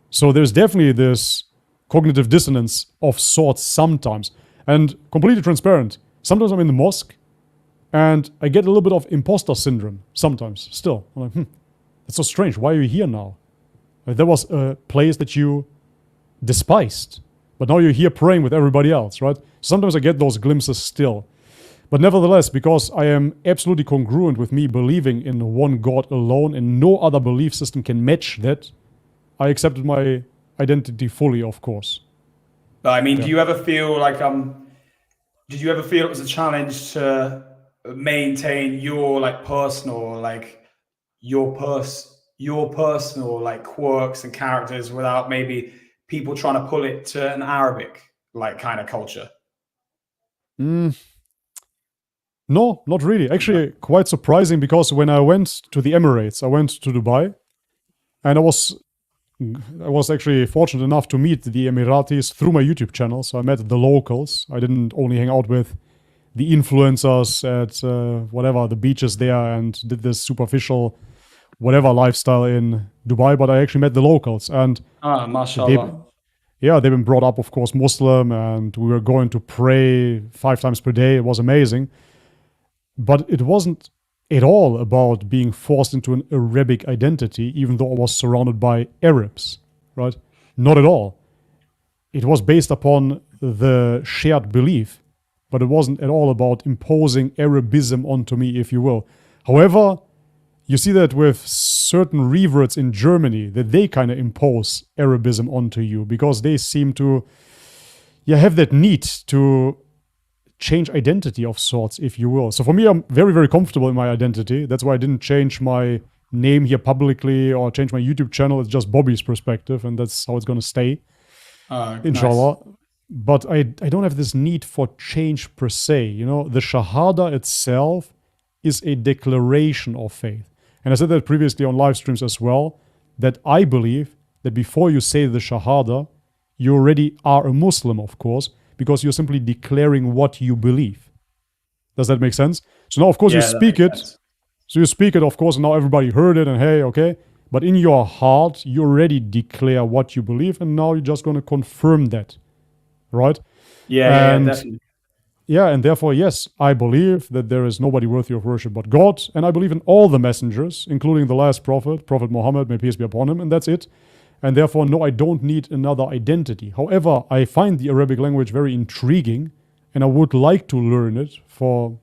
S2: So there's definitely this cognitive dissonance of sorts sometimes. And completely transparent, sometimes I'm in the mosque and I get a little bit of imposter syndrome sometimes still. I'm like, that's so strange. Why are you here now? Like, there was a place that you despised, but now you're here praying with everybody else, right? Sometimes I get those glimpses still. But nevertheless, because I am absolutely congruent with me believing in one God alone and no other belief system can match that, I accepted my identity fully, of course.
S3: But I mean, do you ever feel like did you ever feel it was a challenge to maintain your like personal, like your personal like quirks and characters without maybe people trying to pull it to an Arabic like kind of culture?
S2: No, not really. Actually, quite surprising, because when I went to the Emirates, I went to Dubai, and I was actually fortunate enough to meet the Emiratis through my YouTube channel. So I met the locals. I didn't only hang out with the influencers at the beaches there and did this superficial whatever lifestyle in Dubai, but I actually met the locals. And
S3: mashallah.
S2: they've been brought up, of course, Muslim, and we were going to pray 5 times per day. It was amazing. But it wasn't at all about being forced into an Arabic identity, even though I was surrounded by Arabs, right? Not at all. It was based upon the shared belief, but it wasn't at all about imposing Arabism onto me, if you will. However, you see that with certain reverts in Germany, that they kind of impose Arabism onto you, because they seem to have that need to change identity of sorts, if you will. So for me, I'm very, very comfortable in my identity. That's why I didn't change my name here publicly or change my YouTube channel. It's just Bobby's perspective, and that's how it's going to stay, inshallah. Nice. But I don't have this need for change per se. You know, the Shahada itself is a declaration of faith. And I said that previously on live streams as well, that I believe that before you say the Shahada, you already are a Muslim, of course, because you're simply declaring what you believe. Does that make sense? So now, of course, you speak it. Sense. So you speak it, of course, and now everybody heard it, and hey, okay. But in your heart, you already declare what you believe, and now you're just going to confirm that, right?
S3: Yeah, definitely.
S2: Yeah, and therefore, yes, I believe that there is nobody worthy of worship but God, and I believe in all the messengers, including the last prophet, Prophet Muhammad, may peace be upon him, and that's it. And therefore, no, I don't need another identity. However, I find the Arabic language very intriguing, and I would like to learn it for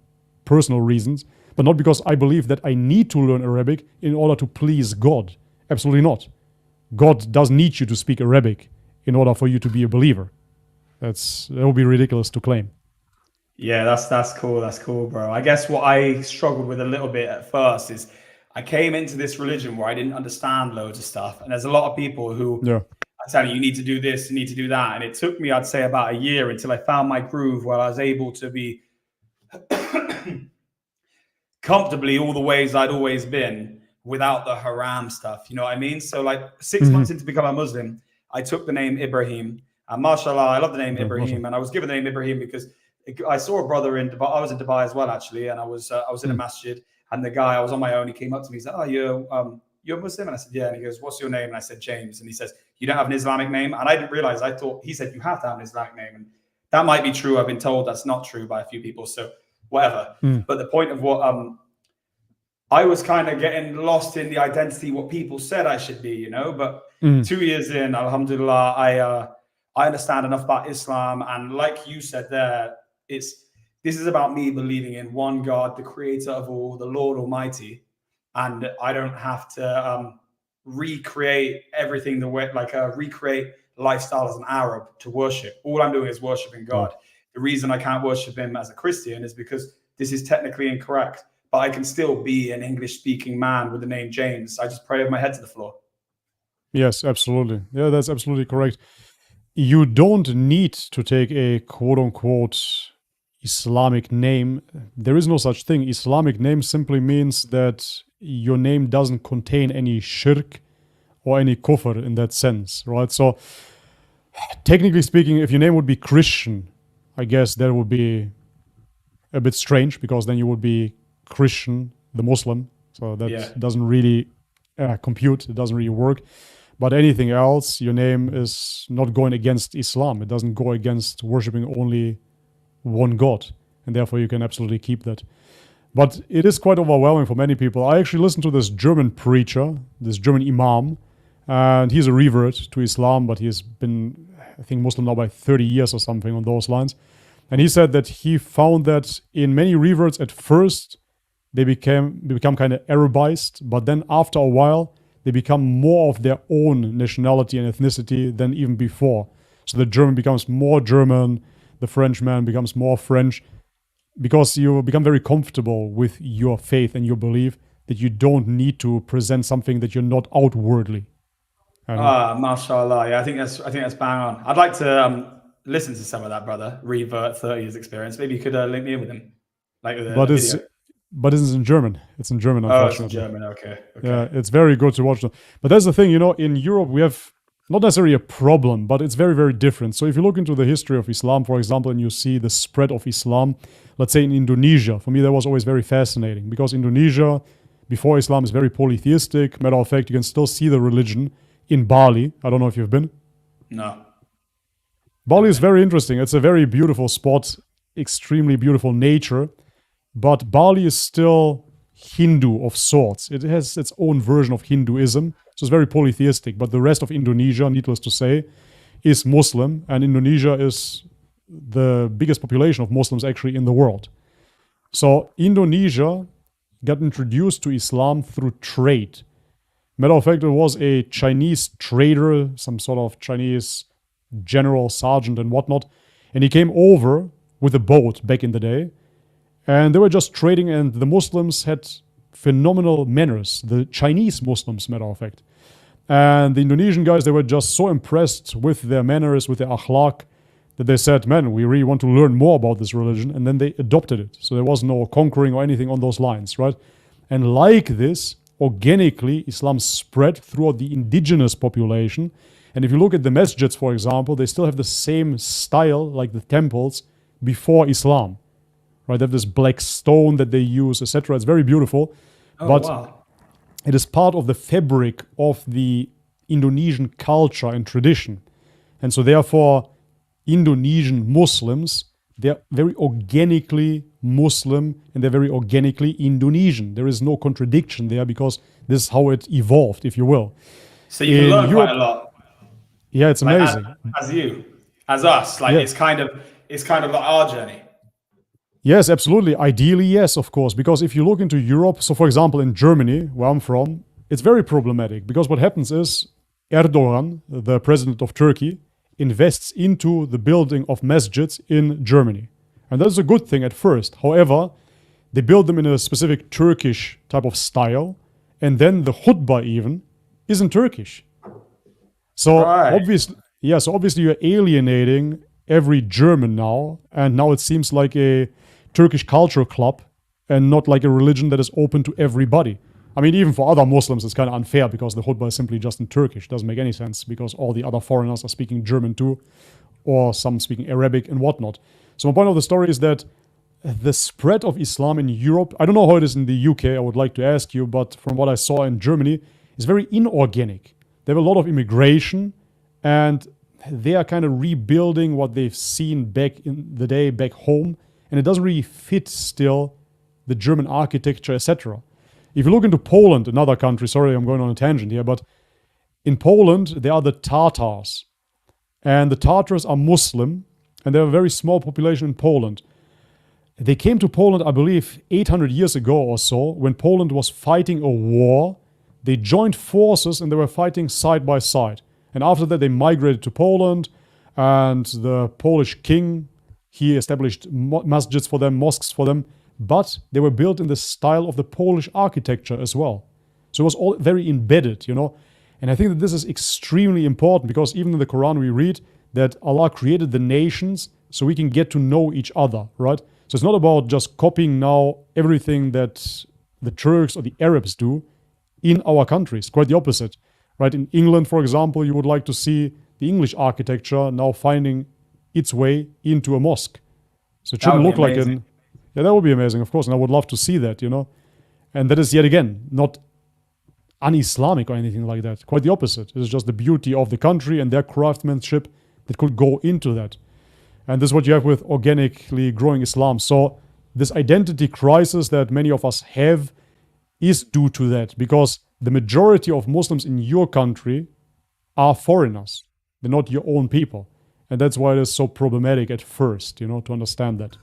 S2: personal reasons, but not because I believe that I need to learn Arabic in order to please God. Absolutely not. God doesn't need you to speak Arabic in order for you to be a believer. That would be ridiculous to claim.
S3: Yeah, that's cool. That's cool, bro. I guess what I struggled with a little bit at first is I came into this religion where I didn't understand loads of stuff. And there's a lot of people who I tell you need to do this, you need to do that. And it took me, I'd say, about a year until I found my groove where I was able to be comfortably all the ways I'd always been without the haram stuff. You know what I mean? So like 6 months into becoming a Muslim, I took the name Ibrahim. And mashallah, I love the name Ibrahim. And I was given the name Ibrahim because I saw a brother in Dubai. I was in Dubai as well, actually. And I was in a masjid. And the guy, I was on my own, he came up to me, he said, oh, you're Muslim? And I said, yeah. And he goes, what's your name? And I said, James. And he says, you don't have an Islamic name? And I didn't realize, he said, you have to have an Islamic name. And that might be true. I've been told that's not true by a few people. So whatever. But the point of what I was kind of getting lost in the identity, what people said I should be, you know. But 2 years in, alhamdulillah, I understand enough about Islam, and like you said there, this is about me believing in one God, the creator of all, the Lord Almighty, and I don't have to recreate everything the way, like recreate lifestyle as an Arab to worship. All I'm doing is worshiping God. The reason I can't worship him as a Christian is because this is technically incorrect, but I can still be an English-speaking man with the name James. I just pray with my head to the floor.
S2: Yes, absolutely. Yeah, that's absolutely correct. You don't need to take a quote-unquote Islamic name. There is no such thing. Islamic name simply means that your name doesn't contain any shirk or any kufr in that sense, right? So, technically speaking, if your name would be Christian, I guess that would be a bit strange, because then you would be Christian, the Muslim. So that doesn't really compute. It doesn't really work. But anything else, your name is not going against Islam. It doesn't go against worshipping only one God. And therefore, you can absolutely keep that. But it is quite overwhelming for many people. I actually listened to this German preacher, this German imam, and he's a revert to Islam, but he's been, I think, Muslim now by 30 years or something on those lines. And he said that he found that in many reverts at first, they become kind of Arabized, but then after a while, they become more of their own nationality and ethnicity than even before. So the German becomes more German, the Frenchman becomes more French, because you become very comfortable with your faith and your belief that you don't need to present something that you're not outwardly.
S3: Mashallah. Yeah, I think that's bang on. I'd like to listen to some of that, brother. Revert 30 years experience. Maybe you could link me in with him, like with a video.
S2: But it's in German. It's in German, unfortunately.
S3: Oh, it's in German. Okay.
S2: Yeah, it's very good to watch them. But that's the thing, you know, in Europe, we have not necessarily a problem, but it's very, very different. So if you look into the history of Islam, for example, and you see the spread of Islam, let's say in Indonesia, for me, that was always very fascinating, because Indonesia, before Islam, is very polytheistic. Matter of fact, you can still see the religion in Bali. I don't know if you've been.
S3: No.
S2: Bali is very interesting. It's a very beautiful spot, extremely beautiful nature. But Bali is still Hindu of sorts. It has its own version of Hinduism. So it's very polytheistic. But the rest of Indonesia, needless to say, is Muslim. And Indonesia is the biggest population of Muslims actually in the world. So Indonesia got introduced to Islam through trade. Matter of fact, it was a Chinese trader, some sort of Chinese general, sergeant and whatnot. And he came over with a boat back in the day. And they were just trading, and the Muslims had phenomenal manners. The Chinese Muslims, matter of fact. And the Indonesian guys, they were just so impressed with their manners, with their akhlaq, that they said, man, we really want to learn more about this religion. And then they adopted it. So there was no conquering or anything on those lines, right? And like this, organically, Islam spread throughout the indigenous population. And if you look at the masjids, for example, they still have the same style, like the temples, before Islam. Right, they have this black stone that they use, etc. It's very beautiful, but it is part of the fabric of the Indonesian culture and tradition. And so therefore, Indonesian Muslims, they're very organically Muslim and they're very organically Indonesian. There is no contradiction there, because this is how it evolved, if you will.
S3: So you can learn quite a lot.
S2: Yeah, it's amazing.
S3: As us, like it's kind of like our journey.
S2: Yes, absolutely. Ideally, yes, of course. Because if you look into Europe, so for example, in Germany, where I'm from, it's very problematic. Because what happens is Erdogan, the president of Turkey, invests into the building of masjids in Germany. And that's a good thing at first. However, they build them in a specific Turkish type of style. And then the khutbah even isn't Turkish. So obviously you're alienating every German now. And now it seems like a Turkish culture club and not like a religion that is open to everybody. I mean, even for other Muslims, it's kind of unfair, because the khutbah is simply just in Turkish. It doesn't make any sense, because all the other foreigners are speaking German too, or some speaking Arabic and whatnot. So my point of the story is that the spread of Islam in Europe, I don't know how it is in the UK, I would like to ask you, but from what I saw in Germany, is very inorganic. They have a lot of immigration, and they are kind of rebuilding what they've seen back in the day, back home, and it doesn't really fit still the German architecture, etc. If you look into Poland, another country, sorry, I'm going on a tangent here, but in Poland, there are the Tatars. And the Tatars are Muslim, and they're a very small population in Poland. They came to Poland, I believe, 800 years ago or so, when Poland was fighting a war. They joined forces and they were fighting side by side. And after that, they migrated to Poland, and the Polish king, he established masjids for them, mosques for them, but they were built in the style of the Polish architecture as well. So it was all very embedded, you know. And I think that this is extremely important, because even in the Quran we read that Allah created the nations so we can get to know each other, right? So it's not about just copying now everything that the Turks or the Arabs do in our countries. Quite the opposite, right? In England, for example, you would like to see the English architecture now finding its way into a mosque. So it shouldn't look like an... Yeah, that would be amazing, of course, and I would love to see that, you know. And that is, yet again, not un-Islamic or anything like that. Quite the opposite. It's just the beauty of the country and their craftsmanship that could go into that. And this is what you have with organically growing Islam. So this identity crisis that many of us have is due to that, because the majority of Muslims in your country are foreigners. They're not your own people. And that's why it is so problematic at first, you know, to understand that.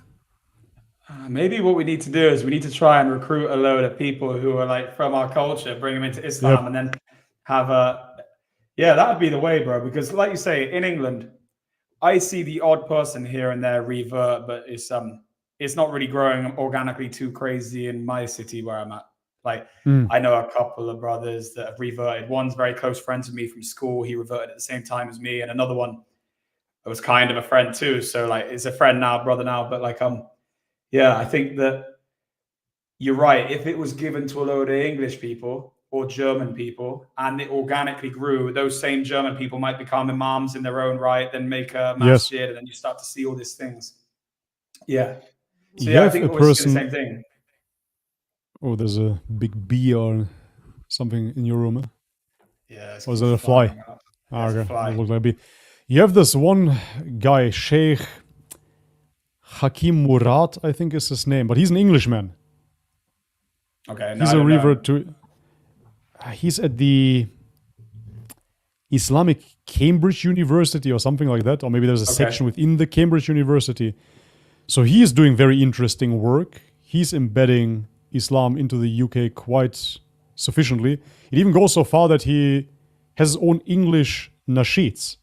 S3: Maybe what we need to do is we need to try and recruit a load of people who are like from our culture, bring them into Islam, and then have a... Yeah, that would be the way, bro. Because like you say, in England, I see the odd person here and there revert, but it's not really growing organically too crazy in my city where I'm at. Like, I know a couple of brothers that have reverted. One's very close friends with me from school. He reverted at the same time as me. And another one was kind of a friend too. So like, it's a friend now, brother now. But like, yeah, I think that you're right. If it was given to a load of English people or German people and it organically grew, those same German people might become imams in their own right, then make a masjid, and then you start to see all these things. Yeah. So yeah, I think we're the same thing.
S2: Oh, there's a big bee or something in your room. Huh?
S3: Yeah.
S2: Or is that a fly? Okay. Fly. It looks like a bee. You have this one guy, Sheikh Hakim Murad, I think is his name, but he's an Englishman.
S3: Okay.
S2: He's a revert to... He's at the Islamic Cambridge University or something like that, or maybe there's a section within the Cambridge University. So he is doing very interesting work. He's embedding Islam into the UK quite sufficiently. It even goes so far that he has his own English nasheeds.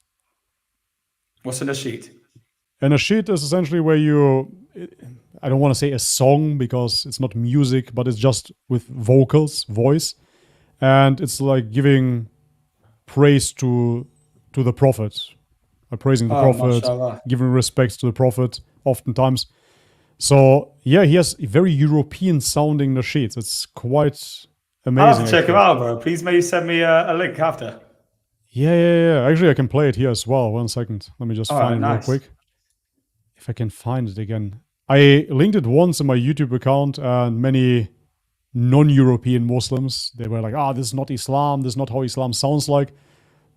S3: What's a nasheed?
S2: A nasheed is essentially where you... I don't want to say a song because it's not music, but it's just with vocals, voice. And it's like giving praise to the Prophet. Praising the Prophet, mashallah. Giving respects to the Prophet, oftentimes. So, yeah, he has very European-sounding nasheeds. It's quite amazing.
S3: I'll have to check him out, bro. Please maybe send me a link after.
S2: Yeah. Actually, I can play it here as well. 1 second. Let me just find it real quick. If I can find it again. I linked it once in my YouTube account, and many non-European Muslims, they were like, this is not Islam, this is not how Islam sounds like.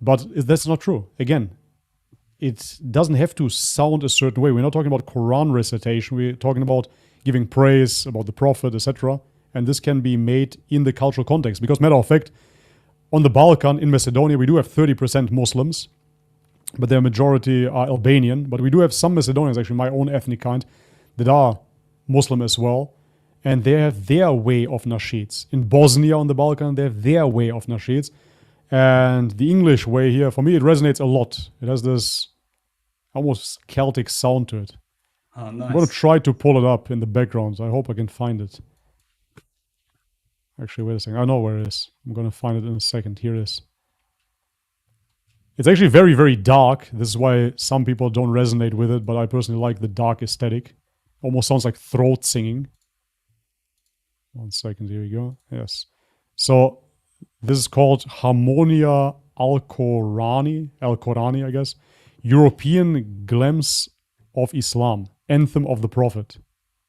S2: But that's not true. Again, it doesn't have to sound a certain way. We're not talking about Quran recitation. We're talking about giving praise about the Prophet, etc. And this can be made in the cultural context. Because matter of fact, on the Balkan, in Macedonia, we do have 30% Muslims, but their majority are Albanian. But we do have some Macedonians, actually my own ethnic kind, that are Muslim as well. And they have their way of nasheeds. In Bosnia on the Balkan, they have their way of nasheeds. And the English way here, for me, it resonates a lot. It has this almost Celtic sound to it.
S3: Oh, nice.
S2: I'm going to try to pull it up in the background. I hope I can find it. Actually, wait a second. I know where it is. I'm going to find it in a second. Here it is. It's actually very, very dark. This is why some people don't resonate with it, but I personally like the dark aesthetic. Almost sounds like throat singing. 1 second, here we go. Yes. So this is called Harmonia Al-Qurani, I guess. European Glimpse of Islam, Anthem of the Prophet.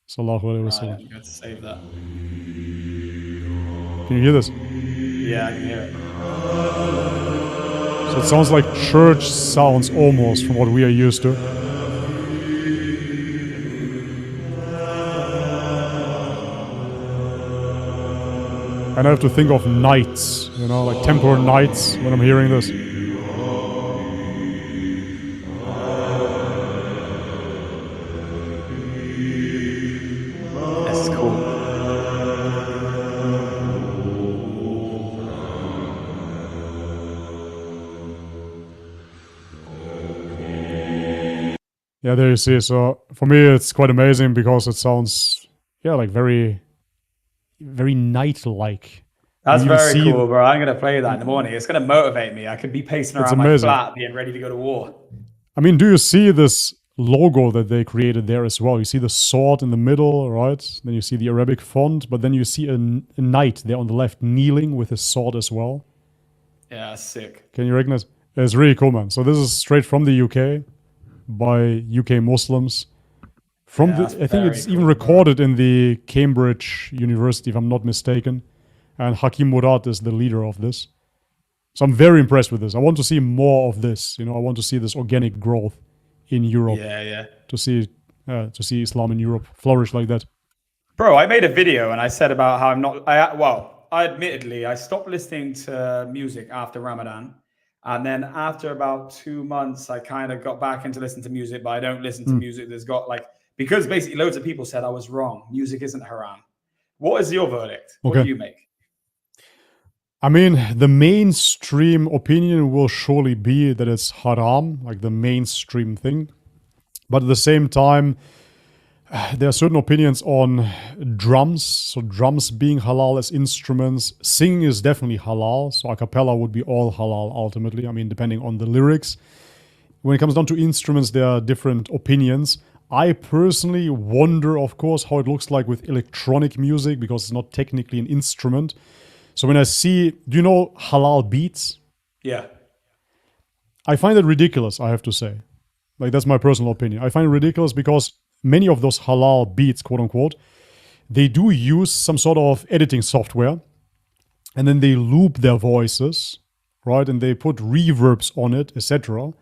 S2: Sallallahu Alaihi Wasallam.
S3: I'm going to save that.
S2: Can you hear this?
S3: Yeah, I can hear it.
S2: So it sounds like church sounds almost from what we are used to. And I have to think of knights, you know, like temporal knights when I'm hearing this.
S3: That's cool.
S2: Yeah, there you see. So for me, it's quite amazing because it sounds, yeah, like very, very knight-like.
S3: That's very cool, bro. I'm going to play that in the morning. It's going to motivate me. I could be pacing around my flat, being ready to go to war.
S2: I mean, do you see this logo that they created there as well? You see the sword in the middle, right? Then you see the Arabic font, but then you see a knight there on the left kneeling with his sword as well.
S3: Yeah, sick.
S2: Can you recognize? It's really cool, man. So this is straight from the UK by UK Muslims. I think it's even recorded in the Cambridge University, if I'm not mistaken. And Hakim Murad is the leader of this. So I'm very impressed with this. I want to see more of this. You know, I want to see this organic growth in Europe.
S3: Yeah.
S2: To see Islam in Europe flourish like that.
S3: Bro, I made a video and I said about how I stopped listening to music after Ramadan. And then after about 2 months, I kind of got back into listening to music, but I don't listen to music that's got because basically loads of people said I was wrong. Music isn't haram. What is your verdict? What do you make?
S2: I mean, the mainstream opinion will surely be that it's haram, like the mainstream thing. But at the same time, there are certain opinions on drums. So drums being halal as instruments. Singing is definitely halal. So a cappella would be all halal ultimately. I mean, depending on the lyrics. When it comes down to instruments, there are different opinions. I personally wonder, of course, how it looks like with electronic music because it's not technically an instrument. So when I see, do you know halal beats?
S3: Yeah.
S2: I find it ridiculous, I have to say. Like, that's my personal opinion. I find it ridiculous because many of those halal beats, quote unquote, they do use some sort of editing software and then they loop their voices, right? And they put reverbs on it, etc.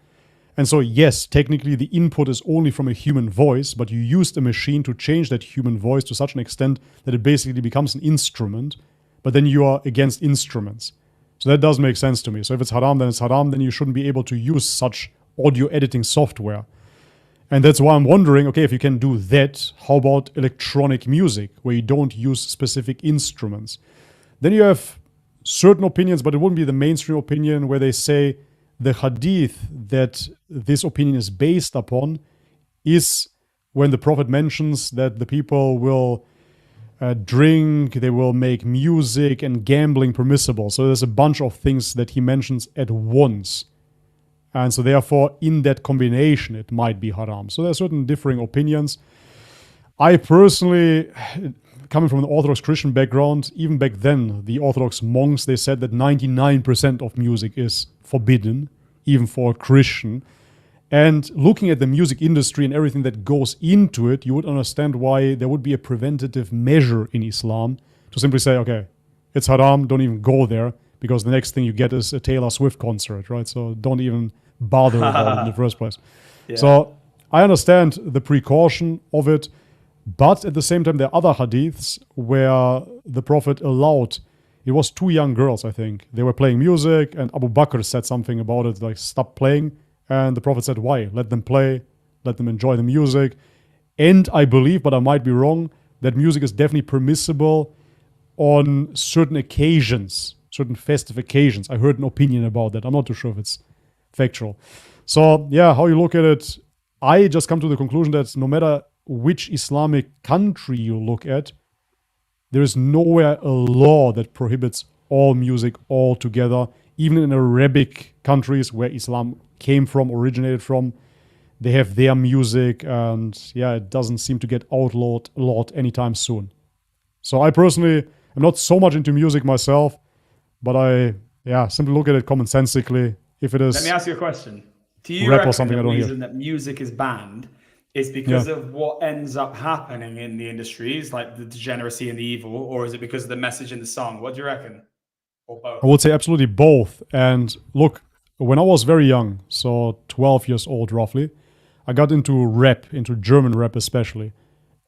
S2: And so, yes, technically the input is only from a human voice, but you used a machine to change that human voice to such an extent that it basically becomes an instrument. But then you are against instruments. So that does make sense to me. So if it's haram, then it's haram. Then you shouldn't be able to use such audio editing software. And that's why I'm wondering, okay, if you can do that, how about electronic music, where you don't use specific instruments? Then you have certain opinions, but it wouldn't be the mainstream opinion, where they say the hadith that this opinion is based upon is when the Prophet mentions that the people will drink, they will make music and gambling permissible. So there's a bunch of things that he mentions at once. And so therefore, in that combination, it might be haram. So there are certain differing opinions. I personally, coming from an Orthodox Christian background, even back then, the Orthodox monks, they said that 99% of music is forbidden, even for a Christian. And looking at the music industry and everything that goes into it, you would understand why there would be a preventative measure in Islam to simply say, okay, it's haram, don't even go there, because the next thing you get is a Taylor Swift concert, right? So don't even bother about it in the first place. Yeah. So I understand the precaution of it, but at the same time, there are other hadiths where the Prophet allowed, it was 2 young girls, I think. They were playing music, and Abu Bakr said something about it, like, stop playing. And the Prophet said, why? Let them play, let them enjoy the music. And I believe, but I might be wrong, that music is definitely permissible on certain occasions, certain festive occasions. I heard an opinion about that. I'm not too sure if it's factual. So, yeah, how you look at it, I just come to the conclusion that no matter which Islamic country you look at, there is nowhere a law that prohibits all music altogether. Even in Arabic countries where Islam came from, originated from, they have their music, and yeah, it doesn't seem to get outlawed anytime soon. So I personally am not so much into music myself, but I simply look at it commonsensically. If it is,
S3: let me ask you a question. Do you reckon the reason that music is banned is because of what ends up happening in the industries, like the degeneracy and the evil, or is it because of the message in the song? What do you reckon? Or both?
S2: I would say absolutely both. And look, when I was very young, so 12 years old roughly, I got into rap, into German rap especially.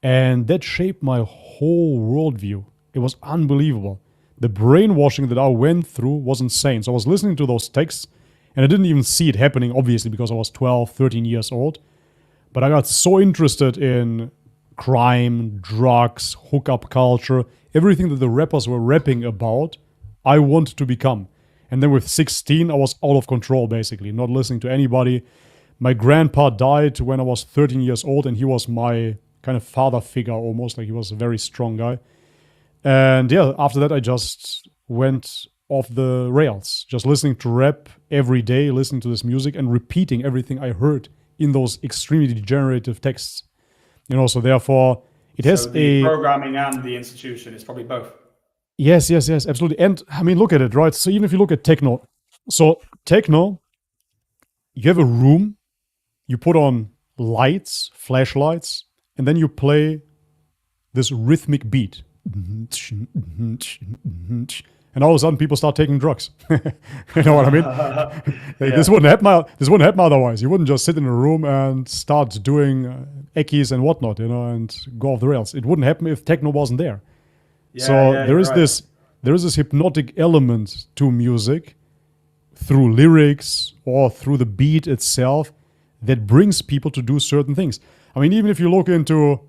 S2: And that shaped my whole worldview. It was unbelievable. the brainwashing that I went through was insane. So I was listening to those texts, and I didn't even see it happening, obviously, because I was 12, 13 years old. But I got so interested in crime, drugs, hookup culture, everything that the rappers were rapping about, I wanted to become. And then with 16, I was out of control, basically, not listening to anybody. My grandpa died when I was 13 years old, and he was my kind of father figure almost, like he was a very strong guy. And yeah, after that, I just went off the rails, just listening to rap every day, listening to this music and repeating everything I heard in those extremely degenerative texts. You know, so therefore, it has
S3: the programming and the institution is probably both.
S2: Yes, absolutely. And I mean, look at it, right? So even if you look at techno, so techno, you have a room, you put on lights, flashlights, and then you play this rhythmic beat. And all of a sudden people start taking drugs. You know what I mean?
S3: Yeah.
S2: This wouldn't happen otherwise. You wouldn't just sit in a room and start doing eckies and whatnot, you know, and go off the rails. It wouldn't happen if techno wasn't there. There is this hypnotic element to music through lyrics or through the beat itself that brings people to do certain things. I mean, even if you look into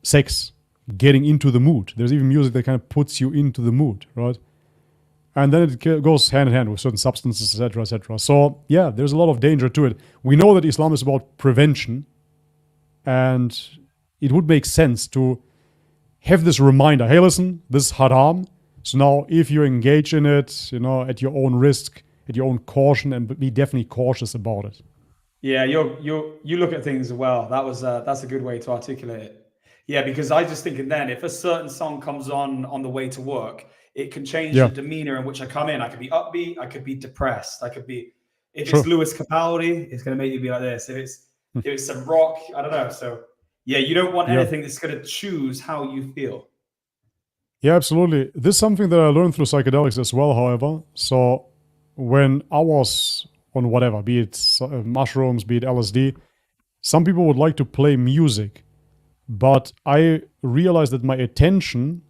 S2: sex, getting into the mood, there's even music that kind of puts you into the mood, right? And then it goes hand in hand with certain substances, etc., etc. So yeah, there's a lot of danger to it. We know that Islam is about prevention, and it would make sense to have this reminder, hey, listen, this is haram. So now if you engage in it, you know, at your own risk, at your own caution, and be definitely cautious about it.
S3: Yeah, you look at things well. That's a good way to articulate it. Yeah, because I just thinking then, if a certain song comes on the way to work, it can change the demeanor in which I come in. I could be upbeat, I could be depressed, I could be, if it's Lewis Capaldi, it's going to make you be like this. If it's some rock, I don't know. So yeah, you don't want anything that's going to choose how you feel.
S2: Yeah, absolutely. This is something that I learned through psychedelics as well, however. So when I was on whatever, be it mushrooms, be it LSD, some people would like to play music, but I realized that my attention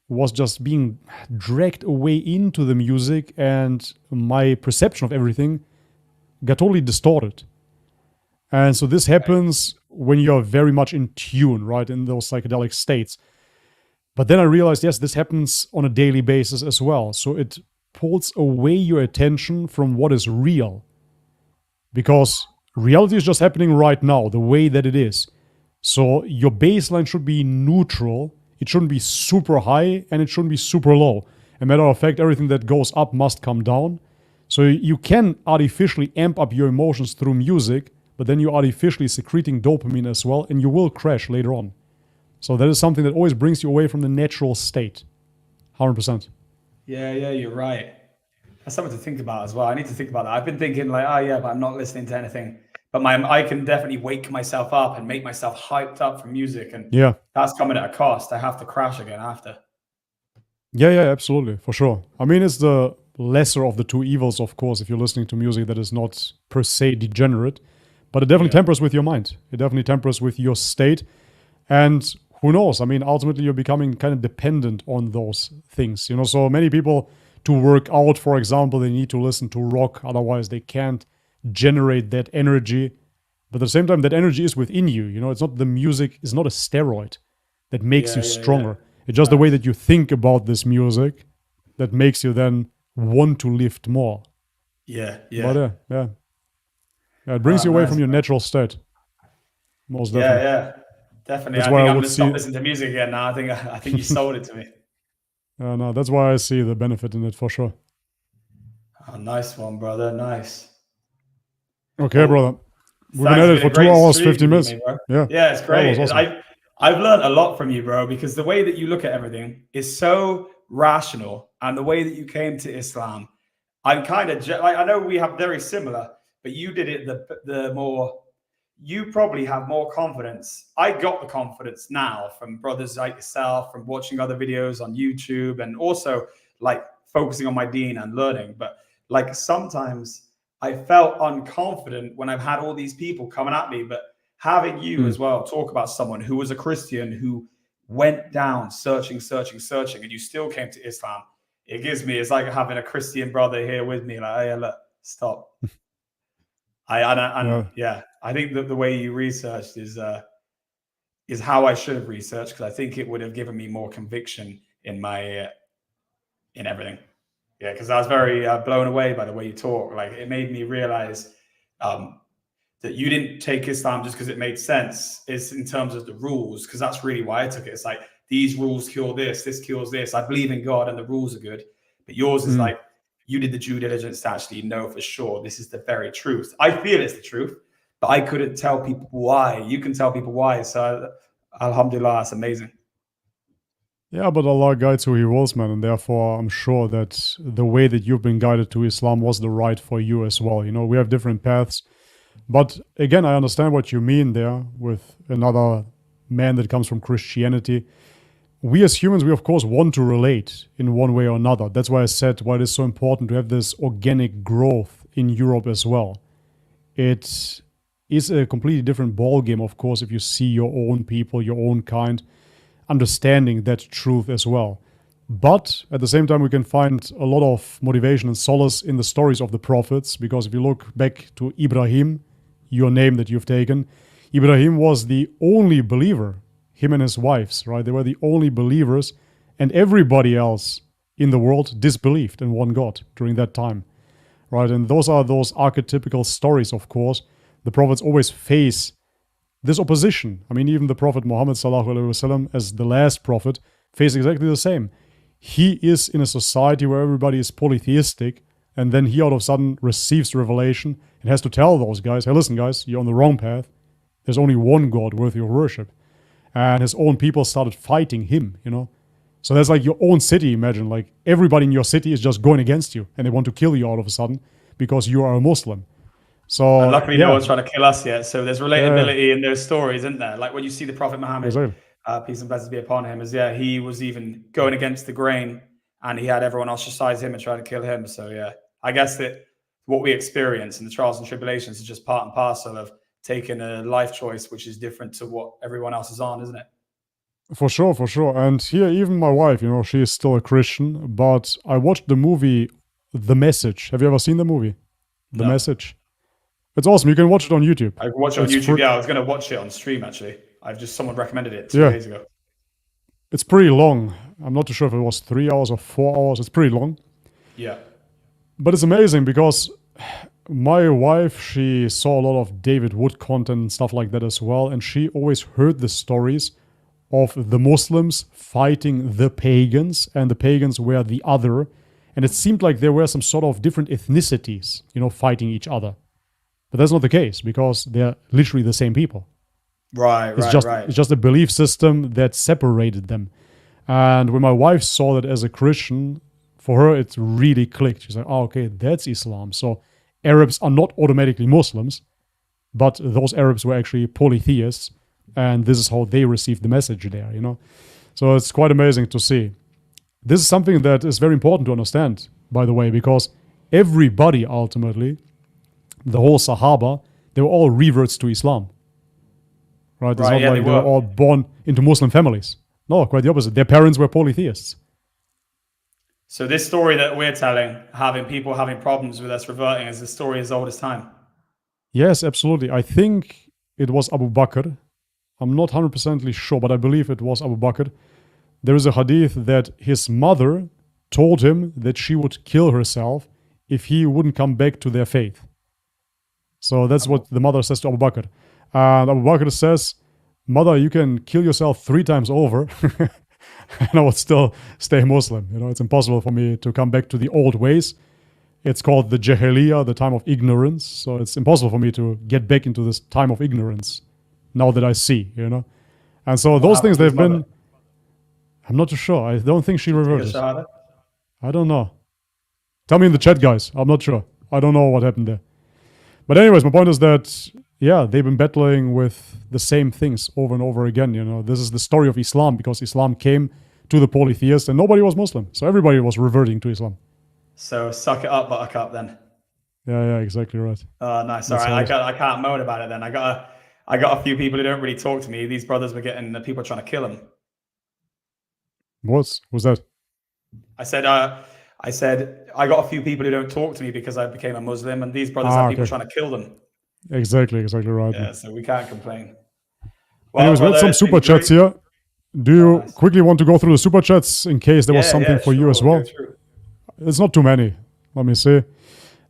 S2: was just being dragged away into the music, and my perception of everything got totally distorted. And so this happens when you're very much in tune, right, in those psychedelic states. But then I realized, yes, this happens on a daily basis as well. So it pulls away your attention from what is real. Because reality is just happening right now, the way that it is. So your baseline should be neutral. It shouldn't be super high, and it shouldn't be super low. As a matter of fact, everything that goes up must come down. So you can artificially amp up your emotions through music, but then you're artificially secreting dopamine as well, and you will crash later on. So that is something that always brings you away from the natural state. 100%.
S3: Yeah, you're right. That's something to think about as well. I need to think about that. I've been thinking like, but I'm not listening to anything. But I can definitely wake myself up and make myself hyped up for music. And that's coming at a cost. I have to crash again after.
S2: Yeah, absolutely. For sure. I mean, it's the lesser of the two evils, of course, if you're listening to music that is not per se degenerate. But it definitely tempers with your mind. It definitely tempers with your state. And who knows? I mean, ultimately, you're becoming kind of dependent on those things. You know, so many people, to work out, for example, they need to listen to rock. Otherwise, they can't generate that energy. But at the same time, that energy is within you. You know, it's not the music, it's not a steroid that makes you stronger. It's just the way that you think about this music that makes you then want to lift more.
S3: Yeah.
S2: But it brings you away from your natural state. Most definitely.
S3: Yeah. Definitely. I think I'm going to stop listening to music again now. I think you sold it to me.
S2: No, that's why I see the benefit in it for sure.
S3: Oh, nice one, brother. Nice.
S2: Okay, brother. We've been at it for 2 hours, 50 minutes.
S3: Yeah, it's great.
S2: Awesome.
S3: I've learned a lot from you, bro, because the way that you look at everything is so rational, and the way that you came to Islam, I'm kind of, I know we have very similar, but you did it the more. You probably have more confidence. I got the confidence now from brothers like yourself, from watching other videos on YouTube, and also like focusing on my deen and learning. But like sometimes I felt unconfident when I've had all these people coming at me, but having you as well talk about someone who was a Christian, who went down searching, and you still came to Islam, it's like having a Christian brother here with me. Like, hey, look, stop. I think that the way you researched is how I should have researched, because I think it would have given me more conviction in my in everything. Yeah, because I was very blown away by the way you talk. Like, it made me realize that you didn't take Islam just because it made sense. It's in terms of the rules, because that's really why I took it. It's like, these rules cure this cures this. I believe in God and the rules are good. But yours is like, you did the due diligence to actually know for sure this is the very truth. I feel it's the truth, but I couldn't tell people why. You can tell people why. So alhamdulillah, it's amazing.
S2: Yeah, but Allah guides who He wills, man, and therefore I'm sure that the way that you've been guided to Islam was the right for you as well. You know, we have different paths. But again, I understand what you mean there with another man that comes from Christianity. We as humans, we of course want to relate in one way or another. That's why I said why it is so important to have this organic growth in Europe as well. It is a completely different ballgame, of course, if you see your own people, your own kind, understanding that truth as well. But at the same time, we can find a lot of motivation and solace in the stories of the prophets, because if you look back to Ibrahim, your name that you've taken, Ibrahim was the only believer, him and his wives, right? They were the only believers, and everybody else in the world disbelieved in one God during that time, right? And those are those archetypical stories, of course. The prophets always face this opposition. I mean, even the Prophet Muhammad sallallahu alaihi wasallam, as the last prophet, faced exactly the same. He is in a society where everybody is polytheistic, and then he all of a sudden receives revelation and has to tell those guys, hey, listen, guys, you're on the wrong path. There's only one God worthy of worship. And his own people started fighting him, you know. So that's like your own city, imagine. Like, everybody in your city is just going against you, and they want to kill you all of a sudden because you are a Muslim. So,
S3: and luckily, no one's trying to kill us yet. So there's relatability in those stories, isn't there? Like when you see the Prophet Muhammad, peace and blessings be upon him, he was even going against the grain, and he had everyone ostracize him and try to kill him. So I guess that what we experience in the trials and tribulations is just part and parcel of taking a life choice which is different to what everyone else is on, isn't it?
S2: For sure, for sure. And here, even my wife, you know, she is still a Christian, but I watched the movie The Message. Have you ever seen the movie? The Message? It's awesome. You can watch it on YouTube.
S3: I watch it on YouTube. I was going to watch it on stream, actually. Someone recommended it 2 days ago.
S2: It's pretty long. I'm not too sure if it was 3 hours or 4 hours. It's pretty long.
S3: Yeah.
S2: But it's amazing because my wife, she saw a lot of David Wood content and stuff like that as well. And she always heard the stories of the Muslims fighting the pagans, and the pagans were the other. And it seemed like there were some sort of different ethnicities, you know, fighting each other. But that's not the case, because they're literally the same people. It's just a belief system that separated them. And when my wife saw that as a Christian, for her it really clicked. She's like, oh, okay, that's Islam. So Arabs are not automatically Muslims, but those Arabs were actually polytheists, and this is how they received the message there, you know. So it's quite amazing to see. This is something that is very important to understand, by the way, because everybody ultimately, the whole Sahaba, they were all reverts to Islam. Right? It's not like they were all born into Muslim families. No, quite the opposite. Their parents were polytheists.
S3: So this story that we're telling, having people having problems with us reverting, is the story as old as time.
S2: Yes, absolutely. I think it was Abu Bakr. I'm not 100% sure, but I believe it was Abu Bakr. There is a hadith that his mother told him that she would kill herself if he wouldn't come back to their faith. So that's what the mother says to Abu Bakr. And Abu Bakr says, mother, you can kill yourself 3 times over and I would still stay Muslim. You know, it's impossible for me to come back to the old ways. It's called the Jahiliyyah, the time of ignorance. So it's impossible for me to get back into this time of ignorance now that I see, you know. And so those things, they've been... I'm not too sure. I don't think she reverted. I don't know. Tell me in the chat, guys. I'm not sure. I don't know what happened there. But anyways, my point is that, yeah, they've been battling with the same things over and over again. You know, this is the story of Islam, because Islam came to the polytheists and nobody was Muslim. So everybody was reverting to Islam.
S3: So suck it up, buttercup, then.
S2: Yeah, exactly right.
S3: Nice. All right, I can't moan about it then. I got a few people who don't really talk to me. These brothers were getting people trying to kill them.
S2: Was that?
S3: I said I got a few people who don't talk to me because I became a Muslim, and these brothers have people trying to kill them.
S2: Exactly right.
S3: Yeah, so we can't complain. Well,
S2: anyways, we had some super chats here. Do you quickly want to go through the super chats in case there was something for you as well? It's not too many. Let me see.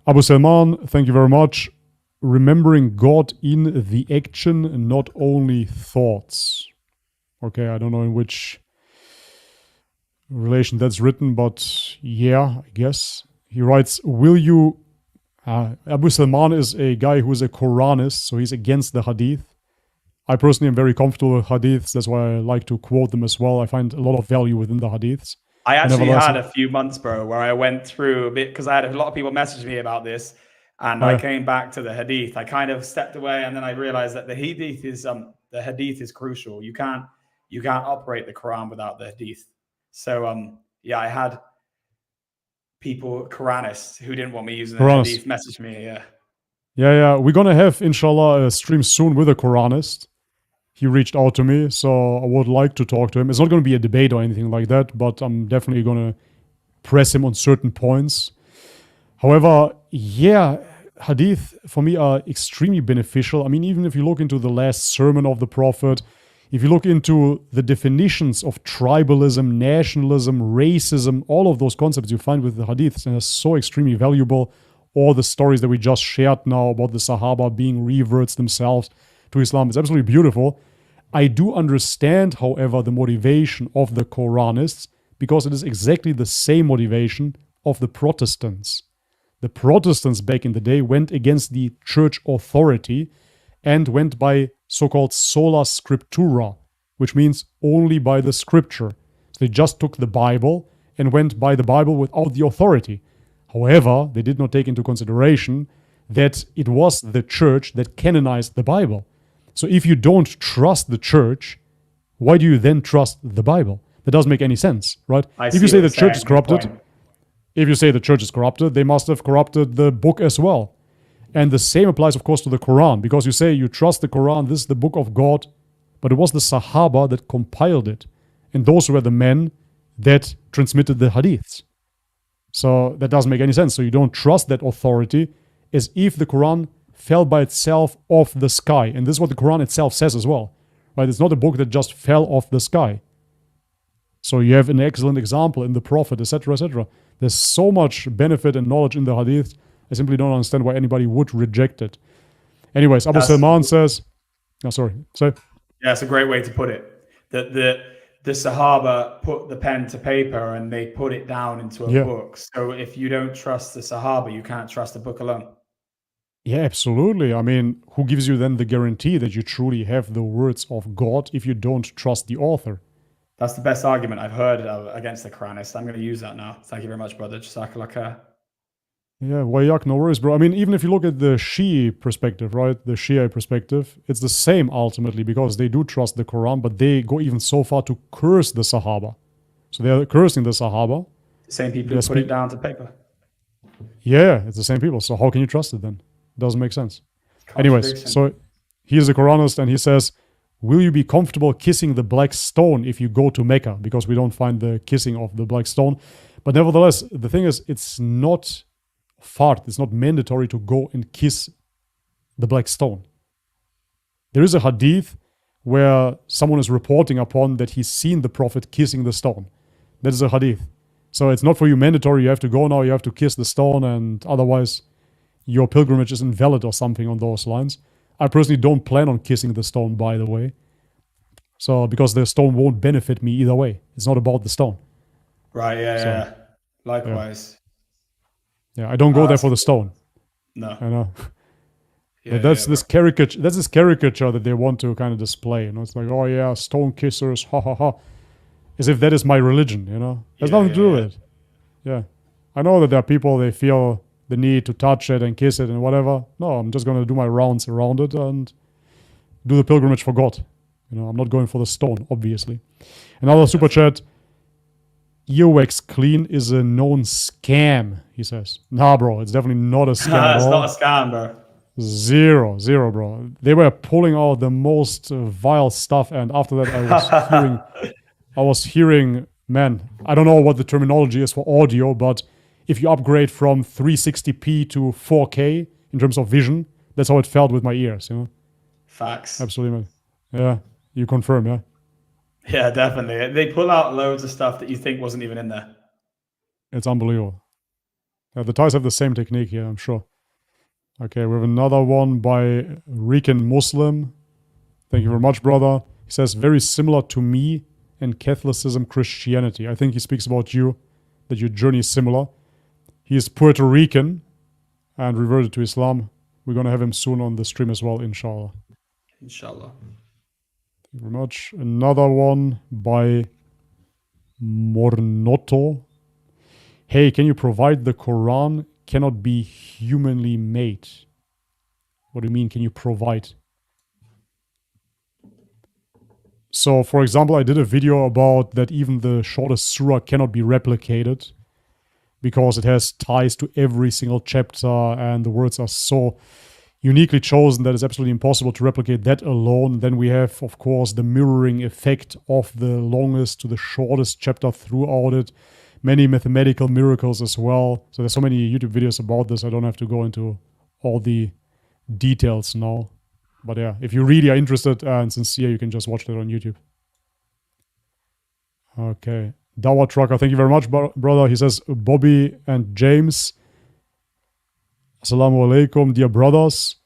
S2: Abu Salman, thank you very much. Remembering God in the action, not only thoughts. Okay, I don't know in which relation that's written, but yeah, I guess. He writes, will you... Abu Salman is a guy who is a Quranist, so he's against the Hadith. I personally am very comfortable with Hadiths. That's why I like to quote them as well. I find a lot of value within the Hadiths.
S3: I actually had a few months, bro, where I went through a bit, because I had a lot of people message me about this, and I came back to the Hadith. I kind of stepped away, and then I realized that the Hadith is crucial. You can't operate the Quran without the Hadith. So yeah, I had people, Quranists, who didn't want me using the Hadith message me.
S2: Yeah. We're gonna have, inshallah, a stream soon with a Quranist. He reached out to me, so I would like to talk to him. It's not going to be a debate or anything like that, but I'm definitely going to press him on certain points. However, yeah, Hadith for me are extremely beneficial. I mean, even if you look into the last sermon of the Prophet, if you look into the definitions of tribalism, nationalism, racism, all of those concepts you find with the Hadiths, and they're so extremely valuable. All the stories that we just shared now about the Sahaba being reverts themselves to Islam. It's absolutely beautiful. I do understand, however, the motivation of the Quranists, because it is exactly the same motivation of the Protestants. The Protestants back in the day went against the church authority and went by so-called sola scriptura, which means only by the scripture. So they just took the Bible and went by the Bible without the authority. However, they did not take into consideration that it was the church that canonized the Bible. So if you don't trust the church, why do you then trust the Bible? That doesn't make any sense, right? If you say the church is corrupted, they must have corrupted the book as well. And the same applies, of course, to the Quran, because you say you trust the Quran, this is the book of God, but it was the Sahaba that compiled it. And those were the men that transmitted the Hadiths. So that doesn't make any sense. So you don't trust that authority as if the Quran fell by itself off the sky. And this is what the Quran itself says as well. Right? It's not a book that just fell off the sky. So you have an excellent example in the Prophet, etc., etc. There's so much benefit and knowledge in the Hadith. I simply don't understand why anybody would reject it. Anyways, Abu Salman says... Oh, sorry. So,
S3: yeah, it's a great way to put it. That the Sahaba put the pen to paper and they put it down into a book. So if you don't trust the Sahaba, you can't trust the book alone.
S2: Yeah, absolutely. I mean, who gives you then the guarantee that you truly have the words of God if you don't trust the author?
S3: That's the best argument I've heard against the Quranists. I'm going to use that now. Thank you very much, brother. Jazakallah.
S2: Yeah, wayak, no worries, bro. I mean, even if you look at the Shia perspective, right? The Shia perspective, it's the same ultimately because they do trust the Quran, but they go even so far to curse the Sahaba. So they're cursing the Sahaba.
S3: The same people who put it down to paper.
S2: Yeah, it's the same people. So how can you trust it then? Doesn't make sense. Anyways, so he's a Quranist and he says, will you be comfortable kissing the black stone if you go to Mecca? Because we don't find the kissing of the black stone. But nevertheless, the thing is, it's not it's not mandatory to go and kiss the black stone. There is a hadith where someone is reporting upon that he's seen the Prophet kissing the stone. That is a hadith. So it's not for you mandatory, you have to go now, you have to kiss the stone, and otherwise your pilgrimage is invalid or something on those lines. I personally don't plan on kissing the stone, by the way. So, because the stone won't benefit me either way. It's not about the stone.
S3: Right, yeah. Likewise.
S2: Yeah, I don't go there for the stone.
S3: No.
S2: I know. But that's this caricature. That's this caricature that they want to kind of display. You know, it's like, oh yeah, stone kissers, ha ha ha, as if that is my religion. You know, there's nothing to do with it. Yeah, I know that there are people they feel the need to touch it and kiss it and whatever. No, I'm just gonna do my rounds around it and do the pilgrimage for God. You know, I'm not going for the stone, obviously. Another super chat. Earwax clean is a known scam, he says. Nah, bro, it's definitely not a scam.
S3: It's not a scam, bro.
S2: Zero, bro. They were pulling out the most vile stuff, and after that, I was hearing man, I don't know what the terminology is for audio, but if you upgrade from 360p to 4K in terms of vision, that's how it felt with my ears, you know?
S3: Facts.
S2: Absolutely, man. Yeah, you confirm, yeah?
S3: Yeah, definitely. They pull out loads of stuff that you think wasn't even in there.
S2: It's unbelievable. Yeah, the Thais have the same technique here, I'm sure. Okay, we have another one by Rican Muslim. Thank you very much, brother. He says, very similar to me and Catholicism, Christianity. I think he speaks about you, that your journey is similar. He is Puerto Rican and reverted to Islam. We're going to have him soon on the stream as well, inshallah.
S3: Inshallah.
S2: Thank you very much. Another one by Mornoto. Hey, can you provide the Quran cannot be humanly made? What do you mean, can you provide? So, for example, I did a video about that even the shortest surah cannot be replicated because it has ties to every single chapter and the words are so uniquely chosen that it's absolutely impossible to replicate that alone. Then we have, of course, the mirroring effect of the longest to the shortest chapter throughout it. Many mathematical miracles as well. So there's so many YouTube videos about this. I don't have to go into all the details now. But yeah, if you really are interested and sincere, you can just watch that on YouTube. Okay. Dawa Trucker, thank you very much, brother. He says, Bobby and James, Assalamu alaikum, dear brothers.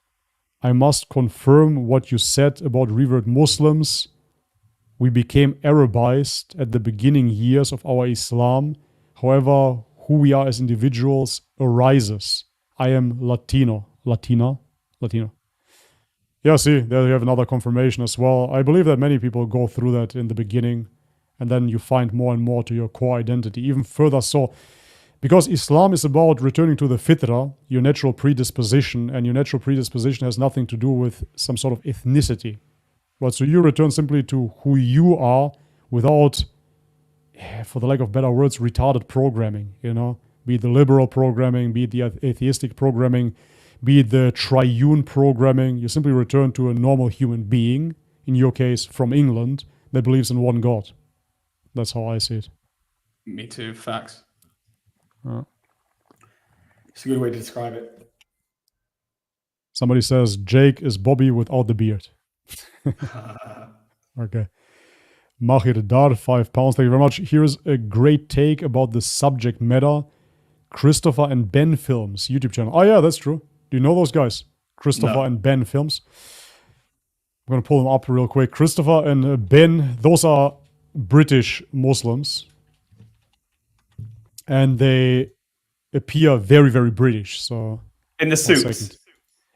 S2: I must confirm what you said about revert Muslims. We became Arabized at the beginning years of our Islam. However, who we are as individuals arises. I am Latino. Latino. Yeah, see, there you have another confirmation as well. I believe that many people go through that in the beginning, and then you find more and more to your core identity, even further so. Because Islam is about returning to the fitra, your natural predisposition, and your natural predisposition has nothing to do with some sort of ethnicity. But so you return simply to who you are without, for the lack of better words, retarded programming, you know? Be it the liberal programming, be it the atheistic programming, be it the triune programming. You simply return to a normal human being, in your case from England, that believes in one God. That's how I see it.
S3: Me too, facts. It's a good way to describe it.
S2: Somebody says Jake is Bobby without the beard. Okay. Mahir Dar, £5. Thank you very much. Here's a great take about the subject matter. Christopher and Ben Films YouTube channel. Oh yeah, that's true. Do you know those guys? Christopher and Ben Films. I'm going to pull them up real quick. Christopher and Ben, those are British Muslims. And they appear very, very British. So
S3: in the suits.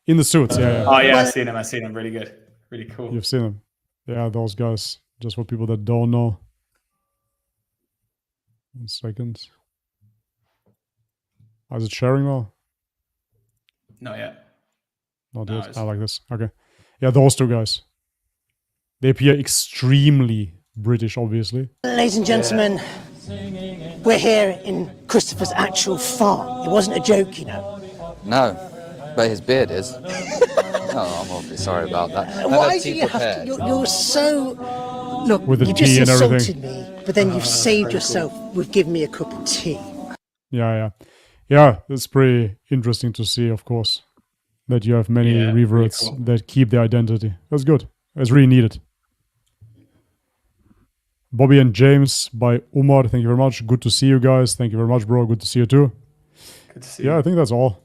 S2: In the suits, yeah.
S3: Oh yeah, I've seen them. Really good. Really cool.
S2: You've seen them. Yeah, those guys. Just for people that don't know. 1 second. Is it sharing now?
S3: Not yet.
S2: Not yet. I like this. Okay. Yeah, those two guys. They appear extremely British, obviously.
S4: Ladies and gentlemen, we're here in Christopher's actual farm. It wasn't a joke, you know.
S5: No, but his beard is. Oh, I'm awfully sorry about that.
S4: Why do you have to? You're so... Look,
S2: with the
S4: you just
S2: tea and
S4: insulted
S2: everything.
S4: me, but then you've saved yourself with giving me a cup of tea.
S2: Yeah. Yeah, it's pretty interesting to see, of course, that you have many reverts that keep their identity. That's good. It's really needed. Bobby and James by Umar. Thank you very much. Good to see you guys. Thank you very much, bro. Good to see you too.
S3: Good to see you.
S2: Yeah, I think that's all.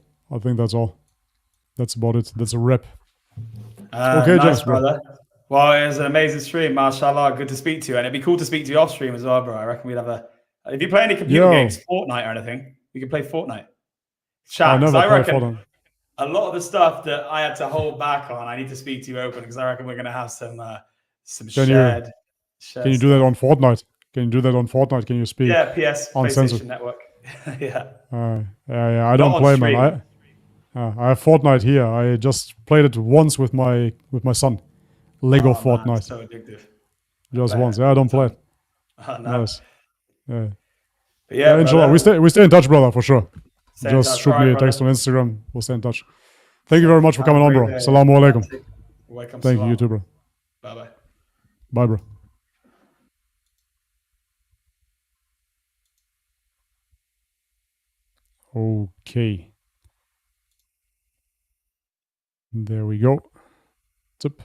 S2: That's about it. That's a wrap. Okay,
S3: nice,
S2: James,
S3: brother. Well, it was an amazing stream, mashallah. Good to speak to you. And it'd be cool to speak to you off stream as well, bro. I reckon we'd have a... If you play any computer games, Fortnite or anything, we could play Fortnite. Chat, I reckon Fortnite. A lot of the stuff that I had to hold back on, I need to speak to you open because I reckon we're going to have some shared...
S2: Can you do that on Fortnite? Can you speak?
S3: Yeah, PS,
S2: uncensored?
S3: PlayStation Network. Yeah.
S2: I don't play, man. I have Fortnite here. I just played it once with my son. Lego Fortnite.
S3: Man, so addictive.
S2: Just once. Yeah, I don't play it.
S3: Nice.
S2: Yeah.
S3: Yeah,
S2: inshallah, we stay in touch, brother, for sure. Just shoot me a text on Instagram. We'll stay in touch. Thank you very much for coming on, bro. Assalamu alaikum. Thank you too, bro.
S3: Bye-bye.
S2: Bye, bro. Okay. There we go. Zip.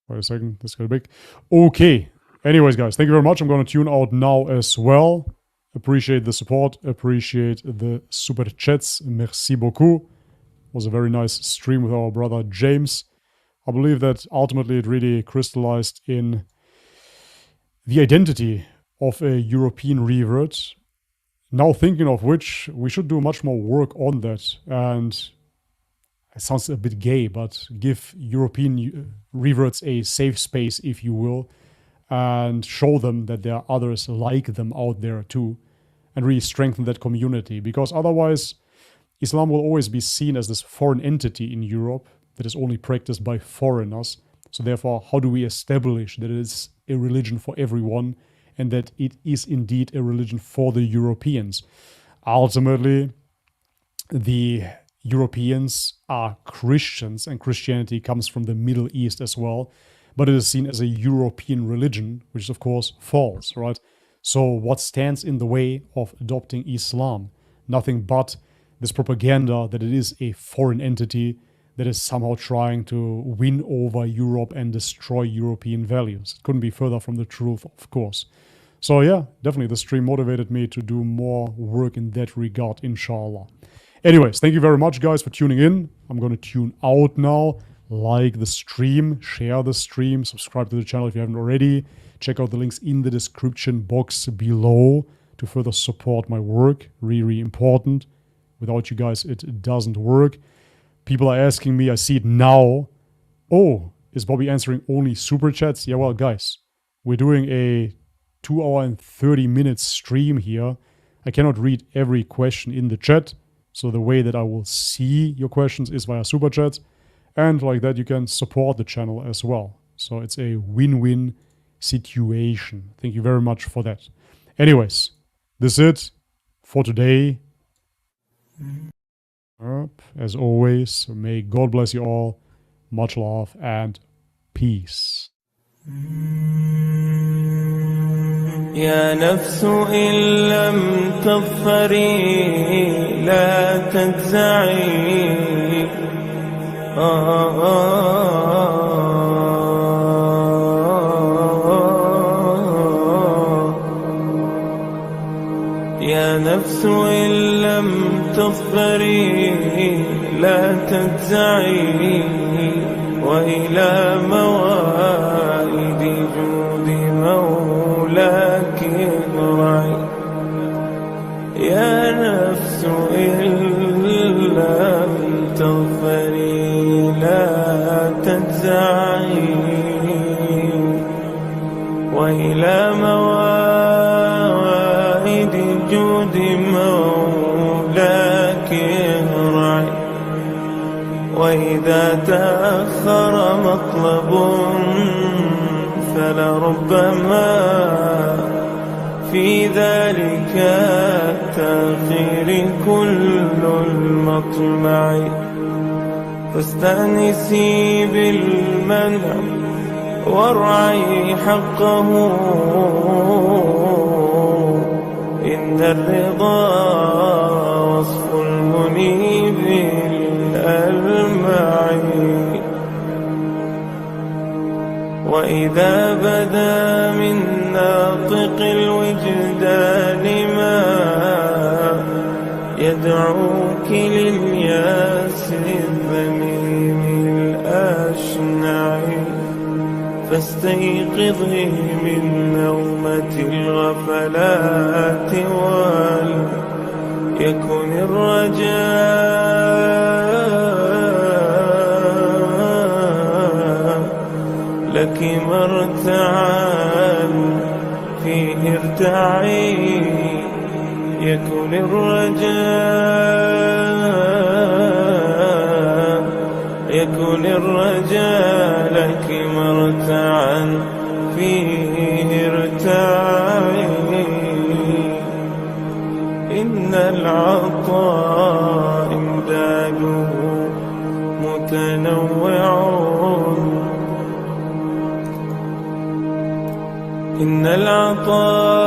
S2: Wait a second, this got big. Okay. Anyways, guys, thank you very much. I'm going to tune out now as well. Appreciate the support. Appreciate the super chats. Merci beaucoup. Was a very nice stream with our brother James. I believe that ultimately it really crystallized in the identity of a European revert. Now thinking of which, we should do much more work on that. And it sounds a bit gay, but give European reverts a safe space, if you will, and show them that there are others like them out there too, and really strengthen that community. Because otherwise, Islam will always be seen as this foreign entity in Europe that is only practiced by foreigners. So therefore, how do we establish that it is a religion for everyone and that it is indeed a religion for the Europeans? Ultimately, the Europeans are Christians, and Christianity comes from the Middle East as well, but it is seen as a European religion, which is of course false, right? So what stands in the way of adopting Islam? Nothing but this propaganda that it is a foreign entity that is somehow trying to win over Europe and destroy European values. It couldn't be further from the truth, of course. So yeah, definitely the stream motivated me to do more work in that regard, inshallah. Anyways, thank you very much, guys, for tuning in. I'm going to tune out now. Like the stream, share the stream, subscribe to the channel if you haven't already. Check out the links in the description box below to further support my work. Really important. Without you guys, it doesn't work. People are asking me, I see it now. Oh, is Bobby answering only super chats? Yeah, well, guys, we're doing a 2 hour and 30 minute stream here. I cannot read every question in the chat. So the way that I will see your questions is via super chats. And like that, you can support the channel as well. So it's a win-win situation. Thank you very much for that. Anyways, this is it for today. As always, may God bless you all. Much love and peace.
S1: يا نفس إن لم تظفري لا تجزعي يا نفس إن لم تظفري لا تجزعي وإلى موائد جود مولاك ارجعي يا نفس إن لم تظفري لا تجزعي وإلى موائد جود مولاك ارجعي وإذا تأخر مطلب فلربما في ذلك التأخير كل المطمع فاستأنسي بالمنع وارعي حقه إن الرضا وصف المنيب الألمعي وإذا بدا من ناطق الوجدان ما يدعوك للياس الذميم الأشنع فاستيقظي من نومة الغفلات وليكن الرجاء لك مرتعا فيه ارتعي يكن الرجاء لك مرتعا فيه ارتعي إن العطاء إمداده متنوع إن العطاء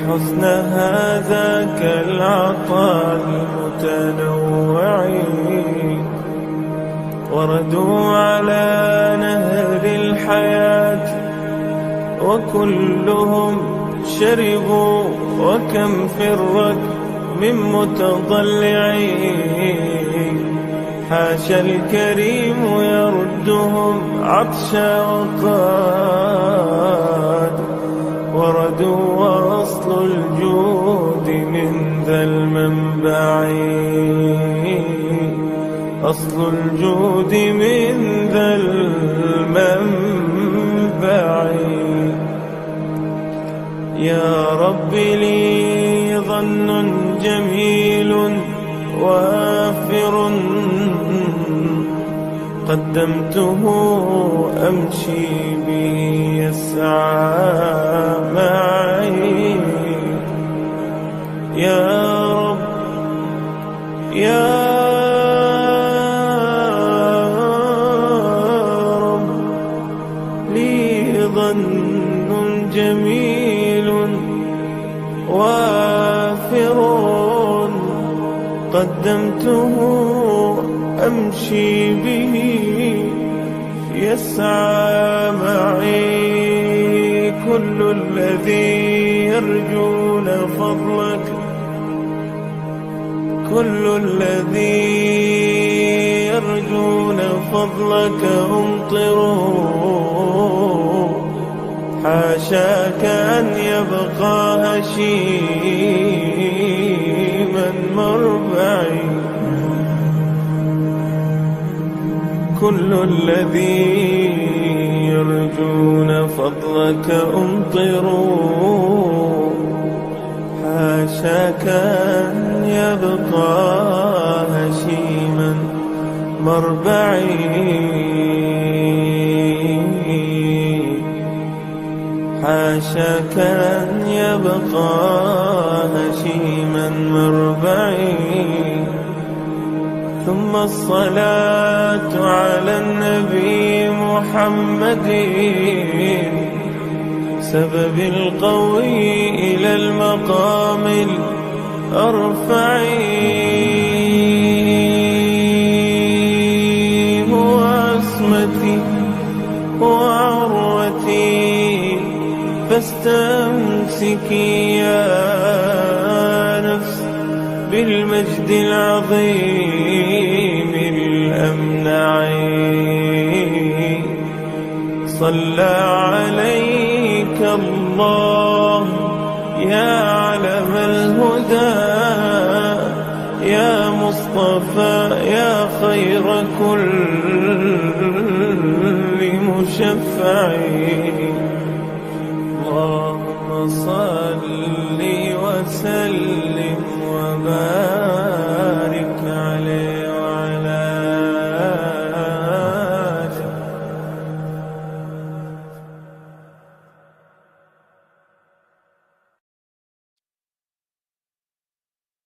S1: حسن هذاك العطاء المتنوع. وردوا على نهر الحياة وكلهم شربوا، وكم فرت من متضلعين. حاشا الكريم يردهم عطشا وقاد. وردوا وأصل الجود من ذا المنبع، أصل الجود من ذا المنبع. يا رب لي ظن جميل وافر، قدمته أمشي به يسعى معي. يا رب يا رب لي ظن جميل وافر، قدمته أمشي به يسعى معي. كل الذي يرجون فضلك، كل الذي يرجون فضلك امطروا. حاشاك أن يبقى هشيما مربعي. كل الذي يرجون فضلك امطروا. حاشاك أن يبقى هشيما مربعي. حاشاك أن يبقى هشيما مربعي. ثم الصلاة على النبي محمد، سبب القوي إلى المقام الأرفع. هو عصمتي وعروتي، فاستمسكي يا نفس بالمجد العظيم الأمنع. صلى عليك الله يا علم الهدى، يا مصطفى يا خير كل مشفع. اللهم صل وسلم وبارك